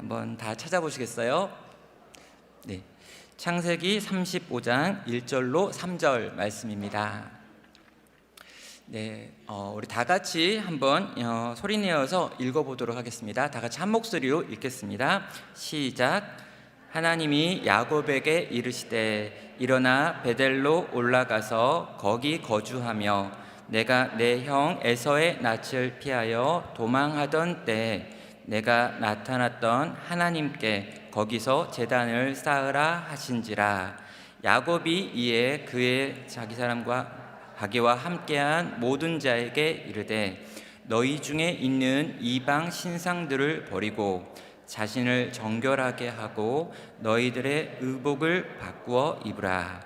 한번 다 찾아보시겠어요? 네, 창세기 35장 1절로 3절 말씀입니다. 네, 우리 다 같이 한번 소리내어서 읽어보도록 하겠습니다. 다 같이 한 목소리로 읽겠습니다. 시작. 하나님이 야곱에게 이르시되 일어나 베델로 올라가서 거기 거주하며 내가 내 형 에서의 낯을 피하여 도망하던 때에 내가 나타났던 하나님께 거기서 제단을 쌓으라 하신지라. 야곱이 이에 그의 자기 사람과 자기와 함께한 모든 자에게 이르되 너희 중에 있는 이방 신상들을 버리고 자신을 정결하게 하고 너희들의 의복을 바꾸어 입으라.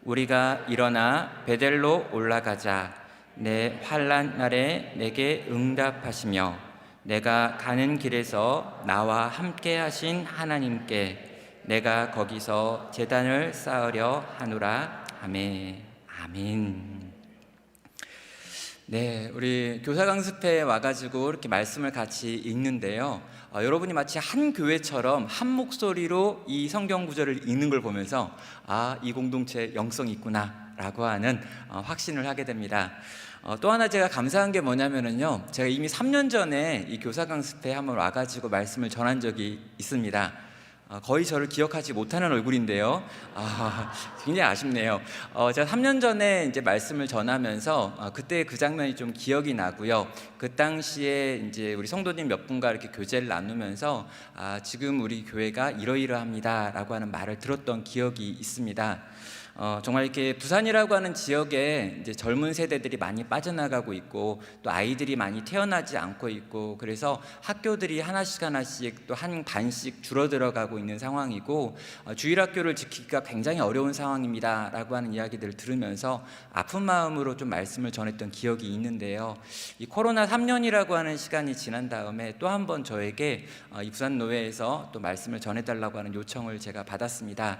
우리가 일어나 베델로 올라가자. 내 환난 날에 내게 응답하시며 내가 가는 길에서 나와 함께 하신 하나님께 내가 거기서 제단을 쌓으려 하노라. 아멘. 아멘. 네, 우리 교사 강습회에 와가지고 이렇게 말씀을 같이 읽는데요. 여러분이 마치 한 교회처럼 한 목소리로 이 성경 구절을 읽는 걸 보면서 이 공동체 영성이 있구나 라고 하는 확신을 하게 됩니다. 또 하나 제가 감사한 게 뭐냐면요, 제가 이미 3년 전에 이 교사 강습회에 한번 와가지고 말씀을 전한 적이 있습니다. 거의 저를 기억하지 못하는 얼굴인데요. 굉장히 아쉽네요. 제가 3년 전에 이제 말씀을 전하면서 그때 그 장면이 좀 기억이 나고요. 그 당시에 이제 우리 성도님 몇 분과 이렇게 교제를 나누면서 지금 우리 교회가 이러이러합니다라고 하는 말을 들었던 기억이 있습니다. 정말 이렇게 부산이라고 하는 지역에 이제 젊은 세대들이 많이 빠져나가고 있고 또 아이들이 많이 태어나지 않고 있고 그래서 학교들이 하나씩 또 한 반씩 줄어들어가고 있는 상황이고 주일학교를 지키기가 굉장히 어려운 상황입니다라고 하는 이야기들을 들으면서 아픈 마음으로 좀 말씀을 전했던 기억이 있는데요. 이 코로나 3년이라고 하는 시간이 지난 다음에 또 한 번 저에게 이 부산노회에서 또 말씀을 전해달라고 하는 요청을 제가 받았습니다.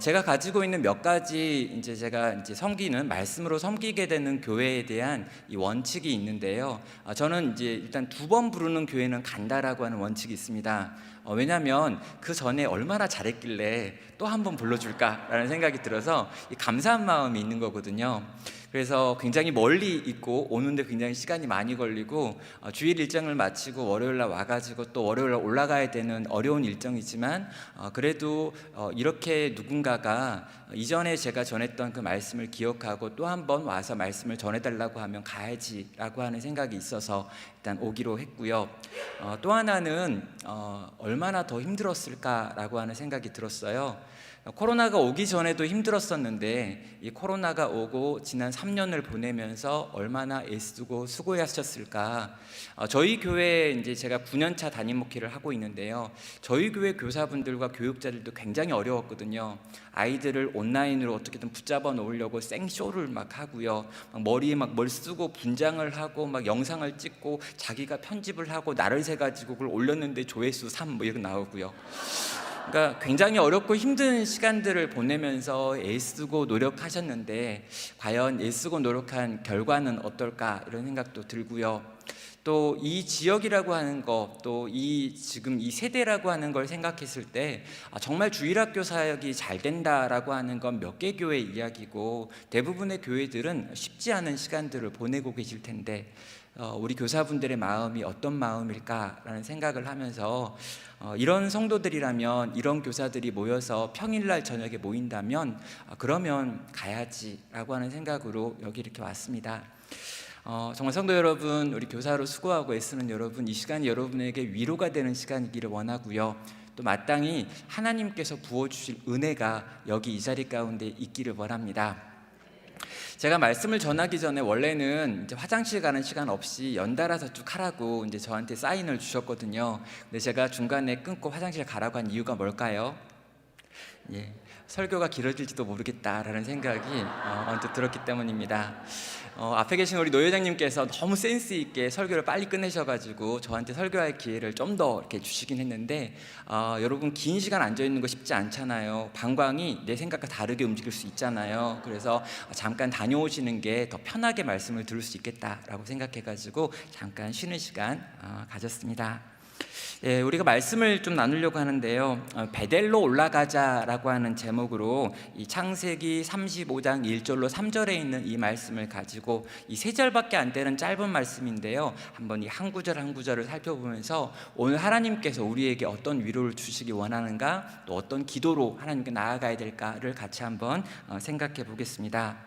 제가 가지고 있는 몇 가지 제가 섬기는 말씀으로 섬기게 되는 교회에 대한 이 원칙이 있는데요. 저는 일단 2번 부르는 교회는 간다라고 하는 원칙이 있습니다. 왜냐하면 그 전에 얼마나 잘했길래 또 한 번 불러줄까라는 생각이 들어서 이 감사한 마음이 있는 거거든요. 그래서 굉장히 멀리 있고 오는데 굉장히 시간이 많이 걸리고 주일 일정을 마치고 월요일날 와가지고 또 월요일날 올라가야 되는 어려운 일정이지만 그래도 이렇게 누군가가 이전에 제가 전했던 그 말씀을 기억하고 또 한 번 와서 말씀을 전해달라고 하면 가야지라고 하는 생각이 있어서 일단 오기로 했고요. 또 하나는 얼마나 더 힘들었을까라고 하는 생각이 들었어요. 코로나가 오기 전에도 힘들었었는데 이 코로나가 오고 지난 3년을 보내면서 얼마나 애쓰고 수고하셨을까. 저희 교회에 제가 9년차 담임 목회를 하고 있는데요. 저희 교회 교사분들과 교육자들도 굉장히 어려웠거든요. 아이들을 온라인으로 어떻게든 붙잡아 놓으려고 생쇼를 막 하고요. 머리에 막 뭘 쓰고 분장을 하고 막 영상을 찍고 자기가 편집을 하고 날을 새 가지고 그걸 올렸는데 조회수 3 이렇게 나오고요. 그러니까 굉장히 어렵고 힘든 시간들을 보내면서 애쓰고 노력하셨는데 과연 애쓰고 노력한 결과는 어떨까 이런 생각도 들고요. 또 이 지역이라고 하는 거, 또 지금 이 세대라고 하는 걸 생각했을 때 정말 주일학교 사역이 잘 된다라고 하는 건 몇 개 교회 이야기고 대부분의 교회들은 쉽지 않은 시간들을 보내고 계실 텐데 우리 교사분들의 마음이 어떤 마음일까라는 생각을 하면서 이런 성도들이라면, 이런 교사들이 모여서 평일날 저녁에 모인다면 그러면 가야지라고 하는 생각으로 여기 이렇게 왔습니다. 정말 성도 여러분, 우리 교사로 수고하고 애쓰는 여러분, 이 시간이 여러분에게 위로가 되는 시간이기를 원하고요. 또 마땅히 하나님께서 부어주실 은혜가 여기 이 자리 가운데 있기를 원합니다. 제가 말씀을 전하기 전에 원래는 화장실 가는 시간 없이 연달아서 쭉 하라고 저한테 사인을 주셨거든요. 근데 제가 중간에 끊고 화장실 가라고 한 이유가 뭘까요? 설교가 길어질지도 모르겠다라는 생각이 언뜻 들었기 때문입니다. 앞에 계신 우리 노 회장님께서 너무 센스 있게 설교를 빨리 끝내셔가지고 저한테 설교할 기회를 좀 더 이렇게 주시긴 했는데 여러분 긴 시간 앉아 있는 거 쉽지 않잖아요. 방광이 내 생각과 다르게 움직일 수 있잖아요. 그래서 잠깐 다녀오시는 게 더 편하게 말씀을 들을 수 있겠다라고 생각해가지고 잠깐 쉬는 시간 가졌습니다. 예, 우리가 말씀을 좀 나누려고 하는데요. 베델로 올라가자라고 하는 제목으로 이 창세기 35장 1절로 3절에 있는 이 말씀을 가지고 이 세 절밖에 안 되는 짧은 말씀인데요. 한번 이 한 구절 한 구절을 살펴보면서 오늘 하나님께서 우리에게 어떤 위로를 주시기 원하는가, 또 어떤 기도로 하나님께 나아가야 될까를 같이 한번 생각해 보겠습니다.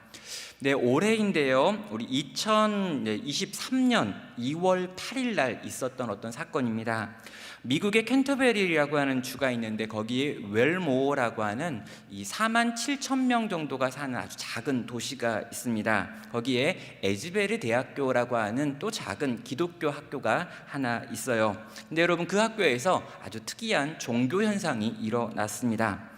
네, 올해인데요. 우리 2023년 2월 8일 날 있었던 어떤 사건입니다. 미국의 캔터베리라고 하는 주가 있는데 거기에 웰모어라고 하는 이 4만 7천 명 정도가 사는 아주 작은 도시가 있습니다. 거기에 에즈베리 대학교라고 하는 또 작은 기독교 학교가 하나 있어요. 근데 여러분, 그 학교에서 아주 특이한 종교 현상이 일어났습니다.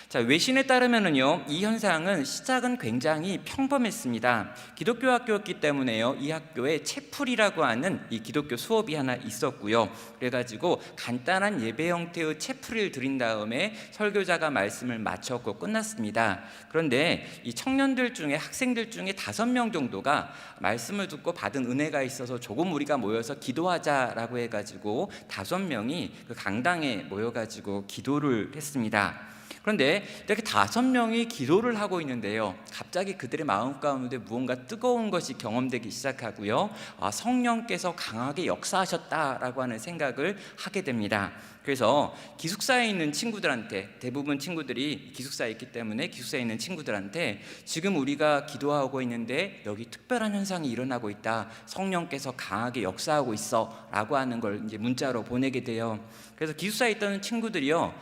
자, 외신에 따르면은요, 이 현상은 시작은 굉장히 평범했습니다. 기독교 학교였기 때문에요, 이 학교에 채플이라고 하는 이 기독교 수업이 하나 있었고요. 그래가지고 간단한 예배 형태의 채플을 드린 다음에 설교자가 말씀을 마쳤고 끝났습니다. 그런데 이 청년들 중에, 학생들 중에 5명 정도가 말씀을 듣고 받은 은혜가 있어서 조금 우리가 모여서 기도하자라고 해가지고 5명이 그 강당에 모여가지고 기도를 했습니다. 그런데 이렇게 5명이 기도를 하고 있는데요, 갑자기 그들의 마음 가운데 무언가 뜨거운 것이 경험되기 시작하고요, 성령께서 강하게 역사하셨다라고 하는 생각을 하게 됩니다. 그래서 기숙사에 있는 친구들한테, 대부분 친구들이 기숙사에 있기 때문에 기숙사에 있는 친구들한테 지금 우리가 기도하고 있는데 여기 특별한 현상이 일어나고 있다, 성령께서 강하게 역사하고 있어 라고 하는 걸 이제 문자로 보내게 돼요. 그래서 기숙사에 있던 친구들이요,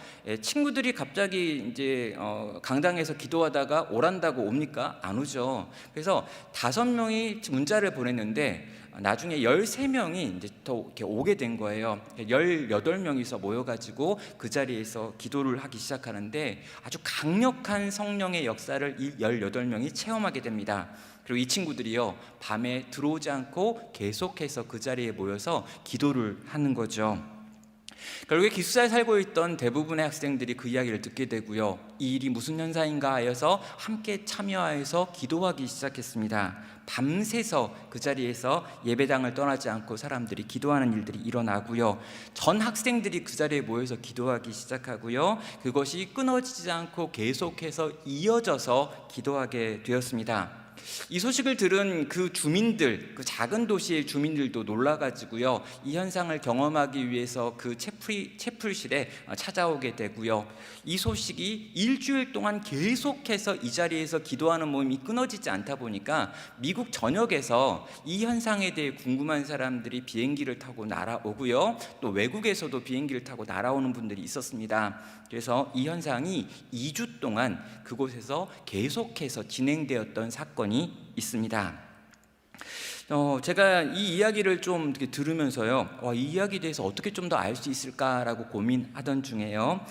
친구들이 갑자기 이제 강당에서 기도하다가 오란다고 옵니까? 안 오죠. 그래서 5명이 문자를 보냈는데 나중에 13명이 이제 더 이렇게 오게 된 거예요. 18명이서 모여가지고 그 자리에서 기도를 하기 시작하는데 아주 강력한 성령의 역사를 이 18명이 체험하게 됩니다. 그리고 이 친구들이요, 밤에 들어오지 않고 계속해서 그 자리에 모여서 기도를 하는 거죠. 결국에 기숙사에 살고 있던 대부분의 학생들이 그 이야기를 듣게 되고요, 이 일이 무슨 현상인가 하여서 함께 참여하여서 기도하기 시작했습니다. 밤새서 그 자리에서 예배당을 떠나지 않고 사람들이 기도하는 일들이 일어나고요, 전 학생들이 그 자리에 모여서 기도하기 시작하고요, 그것이 끊어지지 않고 계속해서 이어져서 기도하게 되었습니다. 이 소식을 들은 그 주민들, 그 작은 도시의 주민들도 놀라가지고요, 이 현상을 경험하기 위해서 그 채플실에 찾아오게 되고요, 이 소식이 일주일 동안 계속해서 이 자리에서 기도하는 모임이 끊어지지 않다 보니까 미국 전역에서 이 현상에 대해 궁금한 사람들이 비행기를 타고 날아오고요, 또 외국에서도 비행기를 타고 날아오는 분들이 있었습니다. 그래서 이 현상이 2주 동안 그곳에서 계속해서 진행되었던 사건이 있습니다. 제가 이 이야기를 좀 들으면서요, 이 이야기에 대해서 어떻게 좀 더 알 수 있을까라고 고민하던 중에요,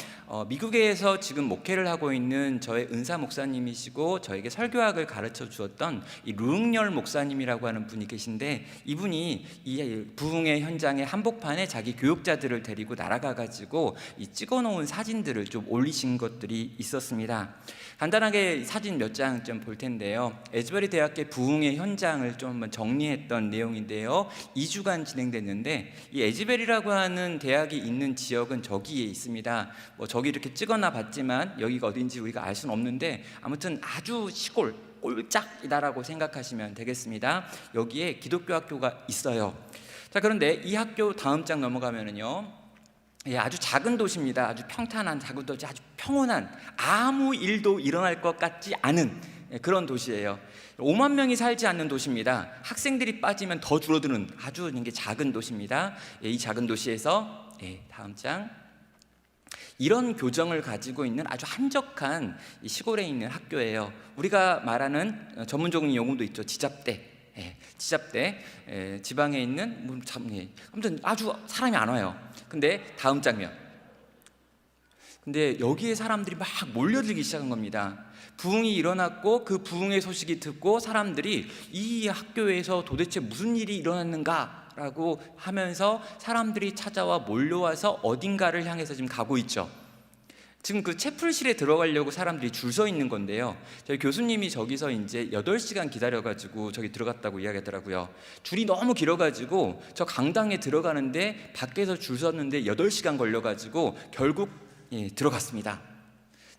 미국에서 지금 목회를 하고 있는 저의 은사 목사님이시고 저에게 설교학을 가르쳐 주었던 이 르응열 목사님이라고 하는 분이 계신데, 이분이 이 부흥의 현장의 한복판에 자기 교육자들을 데리고 날아가가지고 이 찍어놓은 사진들을 좀 올리신 것들이 있었습니다. 간단하게 사진 몇 장 좀 볼 텐데요, 에즈베리 대학교 부흥의 현장을 좀 한번 정리했던 내용인데요, 2주간 진행됐는데 이 에즈베리라고 하는 대학이 있는 지역은 저기에 있습니다. 뭐 저기 이렇게 찍어놔 봤지만 여기가 어딘지 우리가 알 수는 없는데 아무튼 아주 시골 꼴짝이다라고 생각하시면 되겠습니다. 여기에 기독교 학교가 있어요. 자, 그런데 이 학교 다음 장 넘어가면은요, 아주 작은 도시입니다. 아주 평탄한 작은 도시, 아주 평온한, 아무 일도 일어날 것 같지 않은 그런 도시예요. 5만 명이 살지 않는 도시입니다. 학생들이 빠지면 더 줄어드는 아주 작은 도시입니다. 이 작은 도시에서 다음 장, 이런 교정을 가지고 있는 아주 한적한 이 시골에 있는 학교예요. 우리가 말하는 전문적인 용어도 있죠, 지잡대. 지잡대, 지방에 있는 아무튼 아주 사람이 안 와요. 근데 다음 장면, 근데 여기에 사람들이 막 몰려들기 시작한 겁니다. 부흥이 일어났고 그 부흥의 소식이 듣고 사람들이 이 학교에서 도대체 무슨 일이 일어났는가 라고 하면서 사람들이 찾아와 몰려와서 어딘가를 향해서 지금 가고 있죠. 지금 그 채플실에 들어가려고 사람들이 줄 서 있는 건데요. 저희 교수님이 저기서 이제 8시간 기다려가지고 저기 들어갔다고 이야기하더라고요. 줄이 너무 길어가지고 저 강당에 들어가는데 밖에서 줄 섰는데 8시간 걸려가지고 결국 들어갔습니다.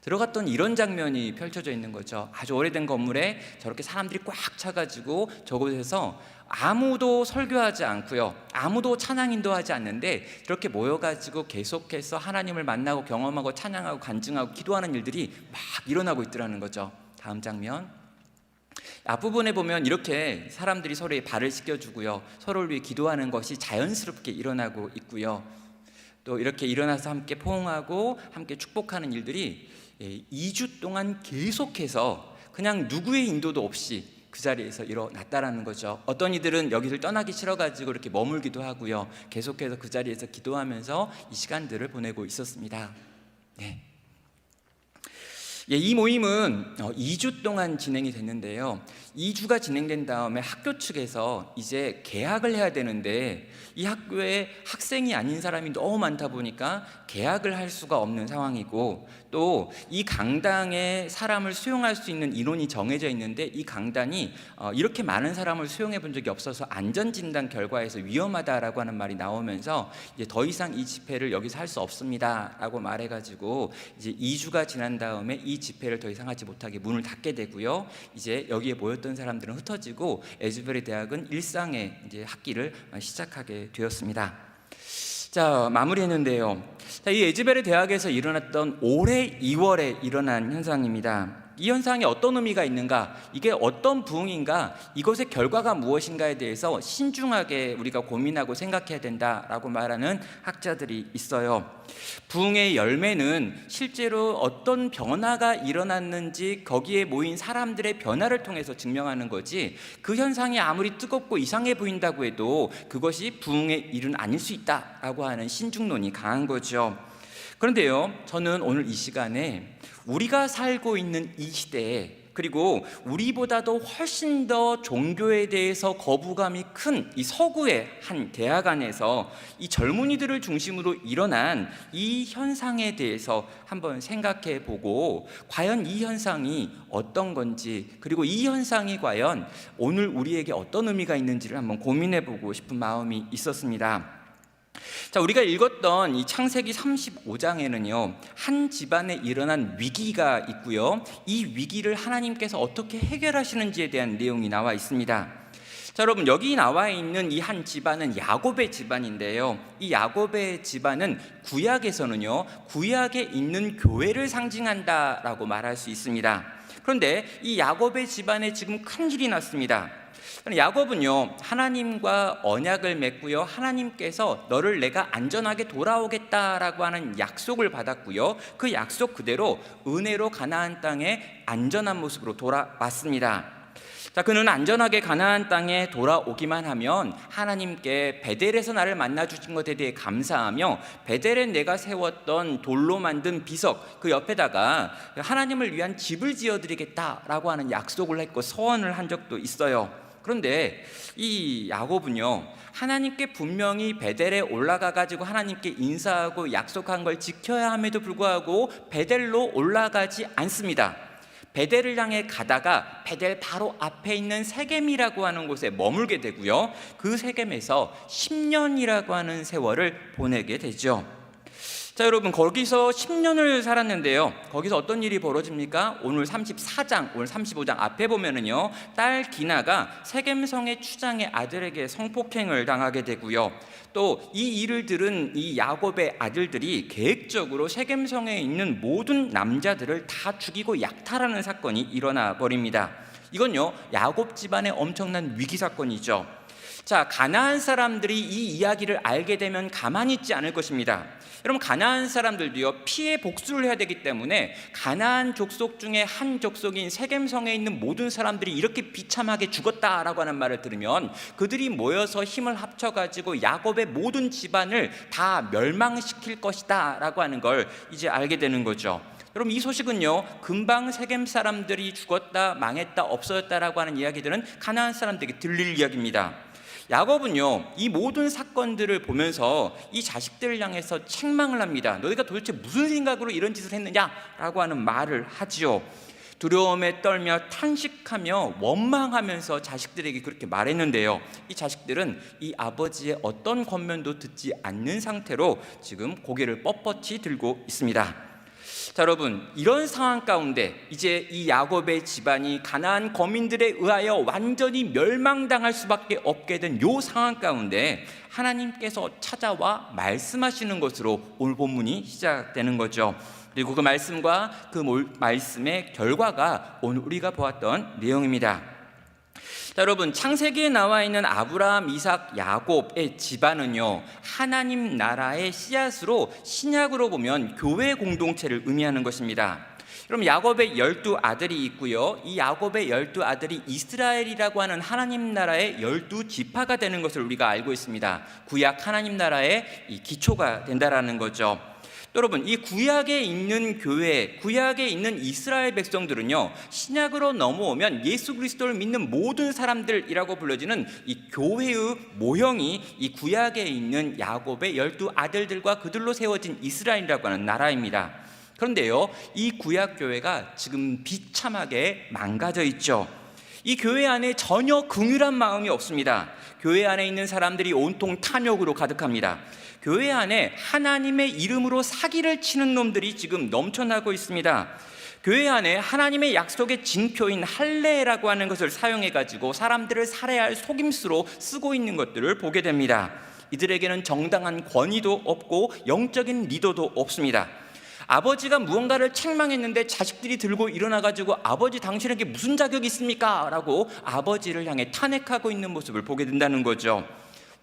들어갔더니 이런 장면이 펼쳐져 있는 거죠. 아주 오래된 건물에 저렇게 사람들이 꽉 차가지고 저곳에서 아무도 설교하지 않고요, 아무도 찬양 인도하지 않는데 이렇게 모여가지고 계속해서 하나님을 만나고 경험하고 찬양하고 간증하고 기도하는 일들이 막 일어나고 있더라는 거죠. 다음 장면 앞부분에 보면 이렇게 사람들이 서로의 발을 씻겨주고요, 서로를 위해 기도하는 것이 자연스럽게 일어나고 있고요, 또 이렇게 일어나서 함께 포옹하고 함께 축복하는 일들이 2주 동안 계속해서 그냥 누구의 인도도 없이 그 자리에서 일어났다라는 거죠. 어떤 이들은 여기를 떠나기 싫어가지고 이렇게 머물기도 하고요, 계속해서 그 자리에서 기도하면서 이 시간들을 보내고 있었습니다. 이 모임은 2주 동안 진행이 됐는데요. 2주가 진행된 다음에 학교 측에서 이제 개학을 해야 되는데 이 학교에 학생이 아닌 사람이 너무 많다 보니까 개학을 할 수가 없는 상황이고, 또 이 강당에 사람을 수용할 수 있는 인원이 정해져 있는데 이 강당이 이렇게 많은 사람을 수용해 본 적이 없어서 안전진단 결과에서 위험하다라고 하는 말이 나오면서 이제 더 이상 이 집회를 여기서 할 수 없습니다 라고 말해가지고 이제 2주가 지난 다음에 이 집회를 더 이상 하지 못하게 문을 닫게 되고요, 이제 여기에 모였던 사람들은 흩어지고 에즈베리 대학은 일상의 이제 학기를 시작하게 되었습니다. 자, 마무리했는데요. 이 에즈베리 대학에서 일어났던 올해 2월에 일어난 현상입니다. 이 현상이 어떤 의미가 있는가, 이게 어떤 부흥인가, 이것의 결과가 무엇인가에 대해서 신중하게 우리가 고민하고 생각해야 된다라고 말하는 학자들이 있어요. 부흥의 열매는 실제로 어떤 변화가 일어났는지 거기에 모인 사람들의 변화를 통해서 증명하는 거지, 그 현상이 아무리 뜨겁고 이상해 보인다고 해도 그것이 부흥의 일은 아닐 수 있다라고 하는 신중론이 강한 거죠. 그런데요, 저는 오늘 이 시간에 우리가 살고 있는 이 시대에, 그리고 우리보다도 훨씬 더 종교에 대해서 거부감이 큰 이 서구의 한 대학 안에서 이 젊은이들을 중심으로 일어난 이 현상에 대해서 한번 생각해 보고, 과연 이 현상이 어떤 건지, 그리고 이 현상이 과연 오늘 우리에게 어떤 의미가 있는지를 한번 고민해 보고 싶은 마음이 있었습니다. 자, 우리가 읽었던 이 창세기 35장에는요 한 집안에 일어난 위기가 있고요, 이 위기를 하나님께서 어떻게 해결하시는지에 대한 내용이 나와 있습니다. 자, 여러분, 여기 나와 있는 이 한 집안은 야곱의 집안인데요, 이 야곱의 집안은 구약에서는요 구약에 있는 교회를 상징한다라고 말할 수 있습니다. 그런데 이 야곱의 집안에 지금 큰 일이 났습니다. 야곱은요 하나님과 언약을 맺고요, 하나님께서 너를 내가 안전하게 돌아오겠다라고 하는 약속을 받았고요, 그 약속 그대로 은혜로 가나안 땅에 안전한 모습으로 돌아왔습니다. 자, 그는 안전하게 가나안 땅에 돌아오기만 하면 하나님께 베델에서 나를 만나 주신 것에 대해 감사하며 베델에 내가 세웠던 돌로 만든 비석 그 옆에다가 하나님을 위한 집을 지어드리겠다라고 하는 약속을 했고 서원을 한 적도 있어요. 그런데 이 야곱은요 하나님께 분명히 베델에 올라가 가지고 하나님께 인사하고 약속한 걸 지켜야 함에도 불구하고 베델로 올라가지 않습니다. 베델을 향해 가다가 베델 바로 앞에 있는 세겜이라고 하는 곳에 머물게 되고요, 그 세겜에서 10년이라고 하는 세월을 보내게 되죠. 자, 여러분, 거기서 10년을 살았는데요, 거기서 어떤 일이 벌어집니까? 오늘 34장, 오늘 35장 앞에 보면은요 딸 디나가 세겜성의 추장의 아들에게 성폭행을 당하게 되고요, 또 이 일을 들은 이 야곱의 아들들이 계획적으로 세겜성에 있는 모든 남자들을 다 죽이고 약탈하는 사건이 일어나 버립니다. 이건요 야곱 집안의 엄청난 위기 사건이죠. 자, 가나안 사람들이 이 이야기를 알게 되면 가만히 있지 않을 것입니다. 여러분, 가나안 사람들도요 피해 복수를 해야 되기 때문에 가나안 족속 중에 한 족속인 세겜성에 있는 모든 사람들이 이렇게 비참하게 죽었다라고 하는 말을 들으면 그들이 모여서 힘을 합쳐가지고 야곱의 모든 집안을 다 멸망시킬 것이다 라고 하는 걸 이제 알게 되는 거죠. 여러분, 이 소식은요 금방 세겜 사람들이 죽었다, 망했다, 없어졌다라고 하는 이야기들은 가나안 사람들에게 들릴 이야기입니다. 야곱은요, 이 모든 사건들을 보면서 이 자식들을 향해서 책망을 합니다. 너희가 도대체 무슨 생각으로 이런 짓을 했느냐라고 하는 말을 하지요. 두려움에 떨며 탄식하며 원망하면서 자식들에게 그렇게 말했는데요, 이 자식들은 이 아버지의 어떤 권면도 듣지 않는 상태로 지금 고개를 뻣뻣이 들고 있습니다. 자, 여러분, 이런 상황 가운데 이제 이 야곱의 집안이 가나안 거민들에 의하여 완전히 멸망당할 수밖에 없게 된 이 상황 가운데 하나님께서 찾아와 말씀하시는 것으로 오늘 본문이 시작되는 거죠. 그리고 그 말씀과 그 말씀의 결과가 오늘 우리가 보았던 내용입니다. 자, 여러분, 창세기에 나와 있는 아브라함, 이삭, 야곱의 집안은요, 하나님 나라의 씨앗으로 신약으로 보면 교회 공동체를 의미하는 것입니다. 그럼 야곱의 12아들이 있고요, 이 야곱의 12아들이 이스라엘이라고 하는 하나님 나라의 12지파가 되는 것을 우리가 알고 있습니다. 구약 하나님 나라의 이 기초가 된다라는 거죠. 여러분, 이 구약에 있는 교회, 구약에 있는 이스라엘 백성들은요, 신약으로 넘어오면 예수 그리스도를 믿는 모든 사람들이라고 불려지는 이 교회의 모형이 이 구약에 있는 야곱의 12아들들과 그들로 세워진 이스라엘이라고 하는 나라입니다. 그런데요, 이 구약 교회가 지금 비참하게 망가져 있죠. 이 교회 안에 전혀 긍휼한 마음이 없습니다. 교회 안에 있는 사람들이 온통 탐욕으로 가득합니다. 교회 안에 하나님의 이름으로 사기를 치는 놈들이 지금 넘쳐나고 있습니다. 교회 안에 하나님의 약속의 징표인 할례라고 하는 것을 사용해가지고 사람들을 살해할 속임수로 쓰고 있는 것들을 보게 됩니다. 이들에게는 정당한 권위도 없고 영적인 리더도 없습니다. 아버지가 무언가를 책망했는데 자식들이 들고 일어나가지고 아버지 당신에게 무슨 자격이 있습니까? 라고 아버지를 향해 탄핵하고 있는 모습을 보게 된다는 거죠.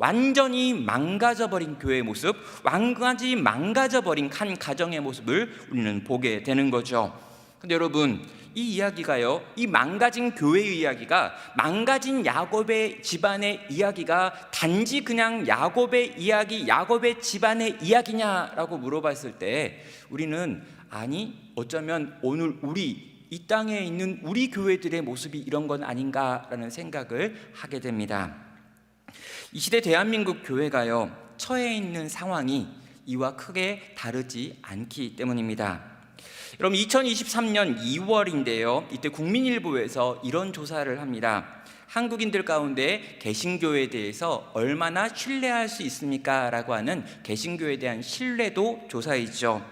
완전히 망가져버린 교회의 모습, 완전히 망가져버린 한 가정의 모습을 우리는 보게 되는 거죠. 근데 여러분, 이 이야기가요, 이 망가진 교회의 이야기가, 망가진 야곱의 집안의 이야기가 단지 그냥 야곱의 이야기, 야곱의 집안의 이야기냐라고 물어봤을 때 우리는 아니, 어쩌면 오늘 이 땅에 있는 우리 교회들의 모습이 이런 건 아닌가라는 생각을 하게 됩니다. 이 시대 대한민국 교회가요, 처해 있는 상황이 이와 크게 다르지 않기 때문입니다. 여러분, 2023년 2월인데요, 이때 국민일보에서 이런 조사를 합니다. 한국인들 가운데 개신교에 대해서 얼마나 신뢰할 수 있습니까? 라고 하는 개신교에 대한 신뢰도 조사이죠.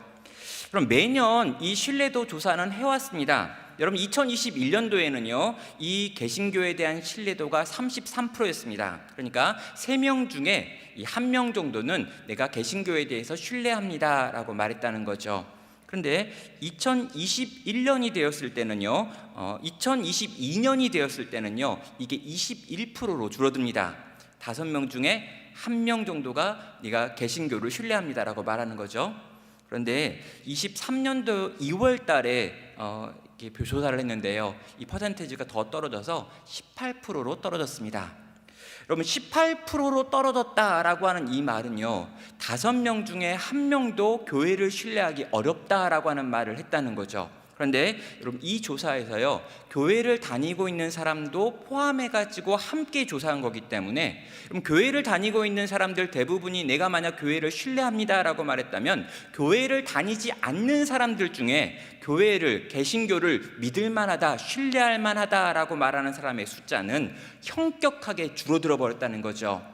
그럼 매년 이 신뢰도 조사는 해왔습니다. 여러분, 2021년도에는요 이 개신교에 대한 신뢰도가 33%였습니다. 그러니까 3명 중에 이 1명 정도는 내가 개신교에 대해서 신뢰합니다 라고 말했다는 거죠. 그런데 2021년이 되었을 때는요 2022년이 되었을 때는요 이게 21%로 줄어듭니다. 5명 중에 1명 정도가 네가 개신교를 신뢰합니다 라고 말하는 거죠. 그런데 23년도 2월 달에 이렇게 조사를 했는데요, 이 퍼센테이지가 더 떨어져서 18%로 떨어졌습니다. 여러분, 18%로 떨어졌다라고 하는 이 말은요, 5명 중에 1명도 교회를 신뢰하기 어렵다라고 하는 말을 했다는 거죠. 그런데 여러분, 이 조사에서요 교회를 다니고 있는 사람도 포함해가지고 함께 조사한 거기 때문에, 그럼 교회를 다니고 있는 사람들 대부분이 내가 만약 교회를 신뢰합니다라고 말했다면, 교회를 다니지 않는 사람들 중에 교회를, 개신교를 믿을 만하다, 신뢰할 만하다라고 말하는 사람의 숫자는 현격하게 줄어들어 버렸다는 거죠.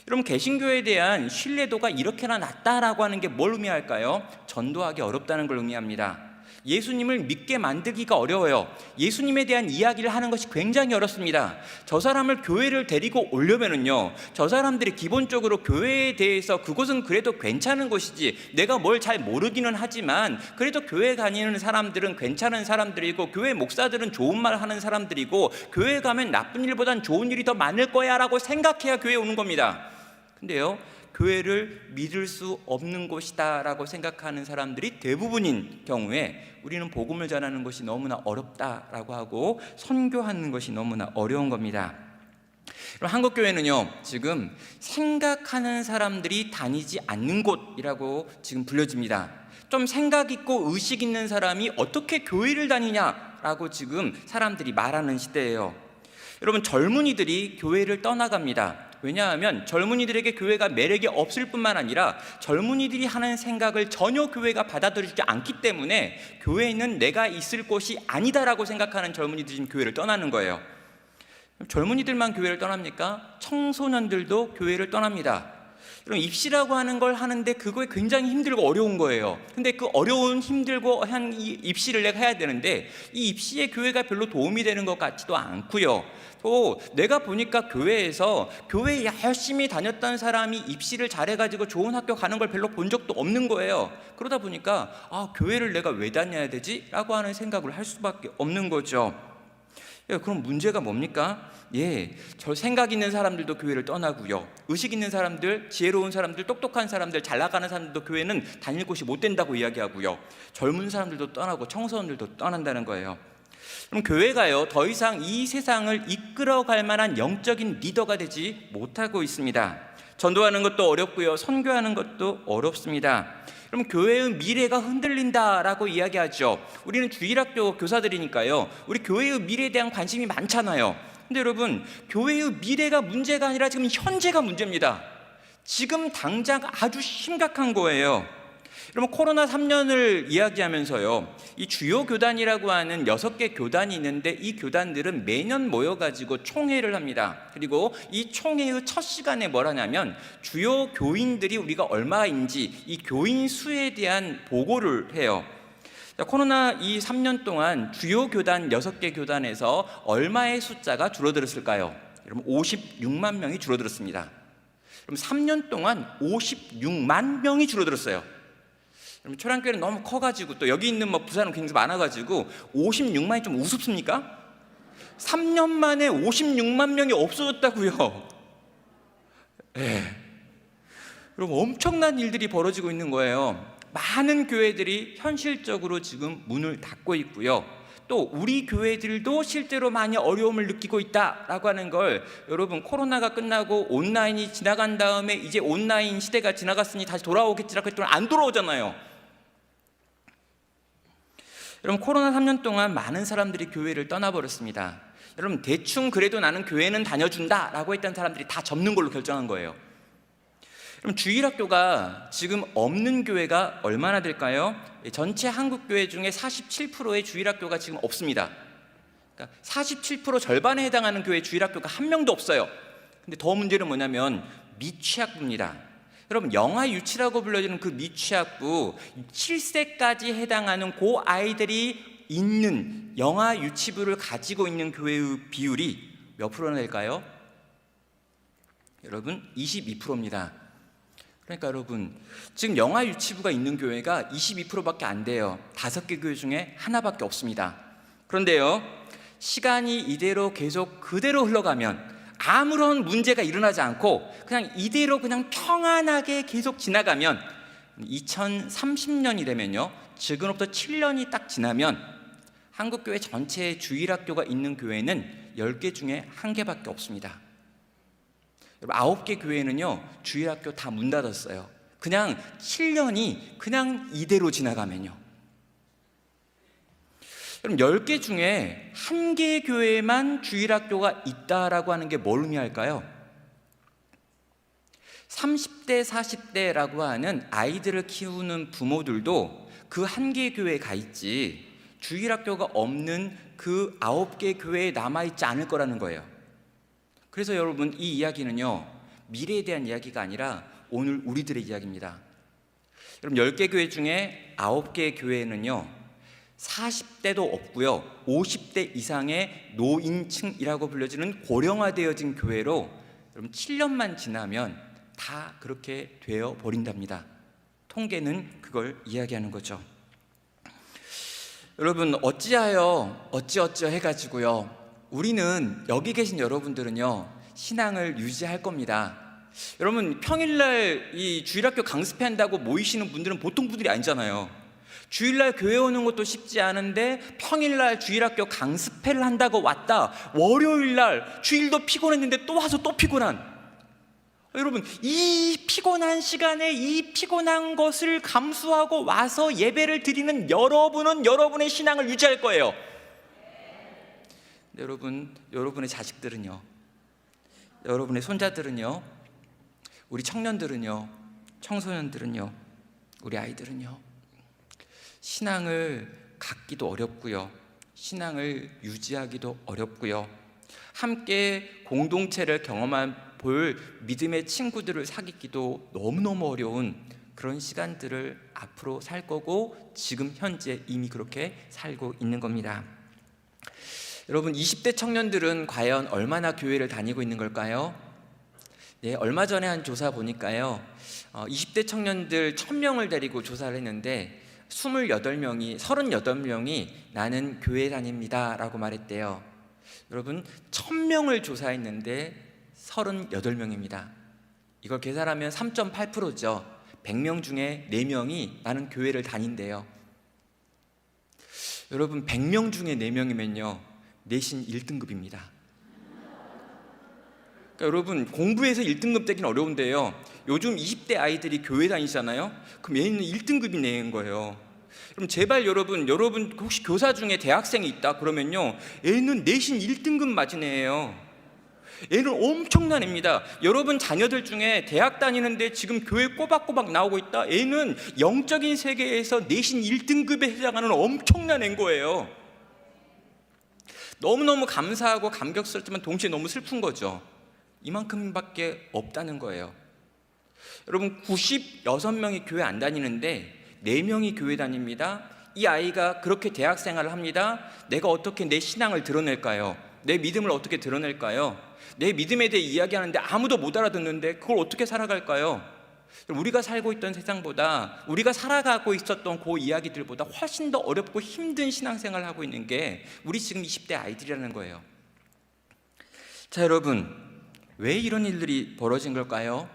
여러분, 개신교에 대한 신뢰도가 이렇게나 낮다라고 하는 게 뭘 의미할까요? 전도하기 어렵다는 걸 의미합니다. 예수님을 믿게 만들기가 어려워요. 예수님에 대한 이야기를 하는 것이 굉장히 어렵습니다. 저 사람을 교회를 데리고 오려면은요, 저 사람들이 기본적으로 교회에 대해서 그곳은 그래도 괜찮은 곳이지, 내가 뭘 잘 모르기는 하지만 그래도 교회 다니는 사람들은 괜찮은 사람들이고, 교회 목사들은 좋은 말 하는 사람들이고, 교회 가면 나쁜 일보단 좋은 일이 더 많을 거야 라고 생각해야 교회에 오는 겁니다. 근데요, 교회를 믿을 수 없는 곳이다 라고 생각하는 사람들이 대부분인 경우에 우리는 복음을 전하는 것이 너무나 어렵다라고 하고 선교하는 것이 너무나 어려운 겁니다. 그럼 한국교회는요 지금 생각하는 사람들이 다니지 않는 곳이라고 지금 불려집니다. 좀 생각 있고 의식 있는 사람이 어떻게 교회를 다니냐라고 지금 사람들이 말하는 시대예요. 여러분, 젊은이들이 교회를 떠나갑니다. 왜냐하면 젊은이들에게 교회가 매력이 없을 뿐만 아니라 젊은이들이 하는 생각을 전혀 교회가 받아들이지 않기 때문에 교회는 내가 있을 곳이 아니다라고 생각하는 젊은이들이 지금 교회를 떠나는 거예요. 젊은이들만 교회를 떠납니까? 청소년들도 교회를 떠납니다. 그럼 입시라고 하는 걸 하는데 그거에 굉장히 힘들고 어려운 거예요. 근데 그 어려운 힘들고 한 이 입시를 내가 해야 되는데 이 입시에 교회가 별로 도움이 되는 것 같지도 않고요. 또 내가 보니까 교회에서 교회에 열심히 다녔던 사람이 입시를 잘해가지고 좋은 학교 가는 걸 별로 본 적도 없는 거예요. 그러다 보니까 교회를 내가 왜 다녀야 되지? 라고 하는 생각을 할 수밖에 없는 거죠. 그럼 문제가 뭡니까? 저 생각 있는 사람들도 교회를 떠나고요. 의식 있는 사람들, 지혜로운 사람들, 똑똑한 사람들, 잘 나가는 사람들도 교회는 다닐 곳이 못 된다고 이야기하고요. 젊은 사람들도 떠나고 청소년들도 떠난다는 거예요. 그럼 교회가요, 더 이상 이 세상을 이끌어갈 만한 영적인 리더가 되지 못하고 있습니다. 전도하는 것도 어렵고요, 선교하는 것도 어렵습니다. 그럼 교회의 미래가 흔들린다라고 이야기하죠. 우리는 주일학교 교사들이니까요, 우리 교회의 미래에 대한 관심이 많잖아요. 근데 여러분, 교회의 미래가 문제가 아니라 지금 현재가 문제입니다. 지금 당장 아주 심각한 거예요. 여러분, 코로나 3년을 이야기하면서요, 이 주요 교단이라고 하는 6개 교단이 있는데 이 교단들은 매년 모여가지고 총회를 합니다. 그리고 이 총회의 첫 시간에 뭘 하냐면 주요 교인들이 우리가 얼마인지 이 교인 수에 대한 보고를 해요. 코로나 이 3년 동안 주요 교단 6개 교단에서 얼마의 숫자가 줄어들었을까요? 여러분, 56만 명이 줄어들었습니다. 그럼 3년 동안 56만 명이 줄어들었어요. 여러분, 초량교회는 너무 커가지고 또 여기 있는 부사는 굉장히 많아가지고 56만이 좀 우습습니까? 3년 만에 56만 명이 없어졌다고요. 여러분, 엄청난 일들이 벌어지고 있는 거예요. 많은 교회들이 현실적으로 지금 문을 닫고 있고요. 또 우리 교회들도 실제로 많이 어려움을 느끼고 있다라고 하는 걸, 여러분, 코로나가 끝나고 온라인이 지나간 다음에 이제 온라인 시대가 지나갔으니 다시 돌아오겠지라고 했더니 안 돌아오잖아요. 여러분, 코로나 3년 동안 많은 사람들이 교회를 떠나버렸습니다. 여러분, 대충 그래도 나는 교회는 다녀준다 라고 했던 사람들이 다 접는 걸로 결정한 거예요. 그럼 주일학교가 지금 없는 교회가 얼마나 될까요? 전체 한국교회 중에 47%의 주일학교가 지금 없습니다. 그러니까 47% 절반에 해당하는 교회 주일학교가 한 명도 없어요. 근데 더 문제는 뭐냐면 미취학부입니다. 여러분, 영아 유치라고 불려지는 그 미취학부 7세까지 해당하는 그 아이들이 있는 영아 유치부를 가지고 있는 교회의 비율이 몇 프로나 될까요? 여러분, 22%입니다. 그러니까 여러분, 지금 영아 유치부가 있는 교회가 22%밖에 안 돼요. 5개 교회 중에 하나밖에 없습니다. 그런데요, 시간이 이대로 계속 그대로 흘러가면, 아무런 문제가 일어나지 않고 그냥 이대로 그냥 평안하게 계속 지나가면 2030년이 되면요, 지금부터 7년이 딱 지나면 한국교회 전체에 주일학교가 있는 교회는 10개 중에 1개밖에 없습니다. 여러분, 9개 교회는요, 주일학교 다 문 닫았어요. 그냥 7년이 그냥 이대로 지나가면요. 여러분, 10개 중에 1개 교회만 주일학교가 있다라고 하는 게 뭘 의미할까요? 30대, 40대라고 하는 아이들을 키우는 부모들도 그 1개 교회에 가 있지 주일학교가 없는 그 9개 교회에 남아있지 않을 거라는 거예요. 그래서 여러분, 이 이야기는요, 미래에 대한 이야기가 아니라 오늘 우리들의 이야기입니다. 여러분, 10개 교회 중에 9개 교회는요, 40대도 없고요, 50대 이상의 노인층이라고 불려지는 고령화되어진 교회로 여러분 7년만 지나면 다 그렇게 되어 버린답니다. 통계는 그걸 이야기하는 거죠. 여러분, 어찌하여 어찌어찌 해가지고요, 우리는, 여기 계신 여러분들은요, 신앙을 유지할 겁니다. 여러분, 평일날 이 주일학교 강습회 한다고 모이시는 분들은 보통 분들이 아니잖아요. 주일날 교회 오는 것도 쉽지 않은데 평일날 주일학교 강습회를 한다고 왔다, 월요일날 주일도 피곤했는데 또 와서 또 피곤한, 여러분, 이 피곤한 시간에 이 피곤한 것을 감수하고 와서 예배를 드리는 여러분은 여러분의 신앙을 유지할 거예요. 여러분, 여러분의 자식들은요, 여러분의 손자들은요, 우리 청년들은요, 청소년들은요, 우리 아이들은요, 신앙을 갖기도 어렵고요, 신앙을 유지하기도 어렵고요, 함께 공동체를 경험한 볼 믿음의 친구들을 사귀기도 너무너무 어려운 그런 시간들을 앞으로 살 거고, 지금 현재 이미 그렇게 살고 있는 겁니다. 여러분, 20대 청년들은 과연 얼마나 교회를 다니고 있는 걸까요? 네, 얼마 전에 한 조사 보니까요, 20대 청년들 1000명을 데리고 조사를 했는데 38명이 나는 교회 다닙니다 라고 말했대요. 여러분, 1000명을 조사했는데 38명입니다. 이걸 계산하면 3.8%죠. 100명 중에 4명이 나는 교회를 다닌대요. 여러분, 100명 중에 4명이면요 내신 1등급입니다. 그러니까 여러분, 공부에서 1등급 되긴 어려운데요, 요즘 20대 아이들이 교회 다니잖아요. 그럼 얘는 1등급이 내는 거예요. 그럼 제발 여러분 혹시 교사 중에 대학생이 있다 그러면요, 얘는 내신 1등급 맞은 애예요. 얘는 엄청난 애입니다. 여러분 자녀들 중에 대학 다니는데 지금 교회 꼬박꼬박 나오고 있다, 얘는 영적인 세계에서 내신 1등급에 해당하는 엄청난 애인 거예요. 너무너무 감사하고 감격스럽지만 동시에 너무 슬픈 거죠. 이만큼밖에 없다는 거예요. 여러분, 96명이 교회 안 다니는데 4명이 교회 다닙니다. 이 아이가 그렇게 대학 생활을 합니다. 내가 어떻게 내 신앙을 드러낼까요? 내 믿음을 어떻게 드러낼까요? 내 믿음에 대해 이야기하는데 아무도 못 알아듣는데 그걸 어떻게 살아갈까요? 우리가 살고 있던 세상보다, 우리가 살아가고 있었던 그 이야기들보다 훨씬 더 어렵고 힘든 신앙생활을 하고 있는 게 우리 지금 20대 아이들이라는 거예요. 자, 여러분, 왜 이런 일들이 벌어진 걸까요?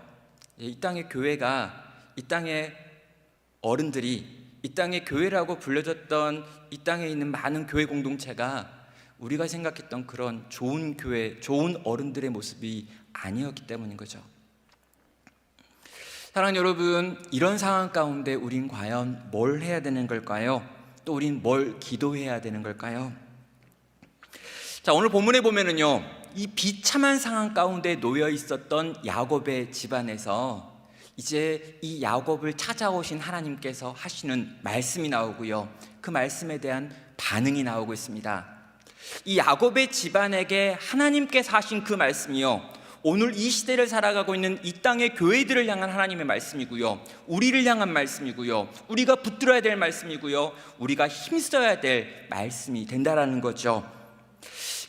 이 땅의 교회가, 이 땅의 어른들이, 이 땅의 교회라고 불려졌던 이 땅에 있는 많은 교회 공동체가 우리가 생각했던 그런 좋은 교회, 좋은 어른들의 모습이 아니었기 때문인 거죠. 사랑하는 여러분, 이런 상황 가운데 우린 과연 뭘 해야 되는 걸까요? 또 우린 뭘 기도해야 되는 걸까요? 자, 오늘 본문에 보면은요, 이 비참한 상황 가운데 놓여 있었던 야곱의 집안에서 이제 이 야곱을 찾아오신 하나님께서 하시는 말씀이 나오고요, 그 말씀에 대한 반응이 나오고 있습니다. 이 야곱의 집안에게 하나님께서 하신 그 말씀이요, 오늘 이 시대를 살아가고 있는 이 땅의 교회들을 향한 하나님의 말씀이고요, 우리를 향한 말씀이고요, 우리가 붙들어야 될 말씀이고요, 우리가 힘써야 될 말씀이 된다라는 거죠.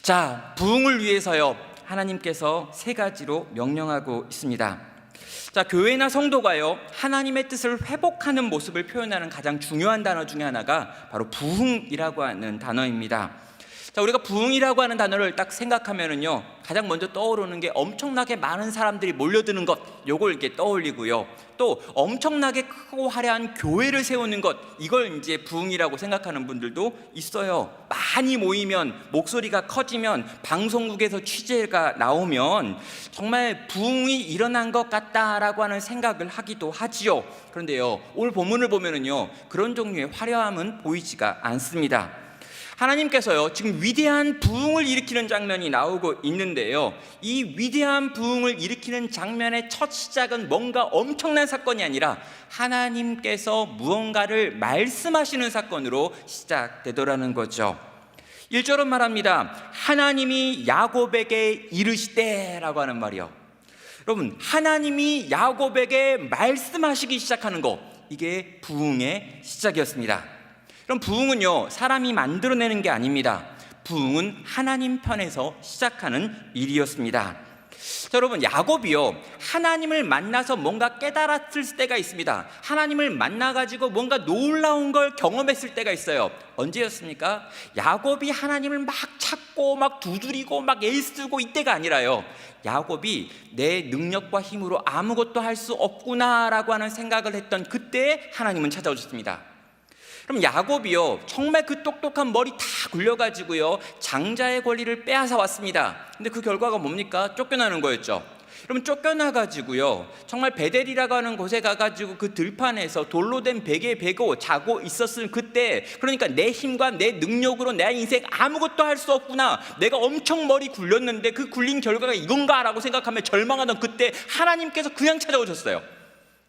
자, 부흥을 위해서요, 하나님께서 3가지로 명령하고 있습니다. 자, 교회나 성도가요, 하나님의 뜻을 회복하는 모습을 표현하는 가장 중요한 단어 중에 하나가 바로 부흥이라고 하는 단어입니다. 자, 우리가 부흥이라고 하는 단어를 딱 생각하면은요, 가장 먼저 떠오르는 게 엄청나게 많은 사람들이 몰려드는 것, 요걸 이렇게 떠올리고요, 또 엄청나게 크고 화려한 교회를 세우는 것, 이걸 이제 부흥이라고 생각하는 분들도 있어요. 많이 모이면, 목소리가 커지면, 방송국에서 취재가 나오면 정말 부흥이 일어난 것 같다라고 하는 생각을 하기도 하지요. 그런데요, 오늘 본문을 보면은요, 그런 종류의 화려함은 보이지가 않습니다. 하나님께서요, 지금 위대한 부흥을 일으키는 장면이 나오고 있는데요, 이 위대한 부흥을 일으키는 장면의 첫 시작은 뭔가 엄청난 사건이 아니라 하나님께서 무언가를 말씀하시는 사건으로 시작되더라는 거죠. 1절은 말합니다. 하나님이 야곱에게 이르시되라고 하는 말이요. 여러분, 하나님이 야곱에게 말씀하시기 시작하는 거, 이게 부흥의 시작이었습니다. 그럼 부흥은요, 사람이 만들어내는 게 아닙니다. 부흥은 하나님 편에서 시작하는 일이었습니다. 자, 여러분, 야곱이요, 하나님을 만나서 뭔가 깨달았을 때가 있습니다. 하나님을 만나가지고 뭔가 놀라운 걸 경험했을 때가 있어요. 언제였습니까? 야곱이 하나님을 막 찾고 막 두드리고 막 애쓰고 이때가 아니라요, 야곱이 내 능력과 힘으로 아무것도 할 수 없구나라고 하는 생각을 했던 그때에 하나님은 찾아오셨습니다. 그럼 야곱이요, 정말 그 똑똑한 머리 다 굴려가지고요, 장자의 권리를 빼앗아 왔습니다. 근데 그 결과가 뭡니까? 쫓겨나는 거였죠. 여러분 쫓겨나가지고요, 정말 베델이라고 하는 곳에 가가지고 그 들판에서 돌로 된 베개에 베고 자고 있었을 그때, 그러니까 내 힘과 내 능력으로 내 인생 아무것도 할 수 없구나, 내가 엄청 머리 굴렸는데 그 굴린 결과가 이건가 라고 생각하며 절망하던 그때 하나님께서 그냥 찾아오셨어요.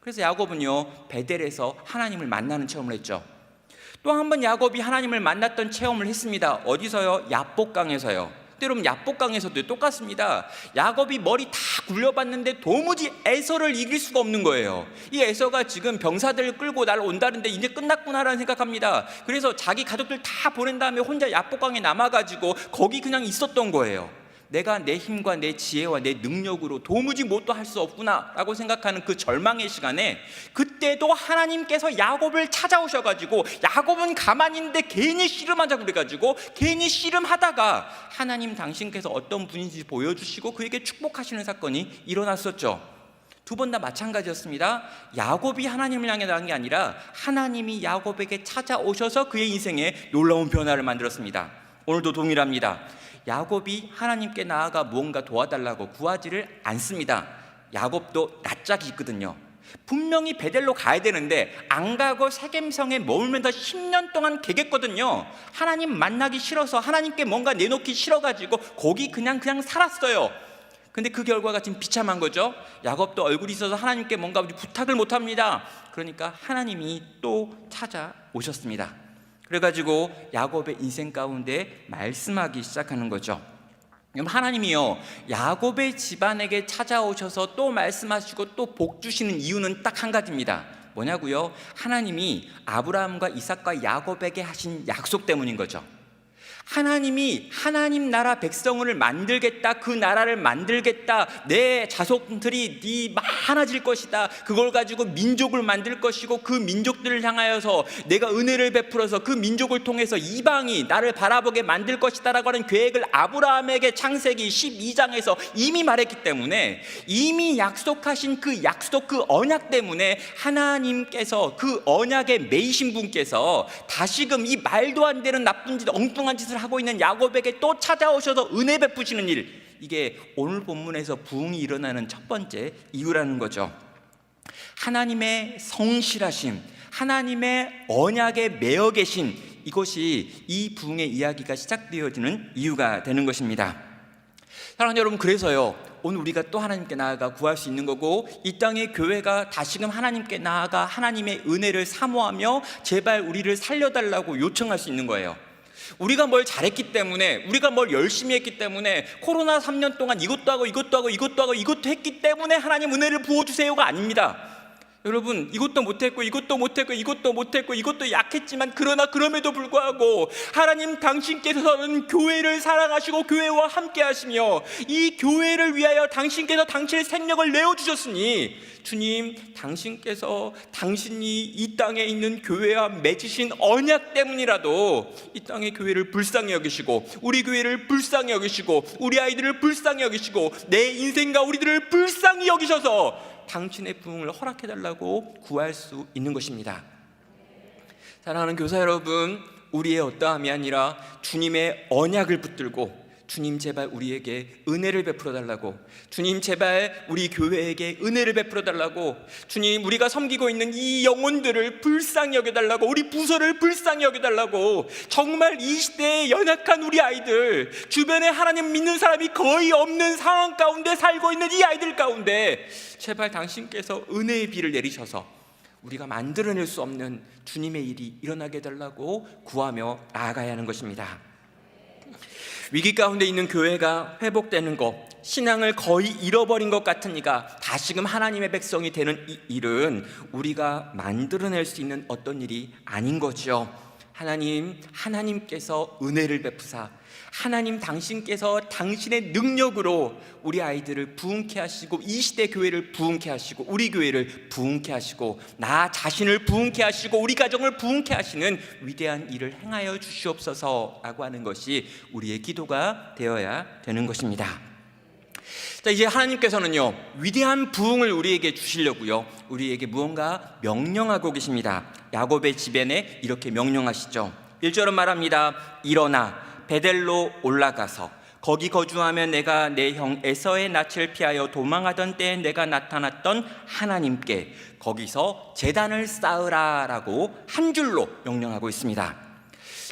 그래서 야곱은요, 베델에서 하나님을 만나는 체험을 했죠. 또 한 번 야곱이 하나님을 만났던 체험을 했습니다. 어디서요? 야복강에서요. 근데 여러분 야복강에서도 똑같습니다. 야곱이 머리 다 굴려봤는데 도무지 에서를 이길 수가 없는 거예요. 이 에서가 지금 병사들을 끌고 날 온다는데 이제 끝났구나라는 생각합니다. 그래서 자기 가족들 다 보낸 다음에 혼자 야복강에 남아가지고 거기 그냥 있었던 거예요. 내가 내 힘과 내 지혜와 내 능력으로 도무지 뭣도 할 수 없구나 라고 생각하는 그 절망의 시간에, 그때도 하나님께서 야곱을 찾아오셔가지고, 야곱은 가만히 있는데 괜히 씨름하자고 그래가지고 괜히 씨름하다가 하나님 당신께서 어떤 분인지 보여주시고 그에게 축복하시는 사건이 일어났었죠. 두 번 다 마찬가지였습니다. 야곱이 하나님을 향해 나간 게 아니라 하나님이 야곱에게 찾아오셔서 그의 인생에 놀라운 변화를 만들었습니다. 오늘도 동일합니다. 야곱이 하나님께 나아가 무언가 도와달라고 구하지를 않습니다. 야곱도 낯짝이 있거든요. 분명히 베델로 가야 되는데 안 가고 세겜성에 머물면서 10년 동안 개겠거든요. 하나님 만나기 싫어서, 하나님께 뭔가 내놓기 싫어가지고 거기 그냥 살았어요. 근데 그 결과가 지금 비참한 거죠. 야곱도 얼굴이 있어서 하나님께 뭔가 부탁을 못합니다. 그러니까 하나님이 또 찾아오셨습니다. 그래가지고 야곱의 인생 가운데 말씀하기 시작하는 거죠. 하나님이요, 야곱의 집안에게 찾아오셔서 또 말씀하시고 또 복 주시는 이유는 딱 한 가지입니다. 뭐냐고요? 하나님이 아브라함과 이삭과 야곱에게 하신 약속 때문인 거죠. 하나님이 하나님 나라 백성을 만들겠다, 그 나라를 만들겠다, 내 자손들이 많아질 것이다, 그걸 가지고 민족을 만들 것이고 그 민족들을 향하여서 내가 은혜를 베풀어서 그 민족을 통해서 이방이 나를 바라보게 만들 것이다 라고 하는 계획을 아브라함에게 창세기 12장에서 이미 말했기 때문에, 이미 약속하신 그 약속, 그 언약 때문에 하나님께서 그 언약에 매이신 분께서 다시금 이 말도 안 되는 나쁜 짓, 엉뚱한 짓을 하고 있는 야곱에게 또 찾아오셔서 은혜 베푸시는 일, 이게 오늘 본문에서 부흥이 일어나는 첫 번째 이유라는 거죠. 하나님의 성실하심, 하나님의 언약에 매여 계신 이것이 이 부흥의 이야기가 시작되어지는 이유가 되는 것입니다. 사랑하는 여러분, 그래서요, 오늘 우리가 또 하나님께 나아가 구할 수 있는 거고, 이 땅의 교회가 다시금 하나님께 나아가 하나님의 은혜를 사모하며 제발 우리를 살려달라고 요청할 수 있는 거예요. 우리가 뭘 잘했기 때문에, 우리가 뭘 열심히 했기 때문에, 코로나 3년 동안 이것도 하고 이것도 하고 이것도 하고 이것도 했기 때문에 하나님 은혜를 부어주세요가 아닙니다. 여러분, 이것도 못했고 이것도 못했고 이것도 못했고 이것도 약했지만, 그러나 그럼에도 불구하고 하나님 당신께서는 교회를 사랑하시고 교회와 함께 하시며 이 교회를 위하여 당신께서 당신의 생명을 내어주셨으니, 주님 당신께서 당신이 이 땅에 있는 교회와 맺으신 언약 때문이라도 이 땅의 교회를 불쌍히 여기시고, 우리 교회를 불쌍히 여기시고, 우리 아이들을 불쌍히 여기시고, 내 인생과 우리들을 불쌍히 여기셔서 당신의 부흥을 허락해달라고 구할 수 있는 것입니다. 사랑하는 교사 여러분, 우리의 어떠함이 아니라 주님의 언약을 붙들고, 주님 제발 우리에게 은혜를 베풀어 달라고, 주님 제발 우리 교회에게 은혜를 베풀어 달라고, 주님 우리가 섬기고 있는 이 영혼들을 불쌍히 여겨달라고, 우리 부서를 불쌍히 여겨달라고, 정말 이 시대에 연약한 우리 아이들, 주변에 하나님 믿는 사람이 거의 없는 상황 가운데 살고 있는 이 아이들 가운데 제발 당신께서 은혜의 비를 내리셔서 우리가 만들어낼 수 없는 주님의 일이 일어나게 해달라고 구하며 나아가야 하는 것입니다. 위기 가운데 있는 교회가 회복되는 것, 신앙을 거의 잃어버린 것 같은 이가 다시금 하나님의 백성이 되는 이 일은 우리가 만들어낼 수 있는 어떤 일이 아닌 거죠. 하나님께서 은혜를 베푸사, 하나님 당신께서 당신의 능력으로 우리 아이들을 부흥케 하시고, 이 시대 교회를 부흥케 하시고, 우리 교회를 부흥케 하시고, 나 자신을 부흥케 하시고, 우리 가정을 부흥케 하시는 위대한 일을 행하여 주시옵소서라고 하는 것이 우리의 기도가 되어야 되는 것입니다. 자, 이제 하나님께서는요, 위대한 부흥을 우리에게 주시려고요, 우리에게 무언가 명령하고 계십니다. 야곱의 집안에 이렇게 명령하시죠. 1절은 말합니다. 일어나 베델로 올라가서 거기 거주하며 내가 내 형 에서의 낯을 피하여 도망하던 때에 내가 나타났던 하나님께 거기서 제단을 쌓으라라고 한 줄로 명령하고 있습니다.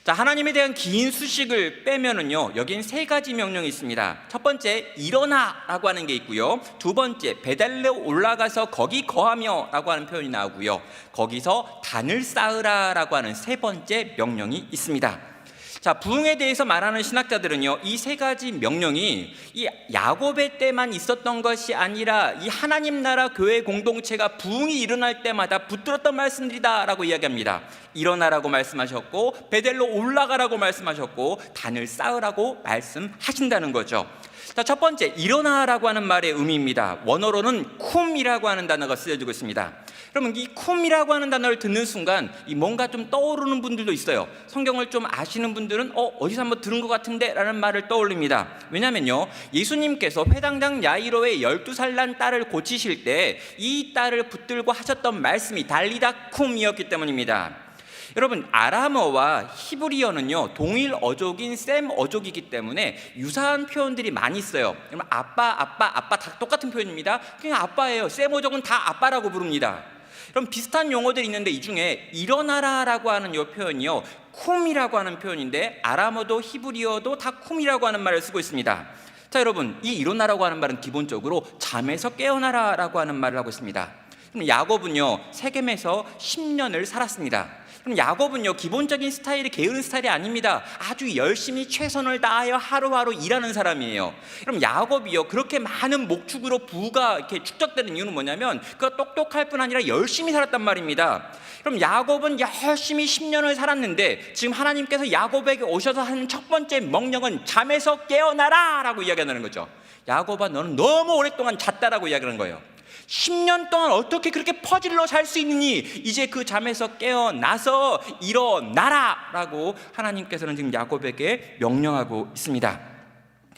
자, 하나님에 대한 긴 수식을 빼면은요, 여긴 세 가지 명령이 있습니다. 첫 번째, 일어나라고 하는 게 있고요. 두 번째, 베델레 올라가서 거기 거하며라고 하는 표현이 나오고요. 거기서 단을 쌓으라라고 하는 세 번째 명령이 있습니다. 자, 부흥에 대해서 말하는 신학자들은요, 이 세 가지 명령이 이 야곱의 때만 있었던 것이 아니라 이 하나님 나라 교회 공동체가 부흥이 일어날 때마다 붙들었던 말씀들이다라고 이야기합니다. 일어나라고 말씀하셨고, 베델로 올라가라고 말씀하셨고, 단을 쌓으라고 말씀하신다는 거죠. 자, 첫 번째, 일어나라고 하는 말의 의미입니다. 원어로는 쿰이라고 하는 단어가 쓰여지고 있습니다. 여러분, 이 쿰이라고 하는 단어를 듣는 순간 이 뭔가 좀 떠오르는 분들도 있어요. 성경을 좀 아시는 분들은 어디서 한번 들은 것 같은데 라는 말을 떠올립니다. 왜냐면요, 예수님께서 회당장 야이로의 12살 난 딸을 고치실 때 이 딸을 붙들고 하셨던 말씀이 달리다 쿰이었기 때문입니다. 여러분, 아람어와 히브리어는요, 동일 어족인 셈 어족이기 때문에 유사한 표현들이 많이 있어요. 여러분, 아빠 다 똑같은 표현입니다. 그냥 아빠예요. 셈 어족은 다 아빠라고 부릅니다. 그럼 비슷한 용어들이 있는데 이 중에 일어나라라고 하는 이 표현이요, 쿰이라고 하는 표현인데 아람어도 히브리어도 다 쿰이라고 하는 말을 쓰고 있습니다. 자, 여러분, 이 일어나라고 하는 말은 기본적으로 잠에서 깨어나라라고 하는 말을 하고 있습니다. 그럼 야곱은요, 세겜에서 10년을 살았습니다. 그럼 야곱은요, 기본적인 스타일이 게으른 스타일이 아닙니다. 아주 열심히 최선을 다하여 하루하루 일하는 사람이에요. 그럼 야곱이요, 그렇게 많은 목축으로 부가 이렇게 축적되는 이유는 뭐냐면 그가 똑똑할 뿐 아니라 열심히 살았단 말입니다. 그럼 야곱은 열심히 10년을 살았는데 지금 하나님께서 야곱에게 오셔서 하는 첫 번째 명령은 잠에서 깨어나라 라고 이야기하는 거죠. 야곱아, 너는 너무 오랫동안 잤다라고 이야기하는 거예요. 10년 동안 어떻게 그렇게 퍼질러 잘 수 있느니 이제 그 잠에서 깨어나서 일어나라 라고 하나님께서는 지금 야곱에게 명령하고 있습니다.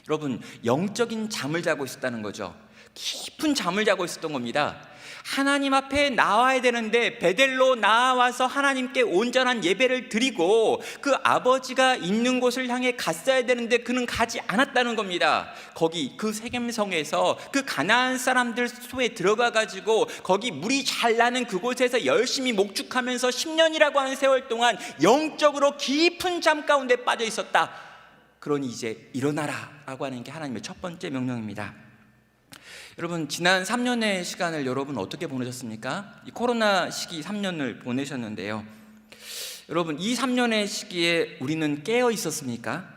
여러분, 영적인 잠을 자고 있었다는 거죠. 깊은 잠을 자고 있었던 겁니다. 하나님 앞에 나와야 되는데 베델로 나와서 하나님께 온전한 예배를 드리고 그 아버지가 있는 곳을 향해 갔어야 되는데 그는 가지 않았다는 겁니다. 거기 그 세겜성에서 그 가나안 사람들 소에 들어가 가지고 거기 물이 잘 나는 그곳에서 열심히 목축하면서 10년이라고 하는 세월 동안 영적으로 깊은 잠 가운데 빠져 있었다. 그러니 이제 일어나라 라고 하는 게 하나님의 첫 번째 명령입니다. 여러분, 지난 3년의 시간을 여러분 어떻게 보내셨습니까? 이 코로나 시기 3년을 보내셨는데요, 여러분, 이 3년의 시기에 우리는 깨어 있었습니까?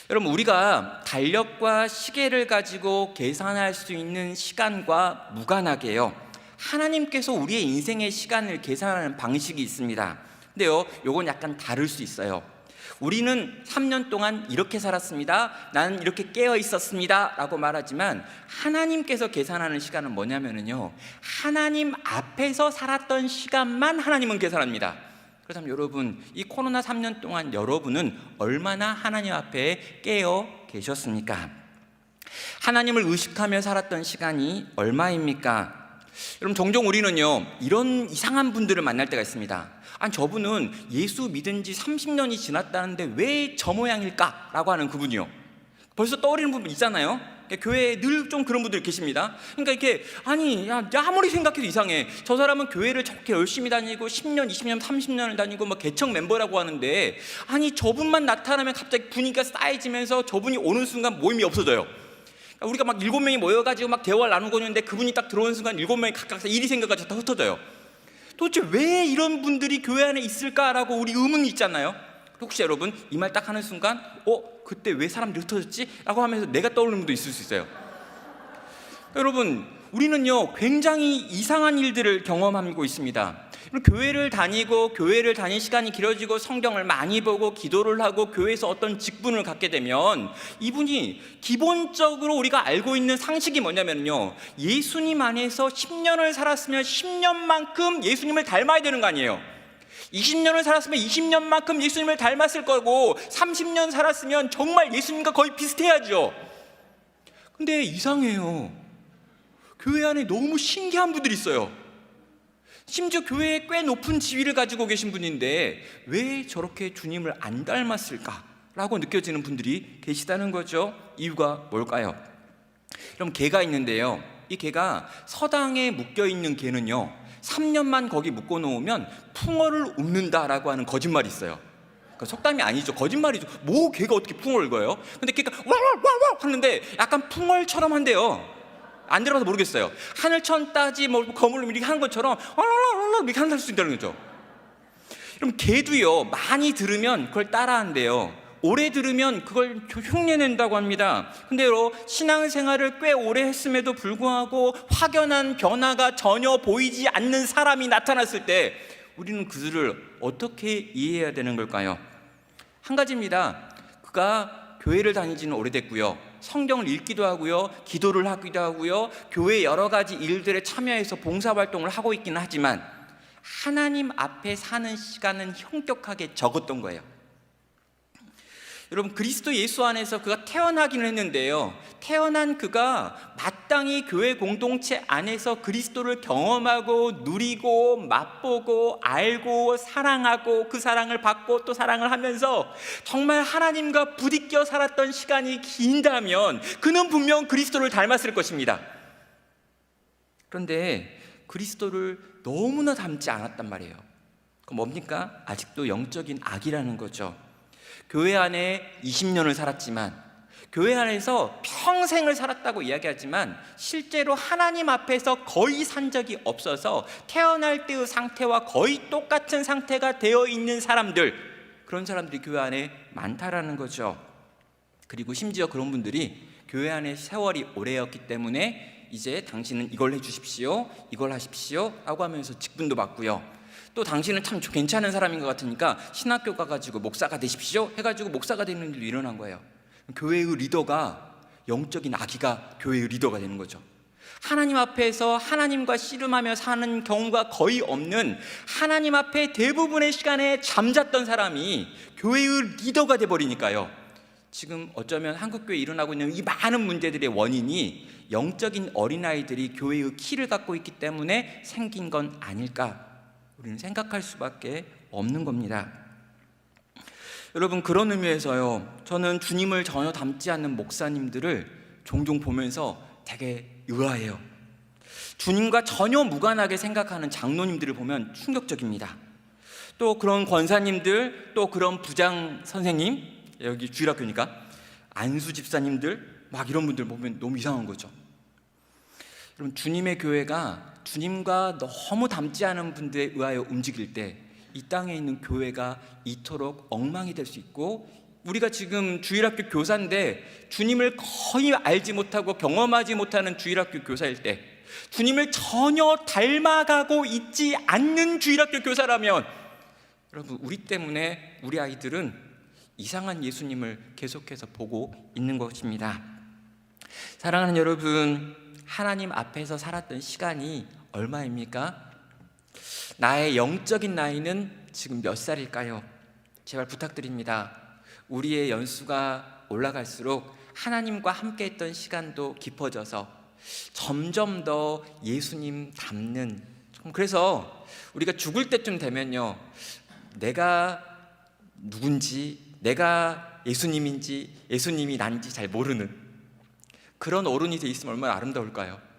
여러분, 우리가 달력과 시계를 가지고 계산할 수 있는 시간과 무관하게요, 하나님께서 우리의 인생의 시간을 계산하는 방식이 있습니다. 근데요, 요건 약간 다를 수 있어요. 우리는 3년 동안 이렇게 살았습니다, 나는 이렇게 깨어 있었습니다 라고 말하지만 하나님께서 계산하는 시간은 뭐냐면요, 하나님 앞에서 살았던 시간만 하나님은 계산합니다. 그렇다면 여러분, 이 코로나 3년 동안 여러분은 얼마나 하나님 앞에 깨어 계셨습니까? 하나님을 의식하며 살았던 시간이 얼마입니까? 여러분, 종종 우리는요, 이런 이상한 분들을 만날 때가 있습니다. 아니, 저분은 예수 믿은 지 30년이 지났다는데 왜 저 모양일까? 라고 하는 그분이요. 벌써 떠오르는 부분 있잖아요. 교회에 늘 좀 그런 분들 계십니다. 그러니까 이렇게, 아니, 야, 아무리 생각해도 이상해. 저 사람은 교회를 저렇게 열심히 다니고 10년, 20년, 30년을 다니고 뭐 개척 멤버라고 하는데, 아니, 저분만 나타나면 갑자기 분위기가 쌓여지면서 저분이 오는 순간 모임이 없어져요. 우리가 막 7명이 모여가지고 막 대화를 나누고 있는데 그분이 딱 들어오는 순간 7명이 각각 일이 생겨가지고 다 흩어져요. 도대체 왜 이런 분들이 교회 안에 있을까라고 우리 의문이 있잖아요. 혹시 여러분, 이 말 딱 하는 순간 그때 왜 사람들이 흩어졌지? 라고 하면서 내가 떠오르는 분도 있을 수 있어요. 여러분, 우리는요, 굉장히 이상한 일들을 경험하고 있습니다. 교회를 다니고 교회를 다닐 시간이 길어지고 성경을 많이 보고 기도를 하고 교회에서 어떤 직분을 갖게 되면 이분이 기본적으로 우리가 알고 있는 상식이 뭐냐면요, 예수님 안에서 10년을 살았으면 10년만큼 예수님을 닮아야 되는 거 아니에요. 20년을 살았으면 20년만큼 예수님을 닮았을 거고 30년 살았으면 정말 예수님과 거의 비슷해야죠. 근데 이상해요. 교회 안에 너무 신기한 분들이 있어요. 심지어 교회에 꽤 높은 지위를 가지고 계신 분인데 왜 저렇게 주님을 안 닮았을까? 라고 느껴지는 분들이 계시다는 거죠. 이유가 뭘까요? 그럼 개가 있는데요, 이 개가 서당에 묶여있는 개는요 3년만 거기 묶어놓으면 풍어를 읊는다라고 하는 거짓말이 있어요. 그러니까 속담이 아니죠, 거짓말이죠. 뭐 개가 어떻게 풍어를 읽어요? 근데 개가 와와와와 하는데 약간 풍월처럼 한대요. 안 들어가서 모르겠어요. 하늘천 따지 뭐 거물로 이렇게 하는 것처럼 와와와와 이렇게 한다 할 수 있다는 거죠. 그럼 개도요 많이 들으면 그걸 따라한대요. 오래 들으면 그걸 흉내낸다고 합니다. 근데요 신앙생활을 꽤 오래 했음에도 불구하고 확연한 변화가 전혀 보이지 않는 사람이 나타났을 때 우리는 그들을 어떻게 이해해야 되는 걸까요? 한 가지입니다. 그가 교회를 다니지는 오래됐고요, 성경을 읽기도 하고요, 기도를 하기도 하고요, 교회 여러 가지 일들에 참여해서 봉사활동을 하고 있기는 하지만 하나님 앞에 사는 시간은 형격하게 적었던 거예요. 여러분, 그리스도 예수 안에서 그가 태어나기는 했는데요, 태어난 그가 마땅히 교회 공동체 안에서 그리스도를 경험하고 누리고 맛보고 알고 사랑하고 그 사랑을 받고 또 사랑을 하면서 정말 하나님과 부딪혀 살았던 시간이 긴다면 그는 분명 그리스도를 닮았을 것입니다. 그런데 그리스도를 너무나 닮지 않았단 말이에요. 그럼 뭡니까? 아직도 영적인 악이라는 거죠. 교회 안에 20년을 살았지만, 교회 안에서 평생을 살았다고 이야기하지만 실제로 하나님 앞에서 거의 산 적이 없어서 태어날 때의 상태와 거의 똑같은 상태가 되어 있는 사람들, 그런 사람들이 교회 안에 많다라는 거죠. 그리고 심지어 그런 분들이 교회 안에 세월이 오래였기 때문에 이제 당신은 이걸 해주십시오, 이걸 하십시오 라고 하면서 직분도 받고요, 또 당신은 참 괜찮은 사람인 것 같으니까 신학교 가가지고 목사가 되십시오 해가지고 목사가 되는 일도 일어난 거예요. 교회의 리더가, 영적인 아기가 교회의 리더가 되는 거죠. 하나님 앞에서 하나님과 씨름하며 사는 경우가 거의 없는, 하나님 앞에 대부분의 시간에 잠잤던 사람이 교회의 리더가 돼버리니까요, 지금 어쩌면 한국교회에 일어나고 있는 이 많은 문제들의 원인이 영적인 어린아이들이 교회의 키를 갖고 있기 때문에 생긴 건 아닐까, 우리는 생각할 수밖에 없는 겁니다. 여러분, 그런 의미에서요, 저는 주님을 전혀 닮지 않는 목사님들을 종종 보면서 되게 의아해요. 주님과 전혀 무관하게 생각하는 장로님들을 보면 충격적입니다. 또 그런 권사님들, 또 그런 부장 선생님, 여기 주일학교니까 안수 집사님들, 막 이런 분들 보면 너무 이상한 거죠. 여러분, 주님의 교회가 주님과 너무 닮지 않은 분들에 의하여 움직일 때 이 땅에 있는 교회가 이토록 엉망이 될 수 있고, 우리가 지금 주일학교 교사인데 주님을 거의 알지 못하고 경험하지 못하는 주일학교 교사일 때, 주님을 전혀 닮아가고 있지 않는 주일학교 교사라면, 여러분, 우리 때문에 우리 아이들은 이상한 예수님을 계속해서 보고 있는 것입니다. 사랑하는 여러분, 하나님 앞에서 살았던 시간이 얼마입니까? 나의 영적인 나이는 지금 몇 살일까요? 제발 부탁드립니다. 우리의 연수가 올라갈수록 하나님과 함께 했던 시간도 깊어져서 점점 더 예수님 닮는, 그래서 우리가 죽을 때쯤 되면요, 내가 누군지, 내가 예수님인지 예수님이 난지 잘 모르는 그런 어른이 돼 있으면 얼마나 아름다울까요?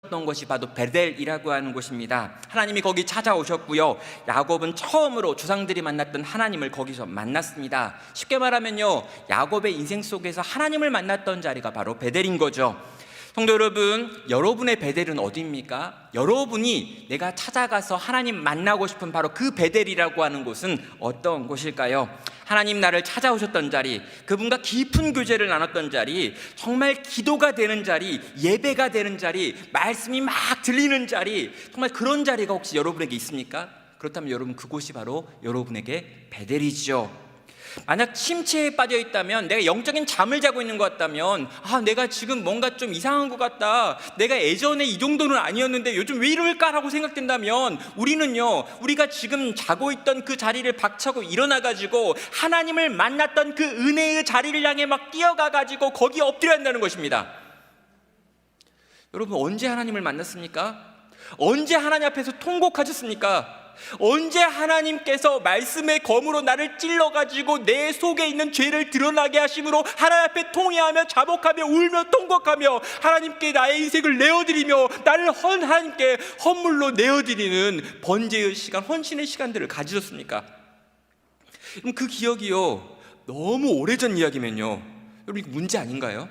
던 것이 바로 베델이라고 하는 곳입니다. 하나님이 거기 찾아오셨고요, 야곱은 처음으로 조상들이 만났던 하나님을 거기서 만났습니다. 쉽게 말하면요, 야곱의 인생 속에서 하나님을 만났던 자리가 바로 베델인 거죠. 성도 여러분, 여러분의 베델은 어디입니까? 여러분이 내가 찾아가서 하나님 만나고 싶은 바로 그 베델이라고 하는 곳은 어떤 곳일까요? 하나님 나를 찾아오셨던 자리, 그분과 깊은 교제를 나눴던 자리, 정말 기도가 되는 자리, 예배가 되는 자리, 말씀이 막 들리는 자리, 정말 그런 자리가 혹시 여러분에게 있습니까? 그렇다면 여러분, 그곳이 바로 여러분에게 베델이죠. 만약 침체에 빠져 있다면, 내가 영적인 잠을 자고 있는 것 같다면, 내가 지금 뭔가 좀 이상한 것 같다, 내가 예전에 이 정도는 아니었는데 요즘 왜 이럴까라고 생각된다면, 우리는요, 우리가 지금 자고 있던 그 자리를 박차고 일어나가지고 하나님을 만났던 그 은혜의 자리를 향해 막 뛰어가가지고 거기에 엎드려야 한다는 것입니다. 여러분, 언제 하나님을 만났습니까? 언제 하나님 앞에서 통곡하셨습니까? 언제 하나님께서 말씀의 검으로 나를 찔러가지고 내 속에 있는 죄를 드러나게 하심으로 하나님 앞에 통회하며 자복하며 울며 통곡하며 하나님께 나의 인생을 내어드리며 나를 하나님께 헌물로 내어드리는 번제의 시간, 헌신의 시간들을 가지셨습니까? 그럼 그 기억이요, 너무 오래전 이야기면요, 여러분 이거 문제 아닌가요?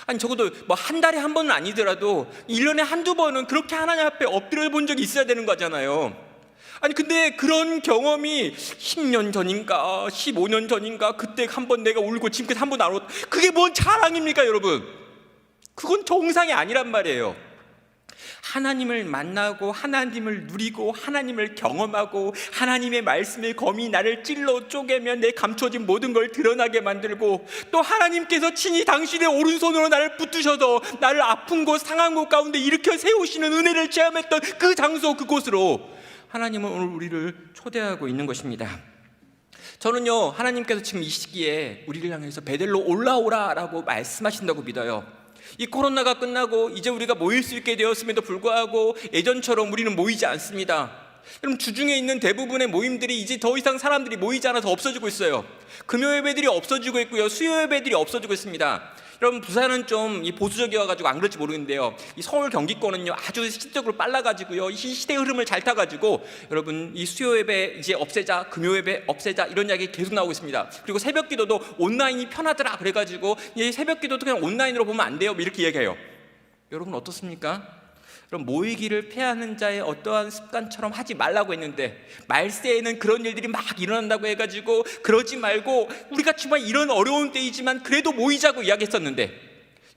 아니 적어도 뭐 한 달에 한 번은 아니더라도 1년에 한두 번은 그렇게 하나님 앞에 엎드려 본 적이 있어야 되는 거잖아요. 아니 근데 그런 경험이 10년 전인가 15년 전인가 그때 한 번 내가 울고 지금까지 한 번 안 울었다, 그게 뭔 자랑입니까 여러분? 그건 정상이 아니란 말이에요. 하나님을 만나고 하나님을 누리고 하나님을 경험하고 하나님의 말씀의 검이 나를 찔러 쪼개며 내 감춰진 모든 걸 드러나게 만들고 또 하나님께서 친히 당신의 오른손으로 나를 붙드셔서 나를 아픈 곳 상한 곳 가운데 일으켜 세우시는 은혜를 체험했던 그 장소, 그곳으로 하나님은 오늘 우리를 초대하고 있는 것입니다. 저는요, 하나님께서 지금 이 시기에 우리를 향해서 베델로 올라오라라고 말씀하신다고 믿어요. 이 코로나가 끝나고 이제 우리가 모일 수 있게 되었음에도 불구하고 예전처럼 우리는 모이지 않습니다. 여러분, 주중에 있는 대부분의 모임들이 이제 더 이상 사람들이 모이지 않아서 없어지고 있어요. 금요 예배들이 없어지고 있고요, 수요 예배들이 없어지고 있습니다. 여러분, 부산은 좀 보수적이어가지고 안 그럴지 모르겠는데요, 이 서울 경기권은요 아주 시적으로 빨라가지고요, 이 시대 흐름을 잘 타가지고 여러분 이 수요 예배 이제 없애자, 금요 예배 없애자, 이런 이야기 계속 나오고 있습니다. 그리고 새벽 기도도 온라인이 편하더라 그래가지고 이 새벽 기도도 그냥 온라인으로 보면 안 돼요, 이렇게 얘기해요. 여러분 어떻습니까? 그럼 모이기를 패하는 자의 어떠한 습관처럼 하지 말라고 했는데 말세에는 그런 일들이 막 일어난다고 해가지고 그러지 말고 우리가 정말 이런 어려운 때이지만 그래도 모이자고 이야기했었는데,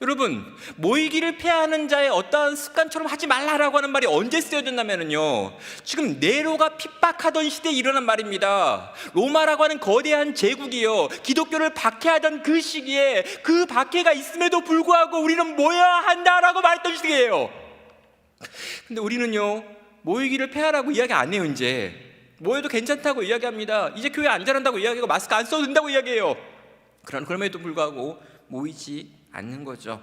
여러분 모이기를 패하는 자의 어떠한 습관처럼 하지 말라라고 하는 말이 언제 쓰여졌냐면요, 지금 네로가 핍박하던 시대에 일어난 말입니다. 로마라고 하는 거대한 제국이요, 기독교를 박해하던 그 시기에 그 박해가 있음에도 불구하고 우리는 모여야 한다라고 말했던 시기예요. 근데 우리는요, 모이기를 폐하라고 이야기 안 해요. 이제 모여도 괜찮다고 이야기합니다. 이제 교회 안 잘한다고 이야기하고 마스크 안 써도 된다고 이야기해요. 그럼에도 불구하고 모이지 않는 거죠.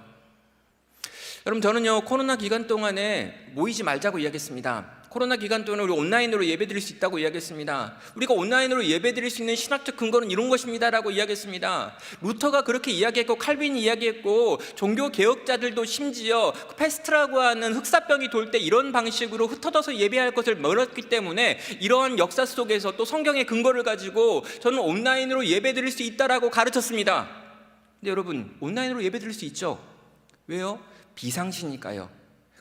여러분, 저는요 코로나 기간 동안에 모이지 말자고 이야기했습니다. 코로나 기간 동안에 우리 온라인으로 예배드릴 수 있다고 이야기했습니다. 우리가 온라인으로 예배드릴 수 있는 신학적 근거는 이런 것입니다 라고 이야기했습니다. 루터가 그렇게 이야기했고 칼빈이 이야기했고 종교 개혁자들도 심지어 패스트라고 하는 흑사병이 돌 때 이런 방식으로 흩어져서 예배할 것을 멀었기 때문에 이러한 역사 속에서 또 성경의 근거를 가지고 저는 온라인으로 예배드릴 수 있다라고 가르쳤습니다. 근데 여러분, 온라인으로 예배드릴 수 있죠. 왜요? 비상시니까요.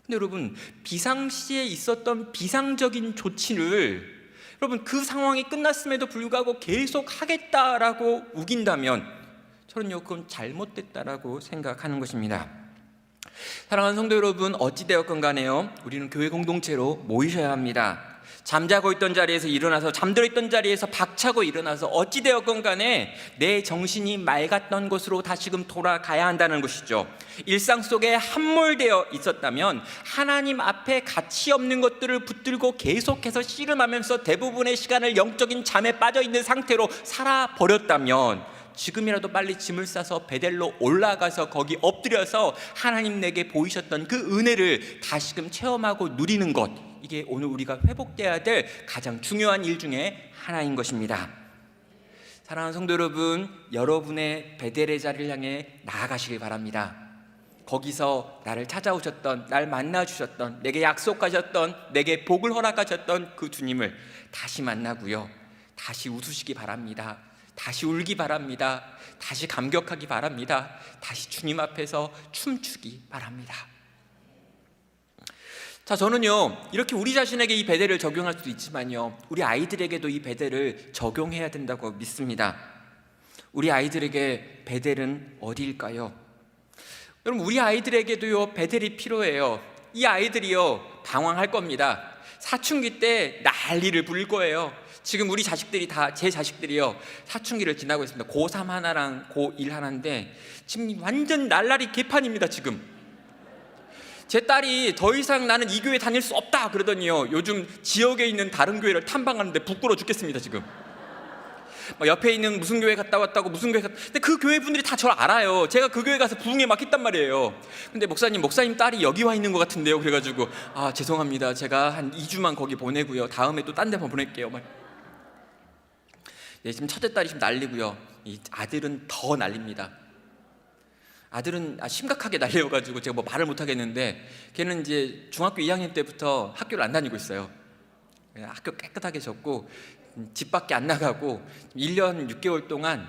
근데 여러분, 비상시에 있었던 비상적인 조치를 여러분 그 상황이 끝났음에도 불구하고 계속 하겠다라고 우긴다면 저는요 그건 잘못됐다라고 생각하는 것입니다. 사랑하는 성도 여러분, 어찌되었건 간에요, 우리는 교회 공동체로 모이셔야 합니다. 잠자고 있던 자리에서 일어나서, 잠들어 있던 자리에서 박차고 일어나서 어찌되었건 간에 내 정신이 맑았던 곳으로 다시금 돌아가야 한다는 것이죠. 일상 속에 함몰되어 있었다면, 하나님 앞에 가치 없는 것들을 붙들고 계속해서 씨름하면서 대부분의 시간을 영적인 잠에 빠져있는 상태로 살아버렸다면 지금이라도 빨리 짐을 싸서 베델로 올라가서 거기 엎드려서 하나님 내게 보이셨던 그 은혜를 다시금 체험하고 누리는 것, 이게 오늘 우리가 회복돼야 될 가장 중요한 일 중에 하나인 것입니다. 사랑하는 성도 여러분, 여러분의 베델의 자리를 향해 나아가시길 바랍니다. 거기서 나를 찾아오셨던, 날 만나주셨던, 내게 약속하셨던, 내게 복을 허락하셨던 그 주님을 다시 만나고요, 다시 웃으시기 바랍니다. 다시 울기 바랍니다. 다시 감격하기 바랍니다. 다시 주님 앞에서 춤추기 바랍니다. 자, 저는요 이렇게 우리 자신에게 이 베델을 적용할 수도 있지만요, 우리 아이들에게도 이 베델을 적용해야 된다고 믿습니다. 우리 아이들에게 베델은 어디일까요? 여러분, 우리 아이들에게도요 베델이 필요해요. 이 아이들이요 방황할 겁니다. 사춘기 때 난리를 부릴 거예요. 지금 우리 자식들이 다, 제 자식들이요 사춘기를 지나고 있습니다. 고3 하나랑 고1 하나인데 지금 완전 날라리 개판입니다. 지금 제 딸이 더 이상 나는 이 교회 다닐 수 없다 그러더니요, 요즘 지역에 있는 다른 교회를 탐방하는데 부끄러워 죽겠습니다. 지금 막 옆에 있는 무슨 교회 갔다 왔다고 무슨 교회 갔다. 근데 그 교회 분들이 다 저를 알아요. 제가 그 교회 가서 부흥에 막 했단 말이에요. 근데 목사님 딸이 여기 와 있는 것 같은데요. 그래가지고 죄송합니다. 제가 한 2주만 거기 보내고요. 다음에 또 딴 데 보낼게요. 막. 네, 지금 첫째 딸이 지금 난리고요. 이 아들은 더 난립니다. 아들은 심각하게 날려가지고 제가 뭐 말을 못 하겠는데, 걔는 이제 중학교 2학년 때부터 학교를 안 다니고 있어요. 학교 깨끗하게 졌고 집 밖에 안 나가고 1년 6개월 동안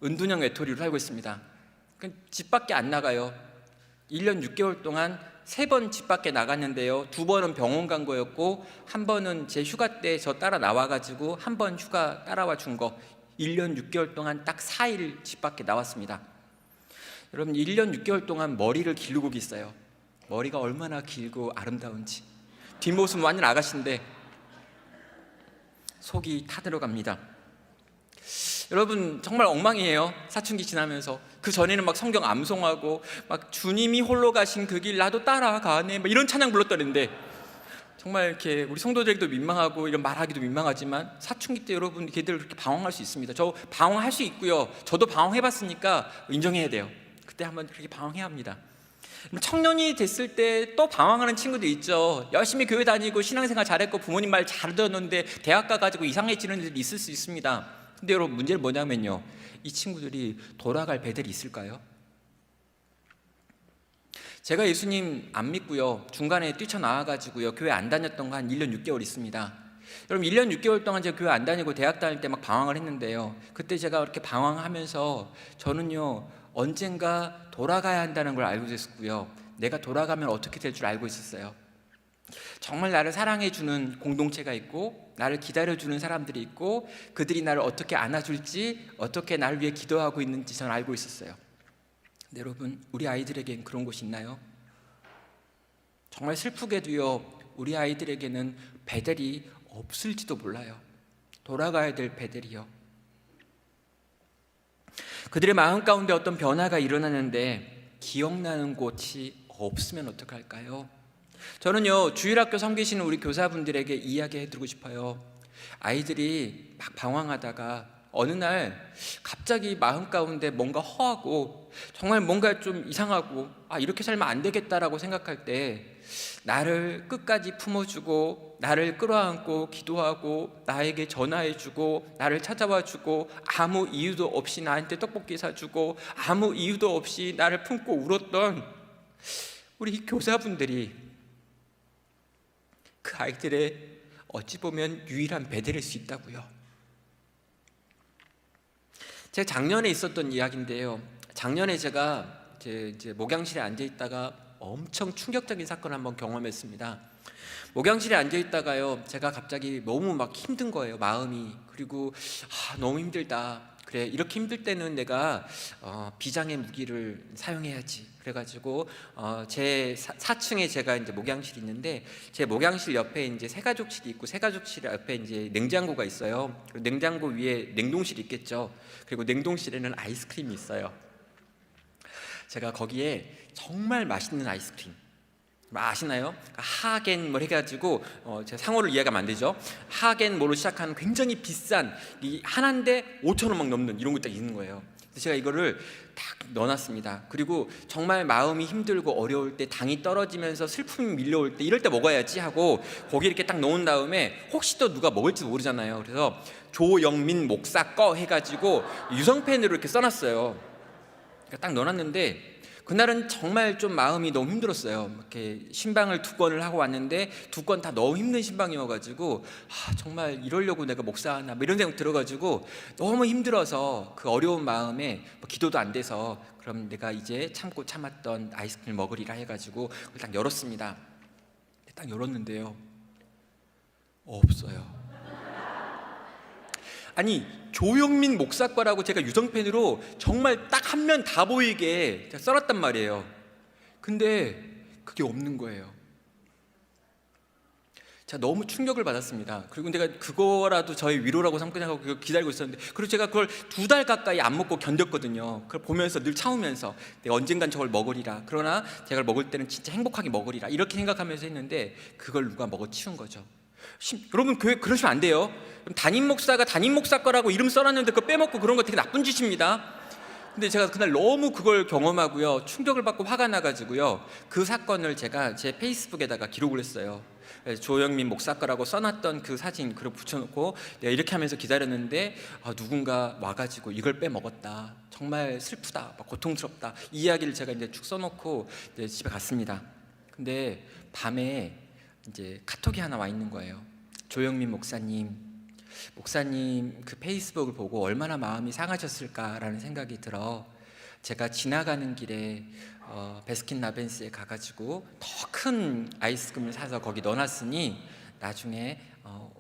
은둔형 외톨이로 살고 있습니다. 집 밖에 안 나가요. 1년 6개월 동안 3번 집 밖에 나갔는데요, 2번은 병원 간 거였고, 한 번은 제 휴가 때 저 따라 나와가지고 한 번 휴가 따라와 준 거. 1년 6개월 동안 딱 4일 집 밖에 나왔습니다. 여러분, 1년 6개월 동안 머리를 기르고 있어요. 머리가 얼마나 길고 아름다운지. 뒷모습은 완전 아가씨인데 속이 타들어갑니다. 여러분, 정말 엉망이에요. 사춘기 지나면서. 그 전에는 막 성경 암송하고 막 주님이 홀로 가신 그 길 나도 따라가네 막 이런 찬양 불렀다는데, 정말 이렇게 우리 성도들에게도 민망하고 이런 말하기도 민망하지만 사춘기 때 여러분, 걔들 그렇게 방황할 수 있습니다. 저 방황할 수 있고요. 저도 방황해봤으니까 인정해야 돼요. 그때 한번 그렇게 방황해야 합니다. 청년이 됐을 때 또 방황하는 친구들 있죠. 열심히 교회 다니고 신앙생활 잘했고 부모님 말 잘 들었는데 대학 가가지고 이상해지는 일이 있을 수 있습니다. 근데 여러분, 문제는 뭐냐면요, 이 친구들이 돌아갈 배들이 있을까요? 제가 예수님 안 믿고요, 중간에 뛰쳐나와가지고요 교회 안 다녔던 거 한 1년 6개월 있습니다. 여러분, 1년 6개월 동안 제가 교회 안 다니고 대학 다닐 때 막 방황을 했는데요, 그때 제가 이렇게 방황하면서 저는요 언젠가 돌아가야 한다는 걸 알고 있었고요, 내가 돌아가면 어떻게 될 줄 알고 있었어요. 정말 나를 사랑해주는 공동체가 있고 나를 기다려주는 사람들이 있고 그들이 나를 어떻게 안아줄지, 어떻게 나를 위해 기도하고 있는지 저는 알고 있었어요. 근데 여러분, 우리 아이들에겐 그런 곳이 있나요? 정말 슬프게도요, 우리 아이들에게는 베델이 없을지도 몰라요. 돌아가야 될 베델이요. 그들의 마음 가운데 어떤 변화가 일어나는데 기억나는 곳이 없으면 어떡할까요? 저는요, 주일학교 섬기시는 우리 교사분들에게 이야기해드리고 싶어요. 아이들이 막 방황하다가 어느 날 갑자기 마음 가운데 뭔가 허하고 정말 뭔가 좀 이상하고 이렇게 살면 안 되겠다라고 생각할 때 나를 끝까지 품어주고 나를 끌어안고 기도하고 나에게 전화해주고 나를 찾아와주고 아무 이유도 없이 나한테 떡볶이 사주고 아무 이유도 없이 나를 품고 울었던 우리 교사분들이 그 아이들의 어찌 보면 유일한 베델일 수 있다고요. 제가 작년에 있었던 이야기인데요, 작년에 제가 이제 목양실에 앉아 있다가 엄청 충격적인 사건을 한번 경험했습니다. 목양실에 앉아 있다가요, 제가 갑자기 너무 막 힘든 거예요, 마음이. 그리고 너무 힘들다. 그래, 이렇게 힘들 때는 내가 비장의 무기를 사용해야지. 그래가지고 제 4층에 제가 이제 목양실이 있는데, 제 목양실 옆에 이제 새가족실이 있고 새가족실 옆에 이제 냉장고가 있어요. 냉장고 위에 냉동실이 있겠죠. 그리고 냉동실에는 아이스크림이 있어요. 제가 거기에 정말 맛있는 아이스크림, 아시나요? 하겐 뭐 해가지고 제가 상호를 이해하면 안 되죠. 하겐 뭐로 시작하는 굉장히 비싼 이 하나인데 5,000원 막 넘는 이런 거 딱 있는 거예요. 그래서 제가 이거를 딱 넣어놨습니다. 그리고 정말 마음이 힘들고 어려울 때, 당이 떨어지면서 슬픔이 밀려올 때, 이럴 때 먹어야지 하고 거기 이렇게 딱 넣은 다음에 혹시 또 누가 먹을지 모르잖아요. 그래서 조영민 목사 거 해가지고 유성펜으로 이렇게 써놨어요. 딱 넣어놨는데 그날은 정말 좀 마음이 너무 힘들었어요. 이렇게 신방을 2건을 하고 왔는데 2건 다 너무 힘든 신방이어가지고 정말 이러려고 내가 목사하나 뭐 이런 생각 들어가지고 너무 힘들어서 그 어려운 마음에 기도도 안 돼서 그럼 내가 이제 참고 참았던 아이스크림 먹으리라 해가지고 그걸 딱 열었습니다. 딱 열었는데요, 없어요. 아니, 조영민 목사 거라고 제가 유성펜으로 정말 딱 한 면 다 보이게 써놨단 말이에요. 근데 그게 없는 거예요. 제가 너무 충격을 받았습니다. 그리고 내가 그거라도 저의 위로라고 생각하고 기다리고 있었는데, 그리고 제가 그걸 2달 가까이 안 먹고 견뎠거든요. 그걸 보면서 늘 참으면서 내가 언젠간 저걸 먹으리라, 그러나 제가 먹을 때는 진짜 행복하게 먹으리라, 이렇게 생각하면서 했는데 그걸 누가 먹어 치운 거죠. 여러분, 교회 그러시면 안 돼요. 담임 목사가 담임 목사 거라고 이름 써놨는데 그거 빼먹고 그런 거 되게 나쁜 짓입니다. 근데 제가 그날 너무 그걸 경험하고요, 충격을 받고 화가 나가지고요, 그 사건을 제가 제 페이스북에다가 기록을 했어요. 조영민 목사 거라고 써놨던 그 사진 그걸 붙여놓고 내가 이렇게 하면서 기다렸는데 누군가 와가지고 이걸 빼먹었다, 정말 슬프다, 막 고통스럽다, 이 이야기를 제가 이제 쭉 써놓고 이제 집에 갔습니다. 근데 밤에 이제 카톡이 하나 와 있는 거예요. 조영민 목사님 그 페이스북을 보고 얼마나 마음이 상하셨을까라는 생각이 들어 제가 지나가는 길에 베스킨라빈스에 가가지고 더 큰 아이스크림을 사서 거기 넣어놨으니 나중에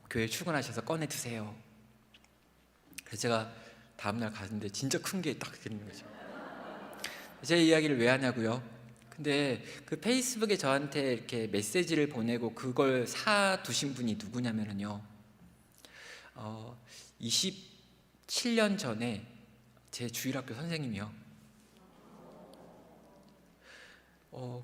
교회 출근하셔서 꺼내 드세요. 그래서 제가 다음날 갔는데 진짜 큰 게 딱 들리는 거죠. 제 이야기를 왜 하냐고요? 근데 그 페이스북에 저한테 이렇게 메시지를 보내고 그걸 사두신 분이 누구냐면요, 27년 전에 제 주일학교 선생님이요.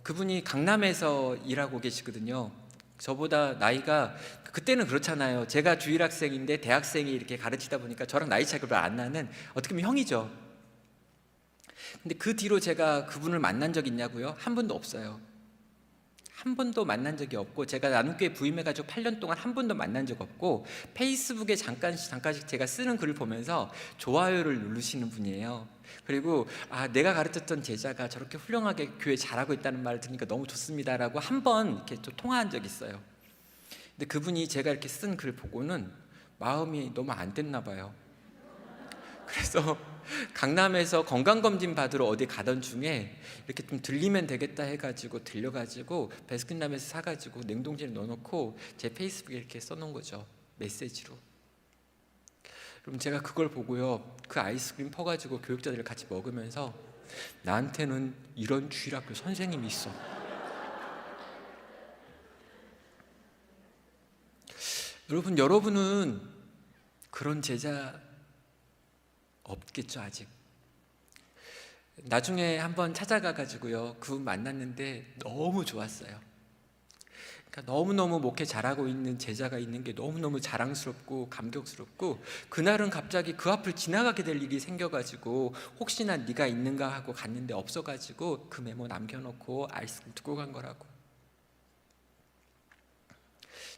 그분이 강남에서 일하고 계시거든요. 저보다 나이가, 그때는 그렇잖아요. 제가 주일학생인데 대학생이 이렇게 가르치다 보니까 저랑 나이 차이가 별로 안 나는, 어떻게 보면 형이죠. 근데 그 뒤로 제가 그분을 만난 적 있냐고요? 한 번도 없어요. 한 번도 만난 적이 없고, 제가 나눔교회 부임해가지고 8년 동안 한 번도 만난 적 없고, 페이스북에 잠깐씩 제가 쓰는 글을 보면서 좋아요를 누르시는 분이에요. 그리고 내가 가르쳤던 제자가 저렇게 훌륭하게 교회 잘하고 있다는 말을 들으니까 너무 좋습니다라고 한 번 이렇게 좀 통화한 적이 있어요. 근데 그분이 제가 이렇게 쓴 글 보고는 마음이 너무 안 됐나 봐요. 그래서 강남에서 건강검진 받으러 어디 가던 중에 이렇게 좀 들리면 되겠다 해가지고 들려가지고 베스킨라빈스 사가지고 냉동실에 넣어놓고 제 페이스북에 이렇게 써놓은 거죠, 메시지로. 그럼 제가 그걸 보고요, 그 아이스크림 퍼가지고 교육자들 같이 먹으면서 나한테는 이런 주일학교 선생님이 있어. 여러분은 그런 제자 없겠죠, 아직. 나중에 한번 찾아가가지고요, 그분 만났는데 너무 좋았어요. 그러니까 너무너무 목회 잘하고 있는 제자가 있는 게 너무너무 자랑스럽고 감격스럽고, 그날은 갑자기 그 앞을 지나가게 될 일이 생겨가지고 혹시나 네가 있는가 하고 갔는데 없어가지고 그 메모 남겨놓고 아이스크림 두고 간 거라고.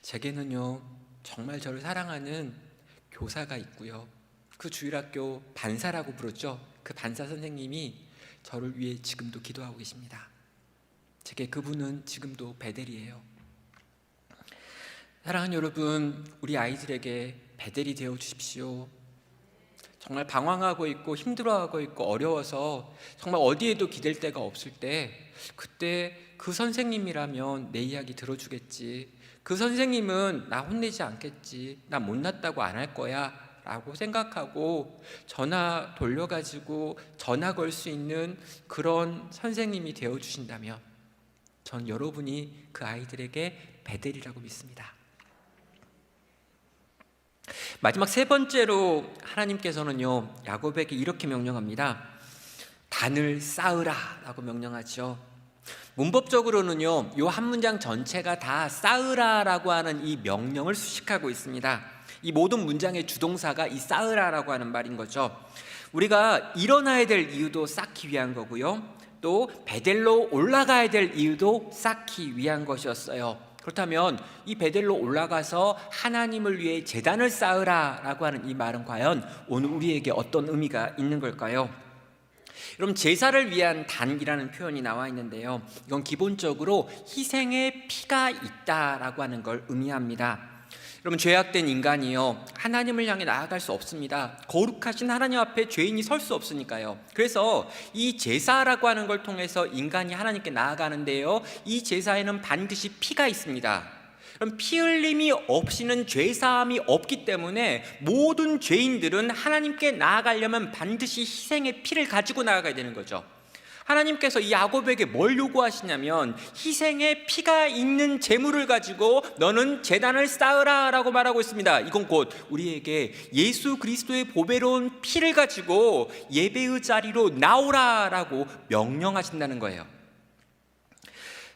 제게는요, 정말 저를 사랑하는 교사가 있고요, 그 주일학교 반사라고 부르죠. 그 반사 선생님이 저를 위해 지금도 기도하고 계십니다. 제게 그분은 지금도 베델이에요. 사랑하는 여러분, 우리 아이들에게 베델이 되어 주십시오. 정말 방황하고 있고 힘들어하고 있고 어려워서 정말 어디에도 기댈 데가 없을 때, 그때 그 선생님이라면 내 이야기 들어주겠지, 그 선생님은 나 혼내지 않겠지, 나 못났다고 안 할 거야 라고 생각하고 전화 돌려가지고 전화 걸 수 있는 그런 선생님이 되어주신다면 전 여러분이 그 아이들에게 베델이라고 믿습니다. 마지막 세 번째로 하나님께서는요, 야곱에게 이렇게 명령합니다. 단을 쌓으라 라고 명령하죠. 문법적으로는요, 이 한 문장 전체가 다 쌓으라 라고 하는 이 명령을 수식하고 있습니다. 이 모든 문장의 주동사가 이 쌓으라라고 하는 말인 거죠. 우리가 일어나야 될 이유도 쌓기 위한 거고요, 또 베델로 올라가야 될 이유도 쌓기 위한 것이었어요. 그렇다면 이 베델로 올라가서 하나님을 위해 제단을 쌓으라라고 하는 이 말은 과연 오늘 우리에게 어떤 의미가 있는 걸까요? 여러분, 제사를 위한 단이라는 표현이 나와 있는데요, 이건 기본적으로 희생의 피가 있다라고 하는 걸 의미합니다. 여러분, 죄악된 인간이요, 하나님을 향해 나아갈 수 없습니다. 거룩하신 하나님 앞에 죄인이 설 수 없으니까요. 그래서 이 제사라고 하는 걸 통해서 인간이 하나님께 나아가는데요, 이 제사에는 반드시 피가 있습니다. 그럼 피 흘림이 없이는 죄사함이 없기 때문에 모든 죄인들은 하나님께 나아가려면 반드시 희생의 피를 가지고 나아가야 되는 거죠. 하나님께서 이 야곱에게 뭘 요구하시냐면, 희생의 피가 있는 제물을 가지고 너는 제단을 쌓으라 라고 말하고 있습니다. 이건 곧 우리에게 예수 그리스도의 보배로운 피를 가지고 예배의 자리로 나오라 라고 명령하신다는 거예요.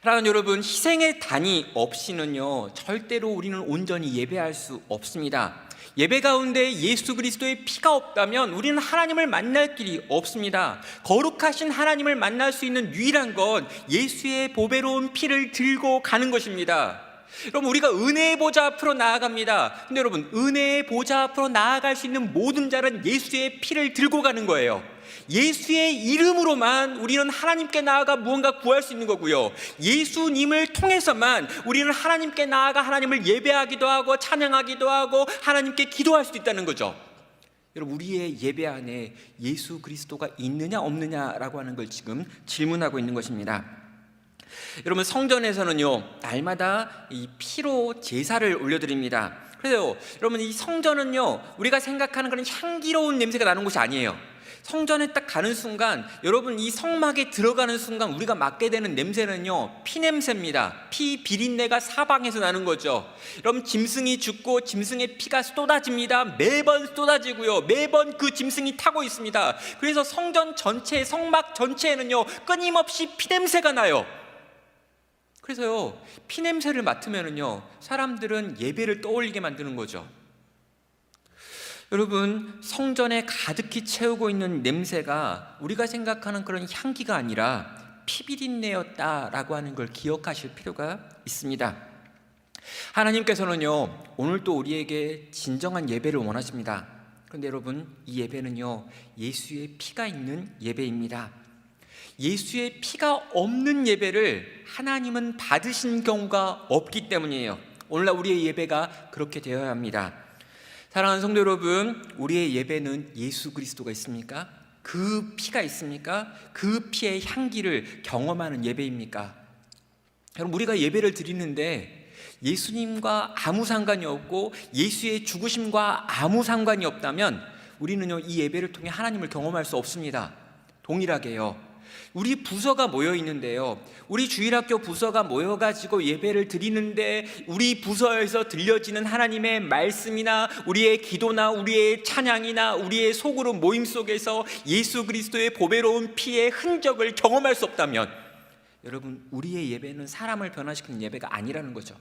사랑하는 여러분, 희생의 단위 없이는요 절대로 우리는 온전히 예배할 수 없습니다. 예배 가운데 예수 그리스도의 피가 없다면 우리는 하나님을 만날 길이 없습니다. 거룩하신 하나님을 만날 수 있는 유일한 건 예수의 보배로운 피를 들고 가는 것입니다. 여러분, 우리가 은혜의 보좌 앞으로 나아갑니다. 근데 여러분, 은혜의 보좌 앞으로 나아갈 수 있는 모든 자는 예수의 피를 들고 가는 거예요. 예수의 이름으로만 우리는 하나님께 나아가 무언가 구할 수 있는 거고요, 예수님을 통해서만 우리는 하나님께 나아가 하나님을 예배하기도 하고 찬양하기도 하고 하나님께 기도할 수 있다는 거죠. 여러분, 우리의 예배 안에 예수 그리스도가 있느냐 없느냐라고 하는 걸 지금 질문하고 있는 것입니다. 여러분, 성전에서는요 날마다 이 피로 제사를 올려드립니다. 그래서 여러분, 이 성전은요 우리가 생각하는 그런 향기로운 냄새가 나는 곳이 아니에요. 성전에 딱 가는 순간, 여러분 이 성막에 들어가는 순간 우리가 맡게 되는 냄새는요 피 냄새입니다. 피 비린내가 사방에서 나는 거죠. 여러분, 짐승이 죽고 짐승의 피가 쏟아집니다. 매번 쏟아지고요, 매번 그 짐승이 타고 있습니다. 그래서 성전 전체, 성막 전체에는요 끊임없이 피 냄새가 나요. 그래서요 피 냄새를 맡으면은요 사람들은 예배를 떠올리게 만드는 거죠. 여러분, 성전에 가득히 채우고 있는 냄새가 우리가 생각하는 그런 향기가 아니라 피비린내였다라고 하는 걸 기억하실 필요가 있습니다. 하나님께서는요 오늘 또 우리에게 진정한 예배를 원하십니다. 그런데 여러분, 이 예배는요 예수의 피가 있는 예배입니다. 예수의 피가 없는 예배를 하나님은 받으신 경우가 없기 때문이에요. 오늘날 우리의 예배가 그렇게 되어야 합니다. 사랑하는 성도 여러분, 우리의 예배는 예수 그리스도가 있습니까? 그 피가 있습니까? 그 피의 향기를 경험하는 예배입니까? 여러분, 우리가 예배를 드리는데 예수님과 아무 상관이 없고 예수의 죽으심과 아무 상관이 없다면 우리는요 이 예배를 통해 하나님을 경험할 수 없습니다. 동일하게요, 우리 부서가 모여 있는데요, 우리 주일학교 부서가 모여가지고 예배를 드리는데 우리 부서에서 들려지는 하나님의 말씀이나 우리의 기도나 우리의 찬양이나 우리의 소그룹 모임 속에서 예수 그리스도의 보배로운 피의 흔적을 경험할 수 없다면 여러분, 우리의 예배는 사람을 변화시키는 예배가 아니라는 거죠.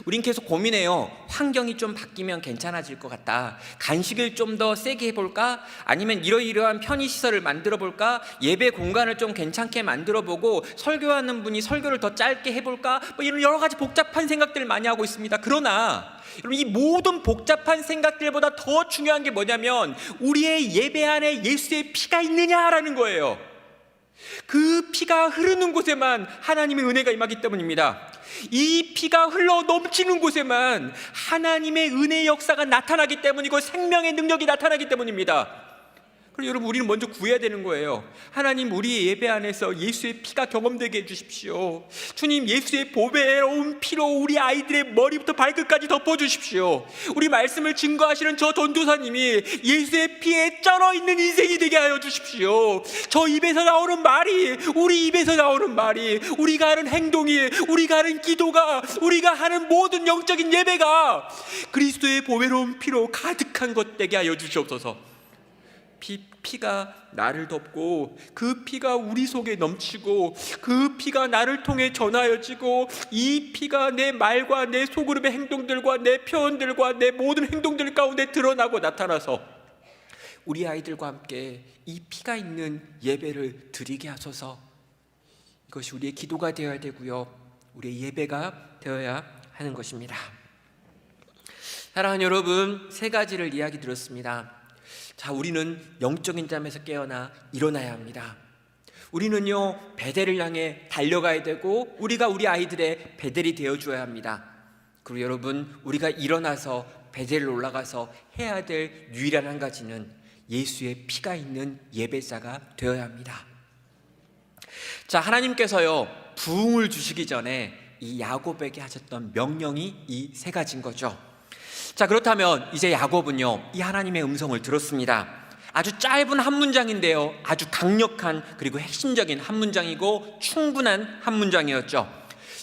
우린 계속 고민해요. 환경이 좀 바뀌면 괜찮아질 것 같다. 간식을 좀 더 세게 해볼까? 아니면 이러이러한 편의시설을 만들어 볼까? 예배 공간을 좀 괜찮게 만들어 보고 설교하는 분이 설교를 더 짧게 해볼까? 뭐 이런 여러 가지 복잡한 생각들을 많이 하고 있습니다. 그러나 여러분, 이 모든 복잡한 생각들보다 더 중요한 게 뭐냐면 우리의 예배 안에 예수의 피가 있느냐라는 거예요. 그 피가 흐르는 곳에만 하나님의 은혜가 임하기 때문입니다. 이 피가 흘러 넘치는 곳에만 하나님의 은혜의 역사가 나타나기 때문이고 생명의 능력이 나타나기 때문입니다. 그리고 여러분, 우리는 먼저 구해야 되는 거예요. 하나님, 우리의 예배 안에서 예수의 피가 경험되게 해주십시오. 주님, 예수의 보배로운 피로 우리 아이들의 머리부터 발끝까지 덮어주십시오. 우리 말씀을 증거하시는 저 전도사님이 예수의 피에 쩔어 있는 인생이 되게 하여 주십시오. 저 입에서 나오는 말이, 우리 입에서 나오는 말이, 우리가 하는 행동이, 우리가 하는 기도가, 우리가 하는 모든 영적인 예배가 그리스도의 보배로운 피로 가득한 것 되게 하여 주시옵소서. 피가 나를 덮고 그 피가 우리 속에 넘치고 그 피가 나를 통해 전하여지고 이 피가 내 말과 내 소그룹의 행동들과 내 표현들과 내 모든 행동들 가운데 드러나고 나타나서 우리 아이들과 함께 이 피가 있는 예배를 드리게 하소서. 이것이 우리의 기도가 되어야 되고요, 우리의 예배가 되어야 하는 것입니다. 사랑하는 여러분, 세 가지를 이야기 드렸습니다. 자, 우리는 영적인 잠에서 깨어나 일어나야 합니다. 우리는요 베델을 향해 달려가야 되고 우리가 우리 아이들의 베델이 되어줘야 합니다. 그리고 여러분, 우리가 일어나서 베델을 올라가서 해야 될 유일한 한 가지는 예수의 피가 있는 예배자가 되어야 합니다. 자, 하나님께서요 부흥을 주시기 전에 이 야곱에게 하셨던 명령이 이 세 가지인 거죠. 자, 그렇다면 이제 야곱은요 이 하나님의 음성을 들었습니다. 아주 짧은 한 문장인데요, 아주 강력한 그리고 핵심적인 한 문장이고 충분한 한 문장이었죠.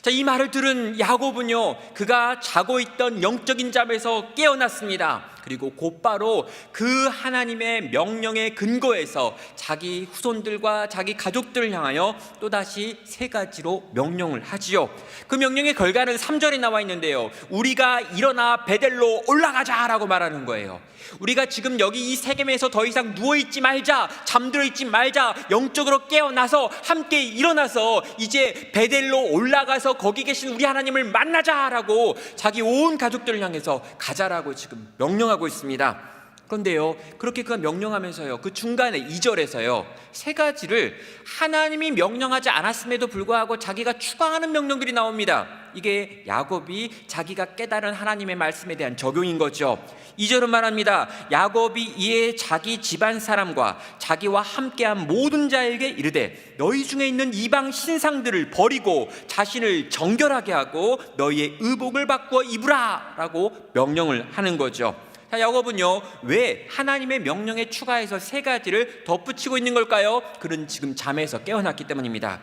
자, 이 말을 들은 야곱은요 그가 자고 있던 영적인 잠에서 깨어났습니다. 그리고 곧바로 그 하나님의 명령에 근거해서 자기 후손들과 자기 가족들을 향하여 또다시 세 가지로 명령을 하지요. 그 명령의 결과는 3절에 나와 있는데요, 우리가 일어나 베델로 올라가자라고 말하는 거예요. 우리가 지금 여기 이 세겜에서 더 이상 누워있지 말자, 잠들어 있지 말자, 영적으로 깨어나서 함께 일어나서 이제 베델로 올라가서 거기 계신 우리 하나님을 만나자라고 자기 온 가족들을 향해서 가자라고 지금 명령하고 있습니다. 그런데요, 그렇게 그가 명령하면서요, 그 중간에 2절에서요 세 가지를 하나님이 명령하지 않았음에도 불구하고 자기가 추가하는 명령들이 나옵니다. 이게 야곱이 자기가 깨달은 하나님의 말씀에 대한 적용인 거죠. 2절은 말합니다. 야곱이 이에 자기 집안 사람과 자기와 함께한 모든 자에게 이르되 너희 중에 있는 이방 신상들을 버리고 자신을 정결하게 하고 너희의 의복을 바꾸어 입으라 라고 명령을 하는 거죠. 자, 야곱은요 왜 하나님의 명령에 추가해서 세 가지를 덧붙이고 있는 걸까요? 그는 지금 잠에서 깨어났기 때문입니다.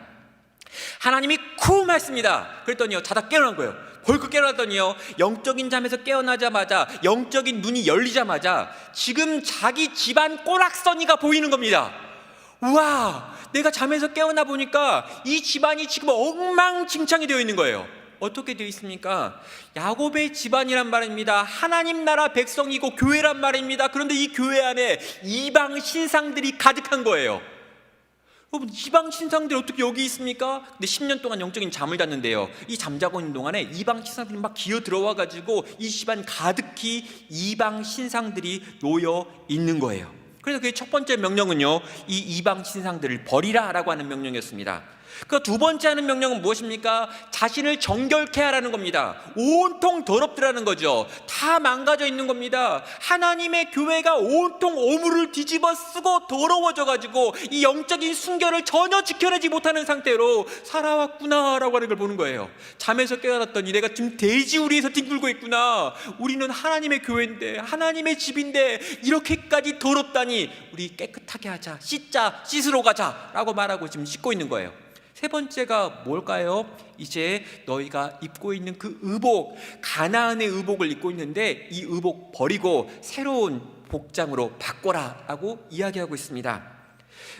하나님이 쿵 했습니다. 그랬더니요 자다 깨어난 거예요. 벌컥 깨어났더니요 영적인 잠에서 깨어나자마자, 영적인 눈이 열리자마자 지금 자기 집안 꼬락서니가 보이는 겁니다. 우와, 내가 잠에서 깨어나 보니까 이 집안이 지금 엉망진창이 되어 있는 거예요. 어떻게 되어 있습니까? 야곱의 집안이란 말입니다. 하나님 나라 백성이고 교회란 말입니다. 그런데 이 교회 안에 이방 신상들이 가득한 거예요. 여러분, 이방 신상들이 어떻게 여기 있습니까? 근데 10년 동안 영적인 잠을 잤는데요, 이 잠자고 있는 동안에 이방 신상들이 막 기어 들어와 가지고 이 집안 가득히 이방 신상들이 놓여 있는 거예요. 그래서 그의 첫 번째 명령은요, 이 이방 신상들을 버리라 라고 하는 명령이었습니다. 그 두 번째 하는 명령은 무엇입니까? 자신을 정결케 하라는 겁니다. 온통 더럽더라는 거죠. 다 망가져 있는 겁니다. 하나님의 교회가 온통 오물을 뒤집어 쓰고 더러워져 가지고 이 영적인 순결을 전혀 지켜내지 못하는 상태로 살아왔구나 라고 하는 걸 보는 거예요. 잠에서 깨어났더니 내가 지금 돼지우리에서 뒹굴고 있구나. 우리는 하나님의 교회인데, 하나님의 집인데 이렇게까지 더럽다니, 우리 깨끗하게 하자, 씻으러 가자 라고 말하고 지금 씻고 있는 거예요. 세 번째가 뭘까요? 이제 너희가 입고 있는 그 의복, 가나안의 의복을 입고 있는데 이 의복 버리고 새로운 복장으로 바꿔라 라고 이야기하고 있습니다.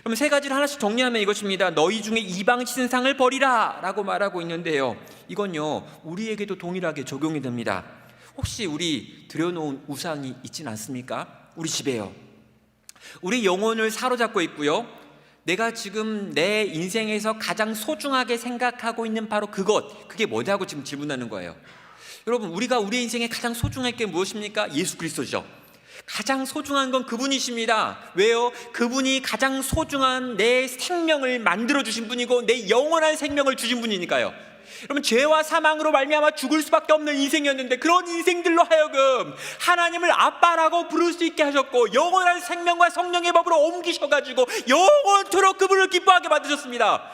그럼 세 가지를 하나씩 정리하면 이것입니다. 너희 중에 이방 신상을 버리라 라고 말하고 있는데요, 이건요 우리에게도 동일하게 적용이 됩니다. 혹시 우리 들여놓은 우상이 있진 않습니까? 우리 집에요. 우리 영혼을 사로잡고 있고요, 내가 지금 내 인생에서 가장 소중하게 생각하고 있는 바로 그게 뭐냐고 지금 질문하는 거예요. 여러분, 우리가 우리 인생에 가장 소중한 게 무엇입니까? 예수 그리스도죠. 가장 소중한 건 그분이십니다. 왜요? 그분이 가장 소중한 내 생명을 만들어 주신 분이고 내 영원한 생명을 주신 분이니까요. 여러분, 죄와 사망으로 말미암아 죽을 수밖에 없는 인생이었는데 그런 인생들로 하여금 하나님을 아빠라고 부를 수 있게 하셨고 영원한 생명과 성령의 법으로 옮기셔가지고 영원토록 그분을 기뻐하게 만드셨습니다.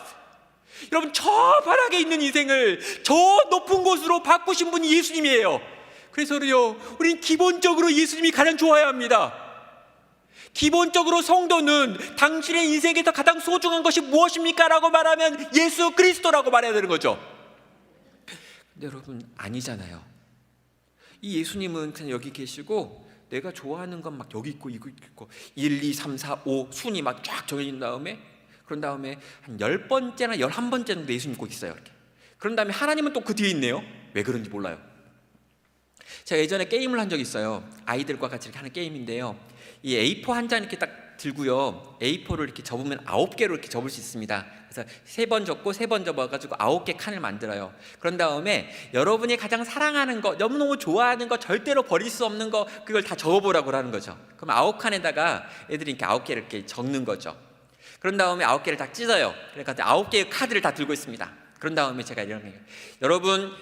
여러분, 저 바닥에 있는 인생을 저 높은 곳으로 바꾸신 분이 예수님이에요. 그래서요 우린 기본적으로 예수님이 가장 좋아야 합니다. 기본적으로 성도는 당신의 인생에서 가장 소중한 것이 무엇입니까? 라고 말하면 예수 그리스도라고 말해야 되는 거죠. 근데 여러분, 아니잖아요. 이 예수님은 그냥 여기 계시고 내가 좋아하는 건 막 여기 있고 이거 있고 1, 2, 3, 4, 5 순위 막 쫙 정해진 다음에, 그런 다음에 한 10번째나 11번째 정도 예수님 꼭 있어요. 이렇게. 그런 다음에 하나님은 또 그 뒤에 있네요. 왜 그런지 몰라요. 제가 예전에 게임을 한 적이 있어요. 아이들과 같이 이렇게 하는 게임인데요, 이 A4 한 장 이렇게 딱 들고요, A4를 이렇게 접으면 9개로 이렇게 접을 수 있습니다. 그래서 3번 접고 3번 접어가지고 9개 칸을 만들어요. 그런 다음에 여러분이 가장 사랑하는 거, 너무너무 좋아하는 거, 절대로 버릴 수 없는 거, 그걸 다 적어보라고 하는 거죠. 그럼 9칸에다가 애들이 이렇게 9개를 이렇게 적는 거죠. 그런 다음에 9개를 다 찢어요. 그러니까 9개의 카드를 다 들고 있습니다. 그런 다음에 제가 이런 거예요.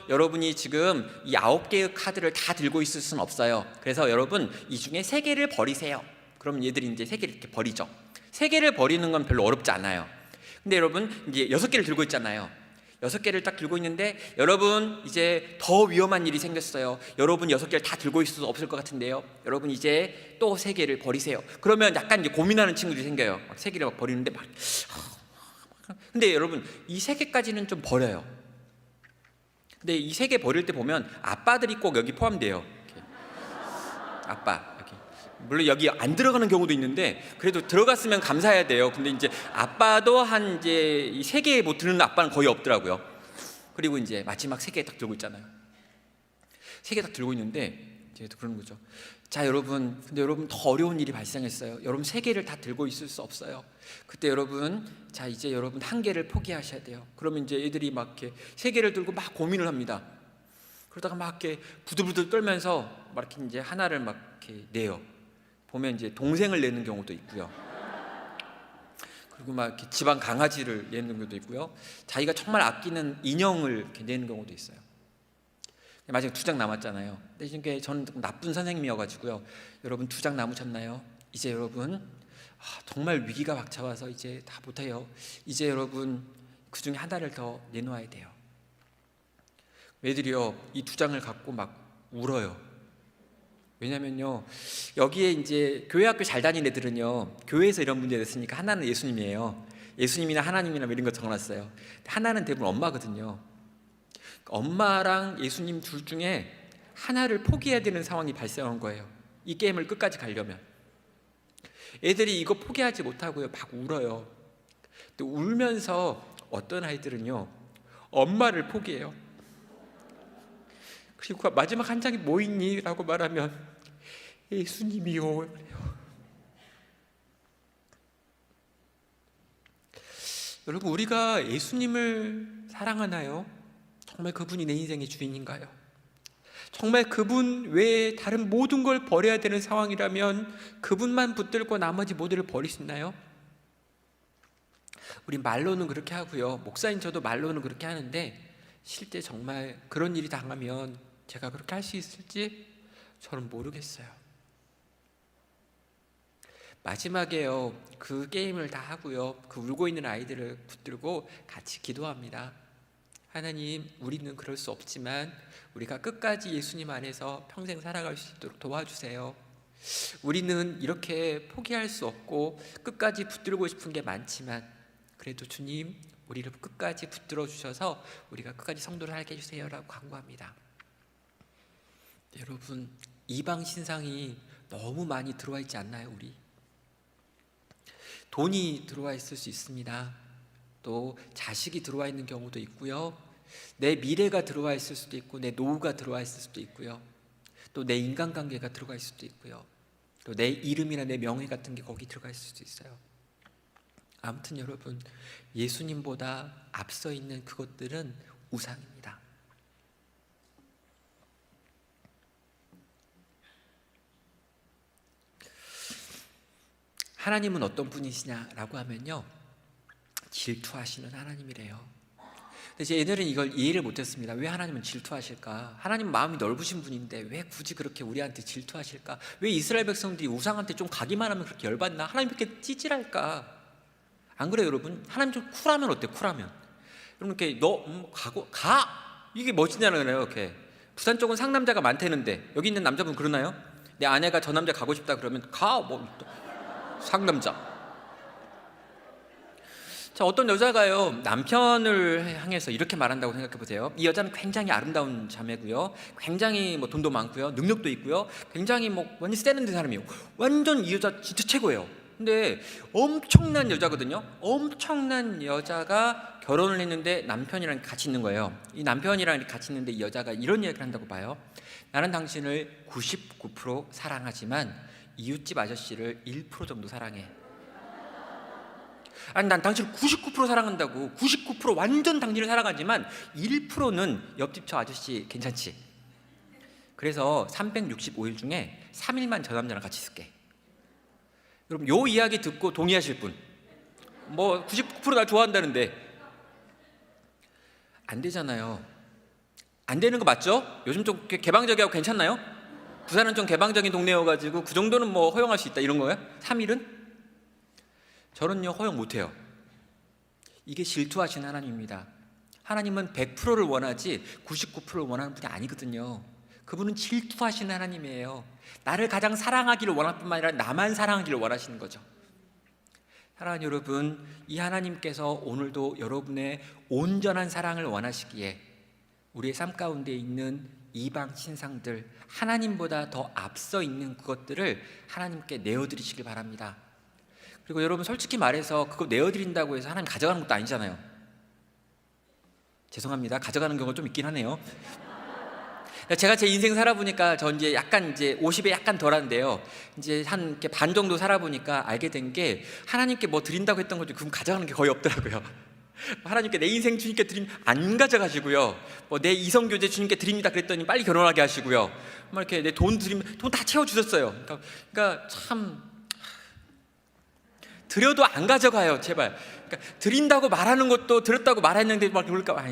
여러분이 지금 이 9개의 카드를 다 들고 있을 수는 없어요. 그래서 여러분 이 중에 3개를 버리세요. 그럼 얘들이 이제 3개를 이렇게 버리죠. 3개를 버리는 건 별로 어렵지 않아요. 근데 여러분 이제 6개를 들고 있잖아요. 6개를 딱 들고 있는데 여러분 이제 더 위험한 일이 생겼어요. 여러분 6개를 다 들고 있을 수 없을 것 같은데요, 여러분 이제 또 3개를 버리세요. 그러면 약간 이제 고민하는 친구들이 생겨요. 막 3개를 막 버리는데 막 근데 여러분 이 3개까지는 좀 버려요. 근데 이 3개 버릴 때 보면 아빠들이 꼭 여기 포함돼요. 이렇게. 아빠 물론 여기 안 들어가는 경우도 있는데 그래도 들어갔으면 감사해야 돼요. 근데 이제 아빠도 한 이제 3개 못 드는 아빠는 거의 없더라고요. 그리고 이제 마지막 3개 딱 들고 있잖아요. 3개 딱 들고 있는데 이제 그러는 거죠. 자 여러분, 근데 여러분 더 어려운 일이 발생했어요. 여러분 3개를 다 들고 있을 수 없어요. 그때 여러분, 자 이제 여러분 1개를 포기하셔야 돼요. 그러면 이제 애들이 막 이렇게 3개를 들고 막 고민을 합니다. 그러다가 막 이렇게 부들부들 떨면서 막 이렇게 이제 하나를 막 이렇게 내요. 보면 이제 동생을 내는 경우도 있고요. 그리고 막 이렇게 집안 강아지를 내는 경우도 있고요. 자기가 정말 아끼는 인형을 이렇게 내는 경우도 있어요. 마지막 2장 남았잖아요. 근데 이게 저는 나쁜 선생님이어가지고요. 여러분 2장 남으셨나요? 이제 여러분 정말 위기가 닥쳐와서 이제 다 못해요. 이제 여러분 그 중에 하나를 더 내놓아야 돼요. 애들이요 이 2장을 갖고 막 울어요. 왜냐면요 여기에 이제 교회 학교 잘 다니는 애들은요 교회에서 이런 문제가 됐으니까 하나는 예수님이에요. 예수님이나 하나님이나 이런 거 적어놨어요. 하나는 대부분 엄마거든요. 엄마랑 예수님 둘 중에 하나를 포기해야 되는 상황이 발생한 거예요. 이 게임을 끝까지 가려면. 애들이 이거 포기하지 못하고요 막 울어요. 또 울면서 어떤 아이들은요 엄마를 포기해요. 그리고 마지막 한 장이 뭐 있니? 라고 말하면 예수님이요 그래요. 여러분 우리가 예수님을 사랑하나요? 정말 그분이 내 인생의 주인인가요? 정말 그분 외에 다른 모든 걸 버려야 되는 상황이라면 그분만 붙들고 나머지 모두를 버릴 수 있나요? 우리 말로는 그렇게 하고요. 목사인 저도 말로는 그렇게 하는데 실제 정말 그런 일이 당하면 제가 그렇게 할 수 있을지 저는 모르겠어요. 마지막에요 그 게임을 다 하고요 그 울고 있는 아이들을 붙들고 같이 기도합니다. 하나님, 우리는 그럴 수 없지만 우리가 끝까지 예수님 안에서 평생 살아갈 수 있도록 도와주세요. 우리는 이렇게 포기할 수 없고 끝까지 붙들고 싶은 게 많지만 그래도 주님 우리를 끝까지 붙들어 주셔서 우리가 끝까지 성도를 살게 해주세요 라고 간구합니다. 여러분 이방 신상이 너무 많이 들어와 있지 않나요? 우리 돈이 들어와 있을 수 있습니다. 또 자식이 들어와 있는 경우도 있고요. 내 미래가 들어와 있을 수도 있고 내 노후가 들어와 있을 수도 있고요. 또 내 인간관계가 들어가 있을 수도 있고요. 또 내 이름이나 내 명예 같은 게 거기 들어가 있을 수도 있어요. 아무튼 여러분 예수님보다 앞서 있는 그것들은 우상입니다. 하나님은 어떤 분이시냐라고 하면요 질투하시는 하나님이래요. 근데 제 얘들은 이걸 이해를 못했습니다. 왜 하나님은 질투하실까? 하나님 마음이 넓으신 분인데 왜 굳이 그렇게 우리한테 질투하실까? 왜 이스라엘 백성들이 우상한테 좀 가기만 하면 그렇게 열받나? 하나님 이렇게 찌질할까? 안 그래요 여러분? 하나님 좀 쿨하면 어때? 쿨하면 여러분 이렇게 너 가고 가 이게 멋지냐는 거예요. 이렇게 부산 쪽은 상남자가 많다는데 여기 있는 남자분 그러나요? 내 아내가 저 남자 가고 싶다 그러면 가 뭐 상남자. 자 어떤 여자가요 남편을 향해서 이렇게 말한다고 생각해 보세요. 이 여자는 굉장히 아름다운 자매고요, 굉장히 뭐 돈도 많고요, 능력도 있고요, 굉장히 뭐 완전 세련된 사람이에요. 완전 이 여자 진짜 최고예요. 근데 엄청난 여자거든요. 엄청난 여자가 결혼을 했는데 남편이랑 같이 있는 거예요. 이 남편이랑 같이 있는데 이 여자가 이런 이야기를 한다고 봐요. 나는 당신을 99% 사랑하지만 이웃집 아저씨를 1% 정도 사랑해. 아니 난 당신을 99% 사랑한다고. 99% 완전 당신을 사랑하지만 1%는 옆집 저 아저씨 괜찮지? 그래서 365일 중에 3일만 저 남자랑 같이 있을게. 여러분 요 이야기 듣고 동의하실 분? 뭐 99% 날 좋아한다는데 안 되잖아요. 안 되는 거 맞죠? 요즘 좀 개방적이고 괜찮나요? 부산은 좀 개방적인 동네여가지고 그 정도는 뭐 허용할 수 있다 이런 거예요? 3일은? 저는요 허용 못해요. 이게 질투하신 하나님입니다. 하나님은 100%를 원하지 99%를 원하는 분이 아니거든요. 그분은 질투하시는 하나님이에요. 나를 가장 사랑하기를 원할 뿐만 아니라 나만 사랑하기를 원하시는 거죠. 사랑하는 여러분, 이 하나님께서 오늘도 여러분의 온전한 사랑을 원하시기에 우리의 삶 가운데 있는 이방 신상들, 하나님보다 더 앞서 있는 그것들을 하나님께 내어드리시길 바랍니다. 그리고 여러분 솔직히 말해서 그거 내어드린다고 해서 하나님 가져가는 것도 아니잖아요. 죄송합니다. 가져가는 경우가 좀 있긴 하네요. 제가 제 인생 살아보니까 저 이제 약간 이제 50에 약간 덜한데요. 이제 한 이렇게 반 정도 살아보니까 알게 된 게 하나님께 뭐 드린다고 했던 것도 그럼 가져가는 게 거의 없더라고요. 하나님께 내 인생 주님께 드림 안 가져가시고요. 뭐 내 이성 교제 주님께 드립니다 그랬더니 빨리 결혼하게 하시고요. 막 이렇게 내 돈 드리면 돈 다 채워 주셨어요. 그러니까 참 드려도 안 가져가요, 제발. 그러니까 드린다고 말하는 것도 들었다고 말했는데 막 그럴까.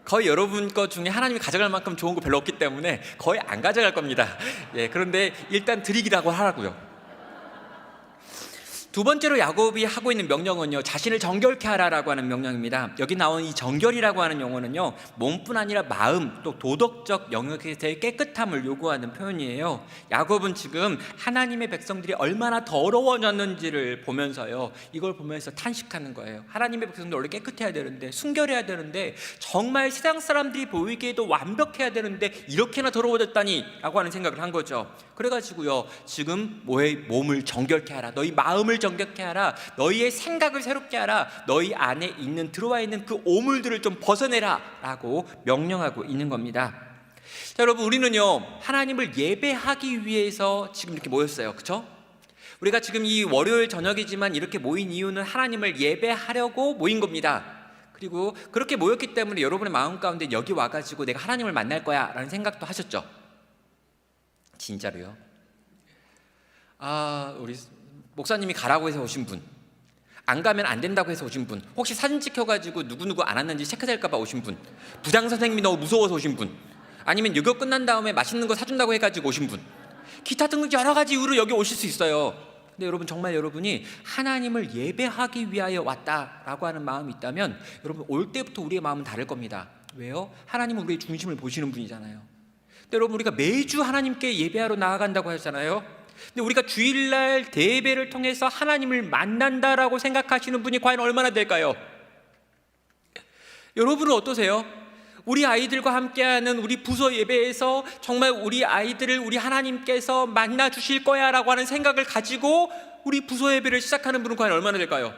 거의 여러분 것 중에 하나님이 가져갈 만큼 좋은 거 별로 없기 때문에 거의 안 가져갈 겁니다. 예, 그런데 일단 드리기라고 하라고요. 두 번째로 야곱이 하고 있는 명령은요, 자신을 정결케 하라라고 하는 명령입니다. 여기 나온 이 정결이라고 하는 용어는요, 몸뿐 아니라 마음 또 도덕적 영역에서의 깨끗함을 요구하는 표현이에요. 야곱은 지금 하나님의 백성들이 얼마나 더러워졌는지를 보면서요, 이걸 보면서 탄식하는 거예요. 하나님의 백성들 원래 깨끗해야 되는데, 순결해야 되는데, 정말 세상 사람들이 보이기에도 완벽해야 되는데 이렇게나 더러워졌다니 라고 하는 생각을 한 거죠. 그래가지고요, 지금 몸을 정결케 하라, 너희 마음을 정결케 하라, 너희의 생각을 새롭게 하라, 너희 안에 있는 들어와 있는 그 오물들을 좀 벗어내라 라고 명령하고 있는 겁니다. 자, 여러분, 우리는요 하나님을 예배하기 위해서 지금 이렇게 모였어요. 그렇죠? 우리가 지금 이 월요일 저녁이지만 이렇게 모인 이유는 하나님을 예배하려고 모인 겁니다. 그리고 그렇게 모였기 때문에 여러분의 마음 가운데 여기 와가지고 내가 하나님을 만날 거야 라는 생각도 하셨죠? 진짜로요? 우리 목사님이 가라고 해서 오신 분, 안 가면 안 된다고 해서 오신 분, 혹시 사진 찍혀가지고 누구누구 안 왔는지 체크될까 봐 오신 분, 부장 선생님이 너무 무서워서 오신 분, 아니면 유교 끝난 다음에 맛있는 거 사준다고 해가지고 오신 분, 기타 등등 여러 가지 이유로 여기 오실 수 있어요. 근데 여러분, 정말 여러분이 하나님을 예배하기 위하여 왔다라고 하는 마음이 있다면 여러분 올 때부터 우리의 마음은 다를 겁니다. 왜요? 하나님은 우리의 중심을 보시는 분이잖아요. 근데 여러분, 우리가 매주 하나님께 예배하러 나아간다고 하잖아요. 근데 우리가 주일날 대예배를 통해서 하나님을 만난다라고 생각하시는 분이 과연 얼마나 될까요? 여러분은 어떠세요? 우리 아이들과 함께하는 우리 부서 예배에서 정말 우리 아이들을 우리 하나님께서 만나 주실 거야 라고 하는 생각을 가지고 우리 부서 예배를 시작하는 분은 과연 얼마나 될까요?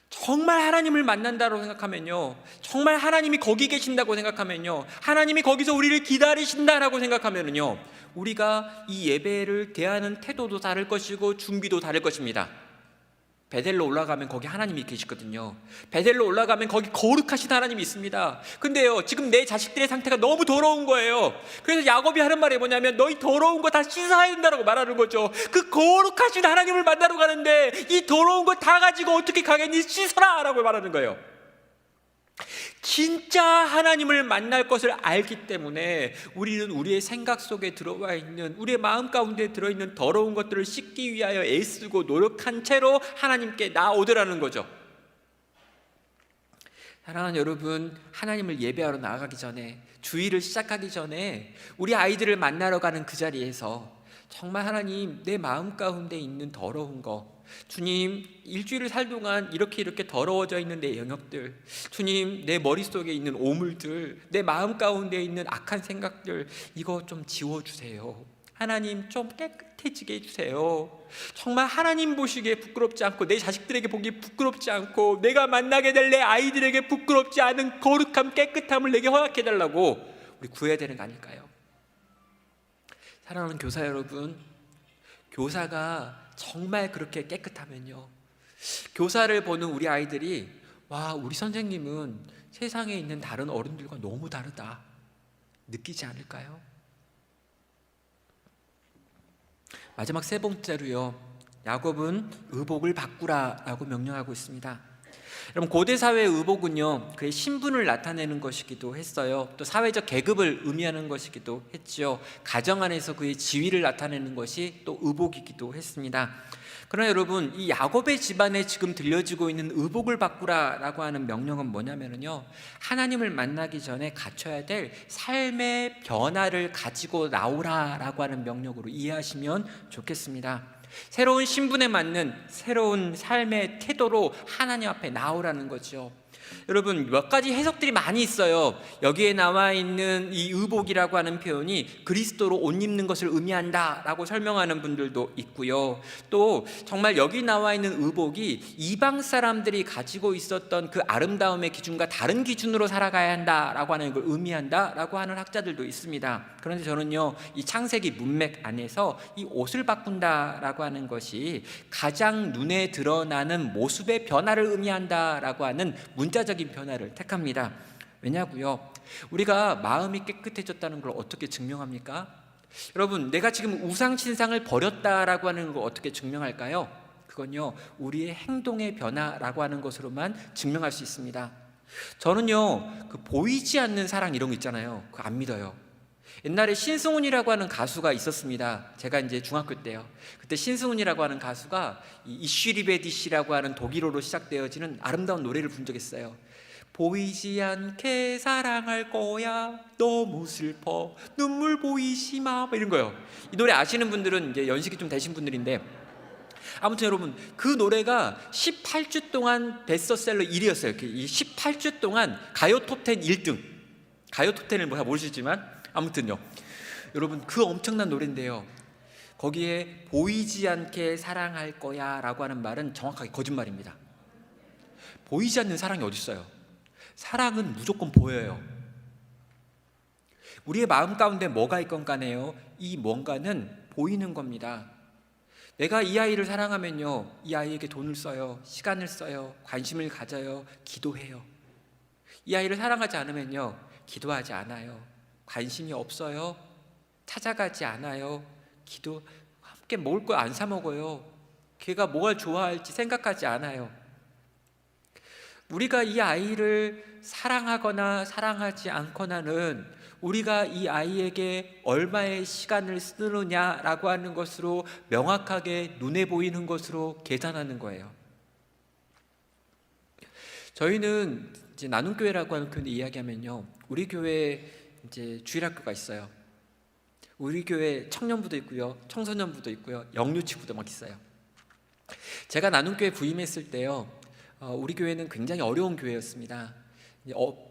정말 하나님을 만난다고 생각하면요, 정말 하나님이 거기 계신다고 생각하면요, 하나님이 거기서 우리를 기다리신다라고 생각하면요, 우리가 이 예배를 대하는 태도도 다를 것이고 준비도 다를 것입니다. 베델로 올라가면 거기 하나님이 계시거든요. 베델로 올라가면 거기 거룩하신 하나님이 있습니다. 근데요, 지금 내 자식들의 상태가 너무 더러운 거예요. 그래서 야곱이 하는 말이 뭐냐면 너희 더러운 거 다 씻어야 된다고 말하는 거죠. 그 거룩하신 하나님을 만나러 가는데 이 더러운 거 다 가지고 어떻게 가겠니? 씻어라 라고 말하는 거예요. 진짜 하나님을 만날 것을 알기 때문에 우리는 우리의 생각 속에 들어와 있는, 우리의 마음 가운데 들어있는 더러운 것들을 씻기 위하여 애쓰고 노력한 채로 하나님께 나오더라는 거죠. 사랑하는 여러분, 하나님을 예배하러 나아가기 전에, 주일을 시작하기 전에 우리 아이들을 만나러 가는 그 자리에서 정말 하나님, 내 마음 가운데 있는 더러운 거, 주님, 일주일을 살 동안 이렇게 더러워져 있는 내 영역들, 주님, 내 머릿속에 있는 오물들, 내 마음 가운데 있는 악한 생각들, 이거 좀 지워주세요. 하나님, 좀 깨끗해지게 해주세요. 정말 하나님 보시기에 부끄럽지 않고, 내 자식들에게 보기에 부끄럽지 않고, 내가 만나게 될 내 아이들에게 부끄럽지 않은 거룩함, 깨끗함을 내게 허락해달라고 우리 구해야 되는 거 아닐까요? 사랑하는 교사 여러분, 교사가 정말 그렇게 깨끗하면요, 교사를 보는 우리 아이들이 와, 우리 선생님은 세상에 있는 다른 어른들과 너무 다르다 느끼지 않을까요? 마지막 세 번째로요, 야곱은 의복을 바꾸라 라고 명령하고 있습니다. 여러분, 고대 사회의 의복은요, 그의 신분을 나타내는 것이기도 했어요. 또 사회적 계급을 의미하는 것이기도 했죠. 가정 안에서 그의 지위를 나타내는 것이 또 의복이기도 했습니다. 그러나 여러분, 이 야곱의 집안에 지금 들려지고 있는 의복을 바꾸라라고 하는 명령은 뭐냐면요, 하나님을 만나기 전에 갖춰야 될 삶의 변화를 가지고 나오라라고 하는 명령으로 이해하시면 좋겠습니다. 새로운 신분에 맞는 새로운 삶의 태도로 하나님 앞에 나오라는 거죠. 여러분, 몇 가지 해석들이 많이 있어요. 여기에 나와 있는 이 의복이라고 하는 표현이 그리스도로 옷 입는 것을 의미한다라고 설명하는 분들도 있고요. 또 정말 여기 나와 있는 의복이 이방 사람들이 가지고 있었던 그 아름다움의 기준과 다른 기준으로 살아가야 한다라고 하는 걸 의미한다라고 하는 학자들도 있습니다. 그런데 저는요, 이 창세기 문맥 안에서 이 옷을 바꾼다라고 하는 것이 가장 눈에 드러나는 모습의 변화를 의미한다라고 하는 문자적인 변화를 택합니다. 왜냐고요? 우리가 마음이 깨끗해졌다는 걸 어떻게 증명합니까? 여러분, 내가 지금 우상신상을 버렸다라고 하는 걸 어떻게 증명할까요? 그건요, 우리의 행동의 변화라고 하는 것으로만 증명할 수 있습니다. 저는요, 그 보이지 않는 사랑 이런 거 있잖아요. 그거 안 믿어요. 옛날에 신승훈이라고 하는 가수가 있었습니다. 제가 이제 중학교 때요. 그때 신승훈이라고 하는 가수가 이 이슈리베디시라고 하는 독일어로 시작되어지는 아름다운 노래를 부른 적이 있어요. 보이지 않게 사랑할 거야, 너무 슬퍼, 눈물 보이지 마, 뭐 이런 거요. 이 노래 아시는 분들은 이제 연식이 좀 되신 분들인데, 아무튼 여러분, 그 노래가 18주 동안 베스트셀러 1위였어요. 이 18주 동안 가요 톱10 1등. 가요 톱10을 뭐 모르시지만 아무튼요, 여러분, 그 엄청난 노래인데요, 거기에 보이지 않게 사랑할 거야 라고 하는 말은 정확하게 거짓말입니다. 보이지 않는 사랑이 어디 있어요? 사랑은 무조건 보여요. 우리의 마음 가운데 뭐가 있건 간에요, 이 뭔가는 보이는 겁니다. 내가 이 아이를 사랑하면요, 이 아이에게 돈을 써요, 시간을 써요, 관심을 가져요, 기도해요. 이 아이를 사랑하지 않으면요, 기도하지 않아요, 관심이 없어요, 찾아가지 않아요, 함께 먹을 거 안 사 먹어요, 걔가 뭘 좋아할지 생각하지 않아요. 우리가 이 아이를 사랑하거나 사랑하지 않거나는 우리가 이 아이에게 얼마의 시간을 쓰느냐라고 하는 것으로 명확하게 눈에 보이는 것으로 계산하는 거예요. 저희는 이제 나눔교회라고 하는 교회 이야기하면요, 우리 교회에 이제 주일학교가 있어요. 우리 교회 청년부도 있고요, 청소년부도 있고요, 영유치부도 막 있어요. 제가 나눔교회 부임했을 때요, 우리 교회는 굉장히 어려운 교회였습니다.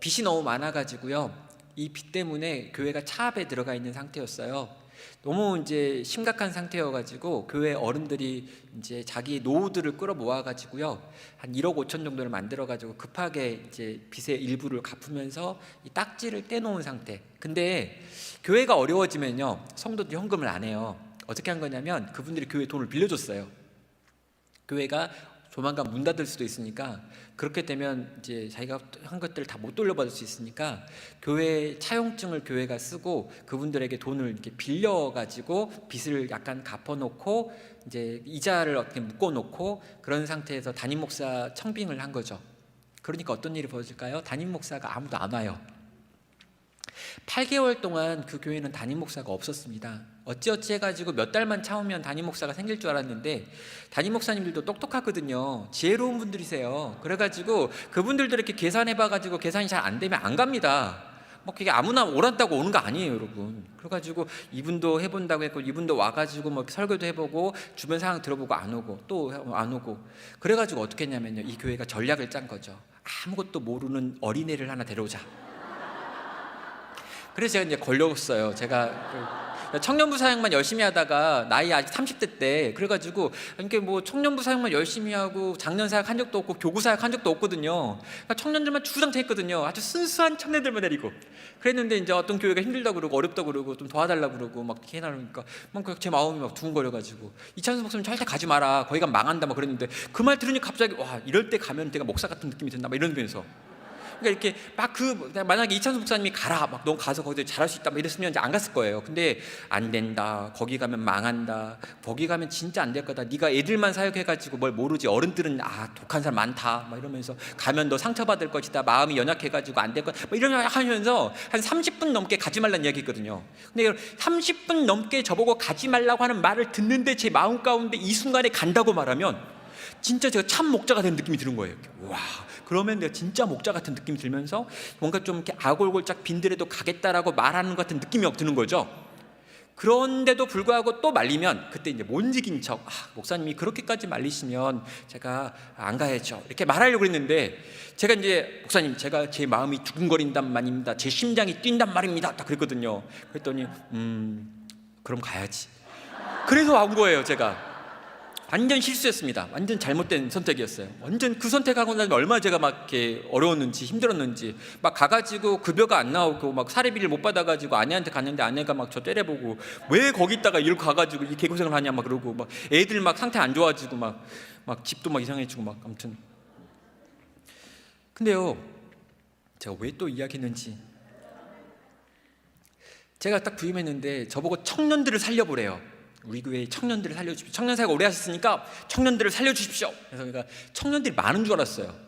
빚이 너무 많아가지고요, 이 빚 때문에 교회가 차압에 들어가 있는 상태였어요. 너무 이제 심각한 상태여가지고 교회 어른들이 이제 자기 노후들을 끌어모아가지고요, 한 1억 5천 정도를 만들어가지고 급하게 이제 빚의 일부를 갚으면서 이 딱지를 떼놓은 상태. 근데 교회가 어려워지면요, 성도들이 헌금을 안 해요. 어떻게 한 거냐면 그분들이 교회 돈을 빌려줬어요. 교회가 조만간 문 닫을 수도 있으니까, 그렇게 되면 이제 자기가 한 것들을 다 못 돌려받을 수 있으니까 교회 차용증을 교회가 쓰고 그분들에게 돈을 이렇게 빌려가지고 빚을 약간 갚아놓고 이제 이자를 어떻게 묶어놓고 그런 상태에서 담임 목사 청빙을 한 거죠. 그러니까 어떤 일이 벌어질까요? 담임 목사가 아무도 안 와요. 8개월 동안 그 교회는 담임 목사가 없었습니다. 어찌어찌 해가지고 몇 달만 참으면 담임 목사가 생길 줄 알았는데, 담임 목사님들도 똑똑하거든요. 지혜로운 분들이세요. 그래가지고 그분들도 이렇게 계산해봐가지고 계산이 잘 안 되면 안 갑니다. 뭐 그게 아무나 오란다고 오는 거 아니에요, 여러분. 그래가지고 이분도 해본다고 했고, 이분도 와가지고 뭐 설교도 해보고 주변 상황 들어보고 안 오고 또 안 오고, 그래가지고 어떻게 했냐면요, 이 교회가 전략을 짠 거죠. 아무것도 모르는 어린애를 하나 데려오자. 그래서 제가 이제 걸렸어요. 제가 청년부 사역만 열심히 하다가 나이 아직 30대 때, 그래가지고 이렇게 뭐 청년부 사역만 열심히 하고 작년 사역 한 적도 없고 교구 사역 한 적도 없거든요. 그러니까 청년들만 주장했거든요. 아주 순수한 청년들만 데리고. 그랬는데 이제 어떤 교회가 힘들다 그러고 어렵다 그러고 좀 도와달라 그러고 막 이렇게 해나니까 막 제 마음이 막 두근거려가지고, 이찬수 목사님 절대 가지 마라, 거기 가면 망한다 막 그랬는데, 그 말 들으니 갑자기 와, 이럴 때 가면 내가 목사 같은 느낌이 든다 막 이런 면에서. 그러니까 이렇게 막 만약에 이찬수 목사님이 가라, 막 너 가서 거기서 잘할 수 있다 막 이랬으면 이제 안 갔을 거예요. 근데 안 된다, 거기 가면 망한다, 거기 가면 진짜 안 될 거다, 네가 애들만 사역해가지고 뭘 모르지, 어른들은 독한 사람 많다 막 이러면서, 가면 너 상처받을 것이다, 마음이 연약해가지고 안 될 거다 막 이러면 하면서 한 30분 넘게 가지 말라는 이야기 했거든요. 근데 30분 넘게 저보고 가지 말라고 하는 말을 듣는데 제 마음 가운데 이 순간에 간다고 말하면 진짜 제가 참 목자가 된 느낌이 드는 거예요. 와, 그러면 내가 진짜 목자 같은 느낌이 들면서 뭔가 좀 이렇게 아골골짝 빈들에도 가겠다라고 말하는 것 같은 느낌이 드는 거죠. 그런데도 불구하고 또 말리면 그때 이제 못 이긴 척, 목사님이 그렇게까지 말리시면 제가 안 가야죠, 이렇게 말하려고 했는데, 제가 이제 목사님, 제가 제 마음이 두근거린단 말입니다, 제 심장이 뛴단 말입니다, 딱 그랬거든요. 그랬더니 그럼 가야지. 그래서 온 거예요. 제가 완전 실수였습니다. 완전 잘못된 선택이었어요. 완전 그 선택하고 나면 얼마나 제가 막 이렇게 어려웠는지 힘들었는지, 막 가가지고 급여가 안 나오고 막 사례비를 못 받아가지고 아내한테 갔는데 아내가 막 저 때려보고 왜 거기다가 이렇게 가가지고 이 개고생을 하냐 막 그러고, 막 애들 막 상태 안 좋아지고 막 집도 막 이상해지고 막 아무튼. 근데요, 제가 왜 또 이야기했는지, 제가 딱 부임했는데 저보고 청년들을 살려보래요. 우리 교회 청년들을 살려주십시오. 청년 사회가 오래 하셨으니까 청년들을 살려주십시오. 그래서 제가 청년들이 많은 줄 알았어요.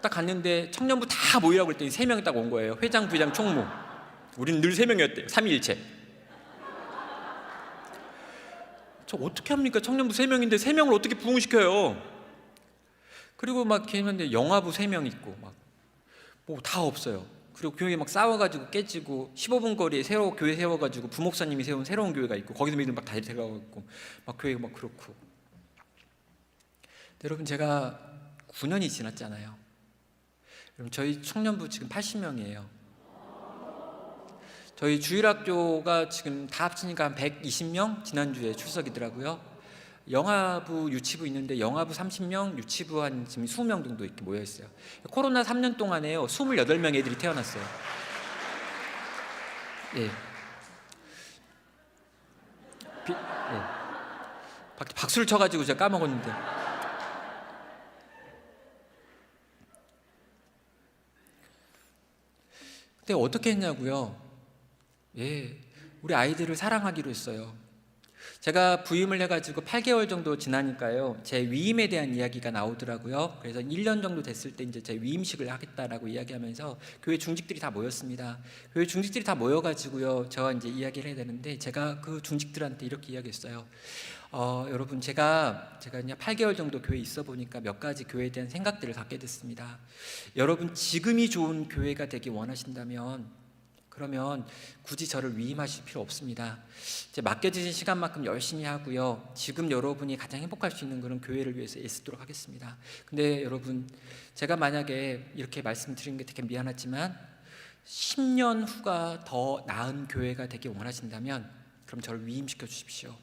딱 갔는데 청년부 다 모이라고 그랬더니 3명이 딱 온 거예요. 회장, 부회장, 총무. 우리는 늘 3명이었대요. 삼위일체. 저 어떻게 합니까? 청년부 3명인데 3명을 어떻게 부흥시켜요? 그리고 막 이렇게 했는데 영화부 3명 있고 막 뭐 다 없어요. 그리고 교회 막 싸워가지고 깨지고 15분 거리에 새로 교회 세워가지고 부목사님이 세운 새로운 교회가 있고 거기서 믿음 막 다 데려가고 있고 막 교회가 막 그렇고. 여러분, 제가 9년이 지났잖아요. 여러분, 저희 청년부 지금 80명이에요. 저희 주일학교가 지금 다 합치니까 한 120명 지난주에 출석이더라고요. 영화부, 유치부 있는데 영화부 30명, 유치부 한 지금 20명 정도 이렇게 모여 있어요. 코로나 3년 동안에요 28명 애들이 태어났어요. 예. 박수를 쳐가지고 제가 까먹었는데. 근데 어떻게 했냐고요? 예, 우리 아이들을 사랑하기로 했어요. 제가 부임을 해가지고 8개월 정도 지나니까요, 제 위임에 대한 이야기가 나오더라고요. 그래서 1년 정도 됐을 때 이제 제 위임식을 하겠다라고 이야기하면서 교회 중직들이 다 모였습니다. 교회 중직들이 다 모여가지고요, 저와 이제 이야기를 해야 되는데, 제가 그 중직들한테 이렇게 이야기했어요. 여러분, 제가 그냥 8개월 정도 교회에 있어 보니까 몇 가지 교회에 대한 생각들을 갖게 됐습니다. 여러분, 지금이 좋은 교회가 되기 원하신다면 그러면 굳이 저를 위임하실 필요 없습니다. 이제 맡겨주신 시간만큼 열심히 하고요, 지금 여러분이 가장 행복할 수 있는 그런 교회를 위해서 애쓰도록 하겠습니다. 근데 여러분, 제가 만약에 이렇게 말씀드리는 게 되게 미안하지만 10년 후가 더 나은 교회가 되기 원하신다면 그럼 저를 위임시켜 주십시오.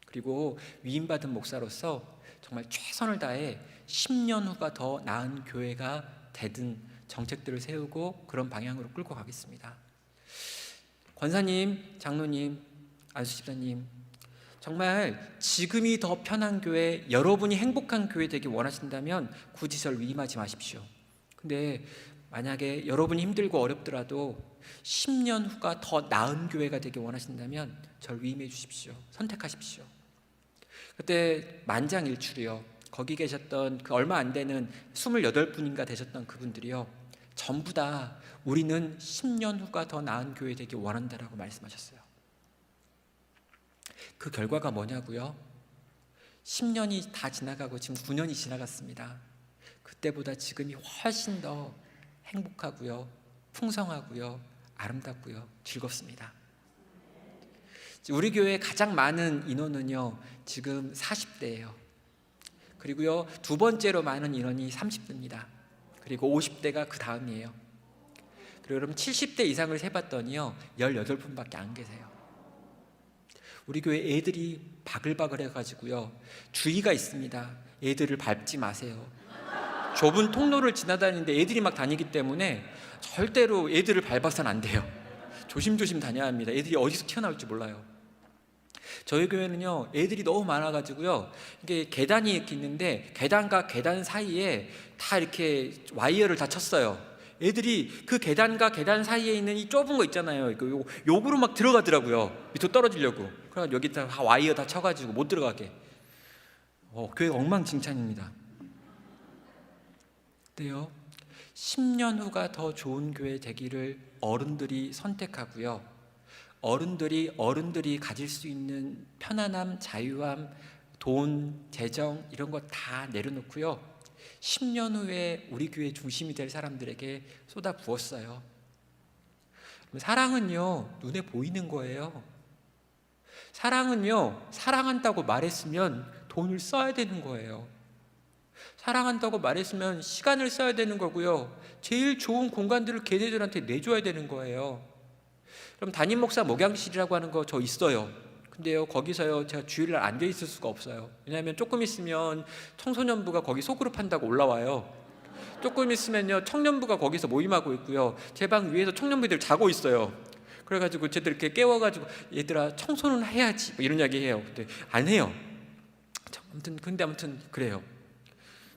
그리고 위임받은 목사로서 정말 최선을 다해 10년 후가 더 나은 교회가 되든 정책들을 세우고 그런 방향으로 끌고 가겠습니다. 권사님, 장로님, 안수집사님, 정말 지금이 더 편한 교회, 여러분이 행복한 교회 되기 원하신다면 굳이 저를 위임하지 마십시오. 근데 만약에 여러분이 힘들고 어렵더라도 10년 후가 더 나은 교회가 되기 원하신다면 저를 위임해 주십시오. 선택하십시오. 그때 만장일출이요, 거기 계셨던 그 얼마 안 되는 28분인가 되셨던 그분들이요, 전부 다 우리는 10년 후가 더 나은 교회 되기 원한다라고 말씀하셨어요. 그 결과가 뭐냐고요? 10년이 다 지나가고 지금 9년이 지나갔습니다. 그때보다 지금이 훨씬 더 행복하고요, 풍성하고요, 아름답고요, 즐겁습니다. 우리 교회에 가장 많은 인원은요 지금 40대예요. 그리고요 두 번째로 많은 인원이 30대입니다. 그리고 50대가 그 다음이에요. 그리고 여러분, 70대 이상을 세봤더니요 18분밖에 안 계세요. 우리 교회 애들이 바글바글 해가지고요 주의가 있습니다. 애들을 밟지 마세요. 좁은 통로를 지나다니는데 애들이 막 다니기 때문에 절대로 애들을 밟아서는 안 돼요. 조심조심 다녀야 합니다. 애들이 어디서 튀어나올지 몰라요. 저희 교회는요 애들이 너무 많아가지고요, 이게 계단이 이렇게 있는데 계단과 계단 사이에 다 이렇게 와이어를 다 쳤어요. 애들이 그 계단과 계단 사이에 있는 이 좁은 거 있잖아요, 요거로 막 들어가더라고요. 밑으로 떨어지려고. 그래서 여기 다 와이어 다 쳐가지고 못 들어가게. 교회가 엉망진창입니다. 근데요 10년 후가 더 좋은 교회 되기를 어른들이 선택하고요, 어른들이 가질 수 있는 편안함, 자유함, 돈, 재정 이런 거 다 내려놓고요 10년 후에 우리 교회 중심이 될 사람들에게 쏟아 부었어요. 사랑은요 눈에 보이는 거예요. 사랑은요, 사랑한다고 말했으면 돈을 써야 되는 거예요. 사랑한다고 말했으면 시간을 써야 되는 거고요, 제일 좋은 공간들을 걔네들한테 내줘야 되는 거예요. 그럼 담임 목사 목양실이라고 하는 거 저 있어요. 근데요, 거기서요 제가 주일날 앉아 있을 수가 없어요. 왜냐하면 조금 있으면 청소년부가 거기 소그룹 한다고 올라와요. 조금 있으면요 청년부가 거기서 모임하고 있고요, 제 방 위에서 청년부들 자고 있어요. 그래가지고 쟤들 이렇게 깨워가지고 얘들아 청소는 해야지 뭐 이런 이야기 해요. 근데 안 해요. 아무튼 그래요.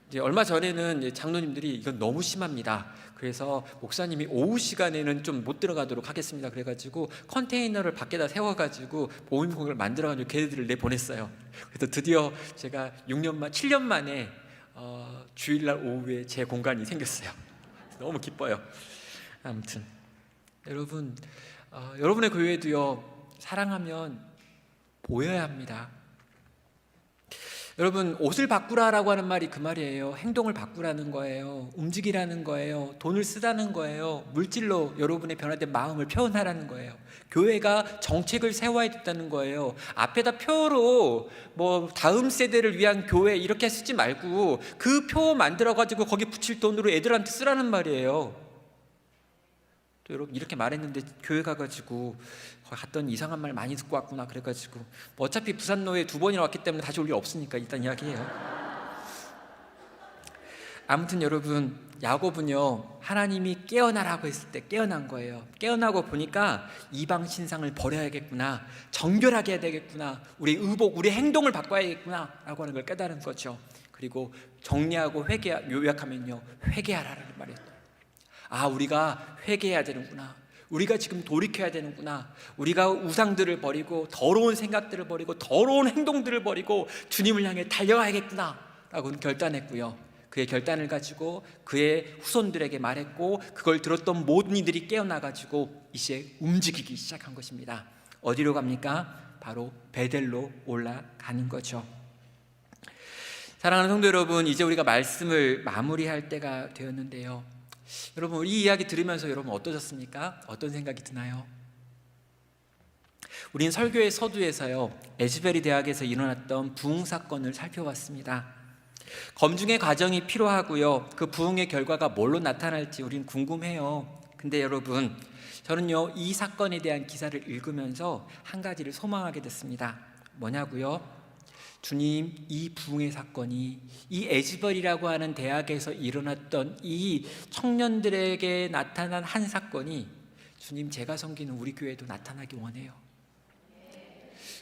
이제 얼마 전에는 이제 장로님들이 이건 너무 심합니다. 그래서 목사님이 오후 시간에는 좀 못 들어가도록 하겠습니다. 그래가지고 컨테이너를 밖에다 세워가지고 모임공을 만들어가지고 걔네들을 내보냈어요. 그래서 드디어 제가 7년 만에 주일날 오후에 제 공간이 생겼어요. 너무 기뻐요. 아무튼 여러분, 여러분의 교회도요 사랑하면 보여야 합니다. 여러분, 옷을 바꾸라라고 하는 말이 그 말이에요. 행동을 바꾸라는 거예요. 움직이라는 거예요. 돈을 쓰라는 거예요. 물질로 여러분의 변화된 마음을 표현하라는 거예요. 교회가 정책을 세워야 된다는 거예요. 앞에다 표로 뭐 다음 세대를 위한 교회 이렇게 쓰지 말고 그 표 만들어가지고 거기 붙일 돈으로 애들한테 쓰라는 말이에요. 또 여러분, 이렇게 말했는데 교회 가가지고 거기 갔더니 이상한 말 많이 듣고 왔구나 그래가지고 뭐 어차피 부산로에 2번이나 왔기 때문에 다시 올 일 없으니까 일단 이야기해요. 아무튼 여러분, 야곱은요 하나님이 깨어나라고 했을 때 깨어난 거예요. 깨어나고 보니까 이방 신상을 버려야겠구나, 정결하게 해야 되겠구나, 우리 의복, 우리 행동을 바꿔야겠구나 라고 하는 걸 깨달은 거죠. 그리고 정리하고 요약하면요 회개하라는 말이에요. 우리가 회개해야 되는구나, 우리가 지금 돌이켜야 되는구나, 우리가 우상들을 버리고 더러운 생각들을 버리고 더러운 행동들을 버리고 주님을 향해 달려가야겠구나 라고 결단했고요, 그의 결단을 가지고 그의 후손들에게 말했고 그걸 들었던 모든 이들이 깨어나가지고 이제 움직이기 시작한 것입니다. 어디로 갑니까? 바로 베델로 올라가는 거죠. 사랑하는 성도 여러분, 이제 우리가 말씀을 마무리할 때가 되었는데요, 여러분, 이 이야기 들으면서 여러분 어떠셨습니까? 어떤 생각이 드나요? 우린 설교의 서두에서요 에즈베리 대학에서 일어났던 부흥 사건을 살펴봤습니다. 검증의 과정이 필요하고요, 그 부흥의 결과가 뭘로 나타날지 우린 궁금해요. 근데 여러분, 저는요 이 사건에 대한 기사를 읽으면서 한 가지를 소망하게 됐습니다. 뭐냐고요? 주님, 이 부흥의 사건이, 이 에즈벌이라고 하는 대학에서 일어났던 이 청년들에게 나타난 한 사건이 주님, 제가 섬기는 우리 교회에도 나타나기 원해요.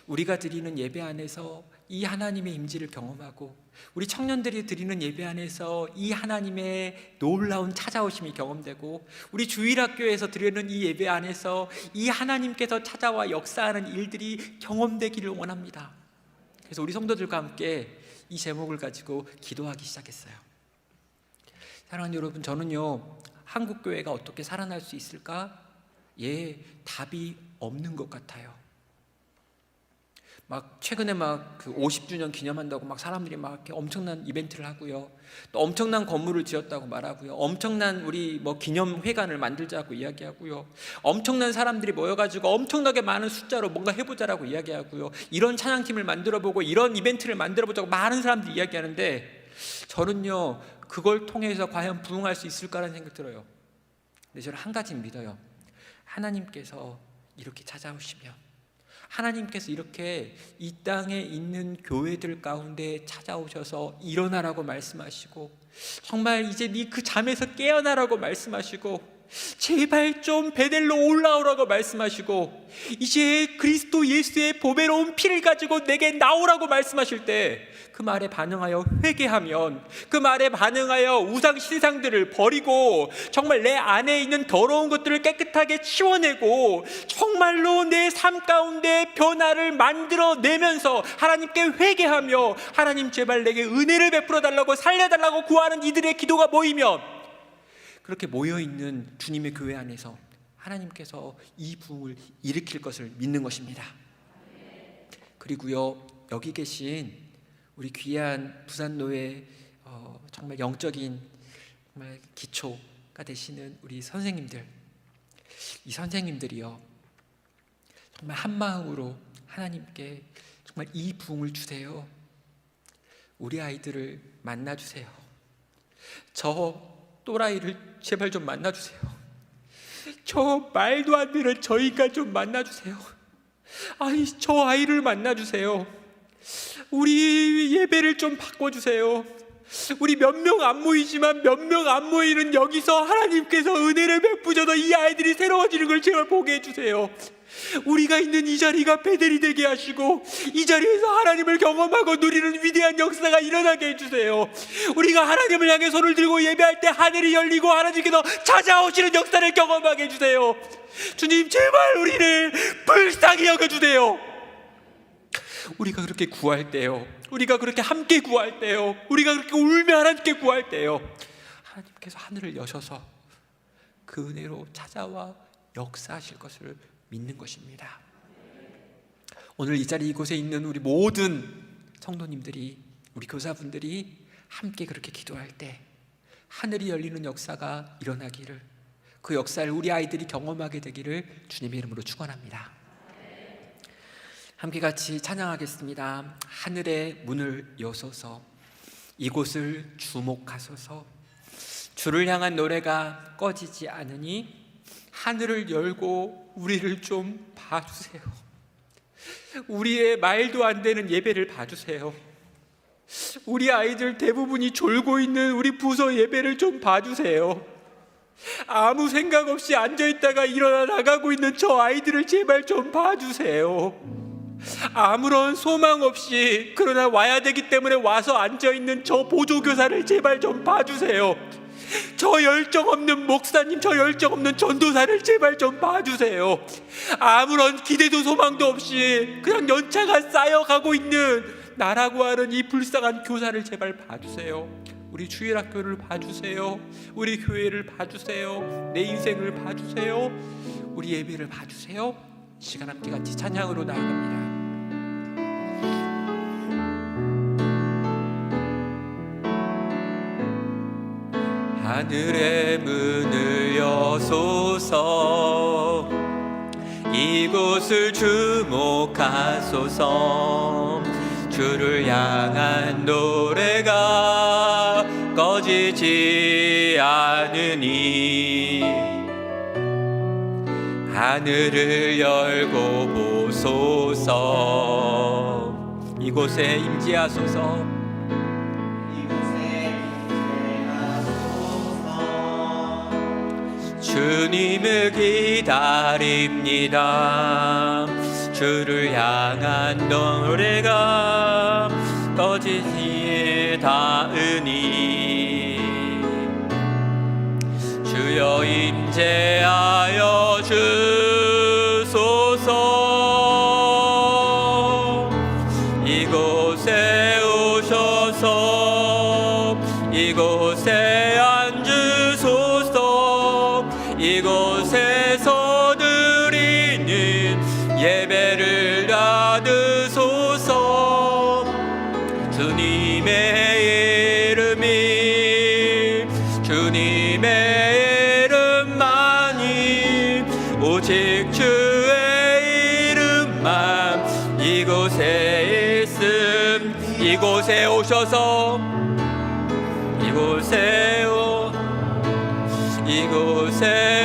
우리가 드리는 예배 안에서 이 하나님의 임재를 경험하고 우리 청년들이 드리는 예배 안에서 이 하나님의 놀라운 찾아오심이 경험되고 우리 주일학교에서 드리는 이 예배 안에서 이 하나님께서 찾아와 역사하는 일들이 경험되기를 원합니다. 그래서 우리 성도들과 함께 이 제목을 가지고 기도하기 시작했어요. 사랑하는 여러분, 저는요 한국 교회가 어떻게 살아날 수 있을까? 답이 없는 것 같아요. 막 최근에 막 그 50주년 기념한다고 막 사람들이 막 이렇게 엄청난 이벤트를 하고요, 또 엄청난 건물을 지었다고 말하고요, 엄청난 우리 뭐 기념회관을 만들자고 이야기하고요, 엄청난 사람들이 모여가지고 엄청나게 많은 숫자로 뭔가 해보자라고 이야기하고요, 이런 찬양팀을 만들어보고 이런 이벤트를 만들어보자고 많은 사람들이 이야기하는데 저는요 그걸 통해서 과연 부흥할 수 있을까라는 생각이 들어요. 근데 저는 한 가지 믿어요. 하나님께서 이렇게 찾아오시면, 하나님께서 이렇게 이 땅에 있는 교회들 가운데 찾아오셔서 일어나라고 말씀하시고, 정말 이제 네 그 잠에서 깨어나라고 말씀하시고, 제발 좀 베델로 올라오라고 말씀하시고, 이제 그리스도 예수의 보배로운 피를 가지고 내게 나오라고 말씀하실 때 그 말에 반응하여 회개하면, 그 말에 반응하여 우상 신상들을 버리고 정말 내 안에 있는 더러운 것들을 깨끗하게 치워내고 정말로 내 삶 가운데 변화를 만들어내면서 하나님께 회개하며 하나님 제발 내게 은혜를 베풀어 달라고 살려달라고 구하는 이들의 기도가 모이면, 그렇게 모여있는 주님의 교회 안에서 하나님께서 이 부흥을 일으킬 것을 믿는 것입니다. 그리고요, 여기 계신 우리 귀한 부산노회 정말 영적인 정말 기초가 되시는 우리 선생님들, 이 선생님들이요 정말 한 마음으로 하나님께 정말 이 부흥을 주세요. 우리 아이들을 만나주세요. 저 또라이를 제발 좀 만나주세요. 저 말도 안 되는 저 인간 좀 만나주세요. 아니, 저 아이를 만나주세요. 우리 예배를 좀 바꿔주세요. 우리 몇 명 안 모이지만 몇 명 안 모이는 여기서 하나님께서 은혜를 베푸셔서 이 아이들이 새로워지는 걸 제발 보게 해주세요. 우리가 있는 이 자리가 베델이 되게 하시고 이 자리에서 하나님을 경험하고 누리는 위대한 역사가 일어나게 해주세요. 우리가 하나님을 향해 손을 들고 예배할 때 하늘이 열리고 하나님께서 찾아오시는 역사를 경험하게 해주세요. 주님, 제발 우리를 불쌍히 여겨주세요. 우리가 그렇게 구할 때요, 우리가 그렇게 함께 구할 때요, 우리가 그렇게 울며 하나님께 구할 때요, 하나님께서 하늘을 여셔서 그 은혜로 찾아와 역사하실 것을 믿는 것입니다. 오늘 이 자리 이곳에 있는 우리 모든 성도님들이, 우리 교사분들이 함께 그렇게 기도할 때 하늘이 열리는 역사가 일어나기를, 그 역사를 우리 아이들이 경험하게 되기를 주님의 이름으로 축원합니다. 함께 같이 찬양하겠습니다. 하늘의 문을 여소서, 이곳을 주목하소서. 주를 향한 노래가 꺼지지 않으니 하늘을 열고 우리를 좀 봐주세요. 우리의 말도 안 되는 예배를 봐주세요. 우리 아이들 대부분이 졸고 있는 우리 부서 예배를 좀 봐주세요. 아무 생각 없이 앉아있다가 일어나 나가고 있는 저 아이들을 제발 좀 봐주세요. 아무런 소망 없이 그러나 와야 되기 때문에 와서 앉아있는 저 보조교사를 제발 좀 봐주세요. 저 열정 없는 목사님, 저 열정 없는 전도사를 제발 좀 봐주세요. 아무런 기대도 소망도 없이 그냥 연차가 쌓여가고 있는 나라고 하는 이 불쌍한 교사를 제발 봐주세요. 우리 주일학교를 봐주세요. 우리 교회를 봐주세요. 내 인생을 봐주세요. 우리 예배를 봐주세요. 시간 함께 같이 찬양으로 나아갑니다. 하늘의 문을 여소서, 이곳을 주목하소서. 주를 향한 노래가 꺼지지 않으니 하늘을 열고 보소서. 이곳에 임재하소서. 주님을 기다립니다. 주를 향한 노래가 꺼지지 않으니 주여 임재하여 주소서. 이곳에 오셔서 이곳에 앉으소서. 이곳에서 드리는 예배를 받으소서. 주님의 이름이, 주님의 이름만이, 오직 주의 이름만 이곳에 있음. 이곳에 오셔서 이곳에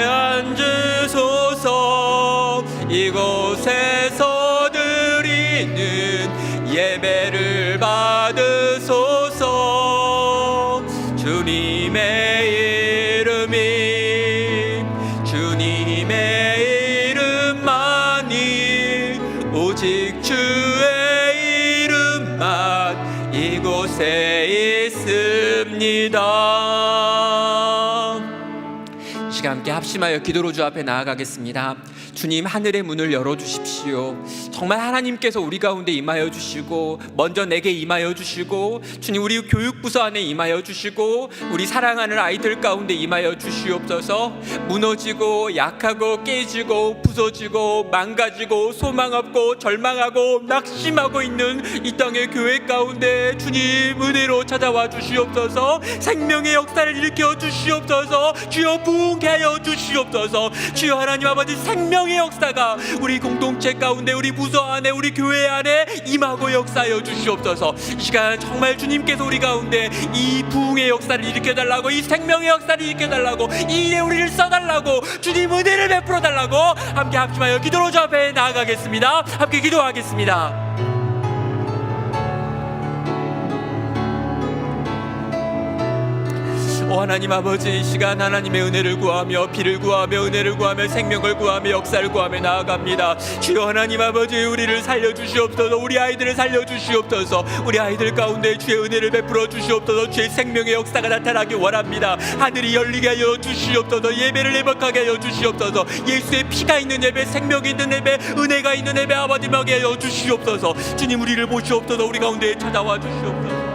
앉으소서. 이곳에서 드리는 예배를 받으소서. 주님의 이름이, 주님의 이름만이, 오직 주의 이름만 이곳에 있습니다. 시간 함께 합심하여 기도로 주 앞에 나아가겠습니다. 주님, 하늘의 문을 열어주십시오. 정말 하나님께서 우리 가운데 임하여 주시고, 먼저 내게 임하여 주시고, 주님 우리 교육부서 안에 임하여 주시고, 우리 사랑하는 아이들 가운데 임하여 주시옵소서. 무너지고 약하고 깨지고 부서지고 망가지고 소망 없고 절망하고 낙심하고 있는 이 땅의 교회 가운데 주님 은혜로 찾아와 주시옵소서. 생명의 역사를 일으켜 주시옵소서. 주여 부흥케 하여 주시옵소서. 주여 하나님 아버지, 생명 생명의 역사가 우리 공동체 가운데, 우리 부서 안에, 우리 교회 안에 임하고 역사하여 주시옵소서. 이 시간 정말 주님께서 우리 가운데 이 부흥의 역사를 일으켜달라고, 이 생명의 역사를 일으켜달라고, 이 일에 우리를 써달라고, 주님 은혜를 베풀어 달라고 함께 합심하여 기도로 주 앞에 나아가겠습니다. 함께 기도하겠습니다. 오 하나님 아버지, 이 시간 하나님의 은혜를 구하며, 비를 구하며, 은혜를 구하며, 생명을 구하며, 역사를 구하며 나아갑니다. 주여 하나님 아버지, 우리를 살려주시옵소서. 우리 아이들을 살려주시옵소서. 우리 아이들 가운데 주의 은혜를 베풀어 주시옵소서. 주의 생명의 역사가 나타나기 원합니다. 하늘이 열리게 하여 주시옵소서. 예배를 회복하게 하여 주시옵소서. 예수의 피가 있는 예배, 생명이 있는 예배, 은혜가 있는 예배 아버지 먹게 하여 주시옵소서. 주님 우리를 보시옵소서. 우리 가운데 찾아와 주시옵소서.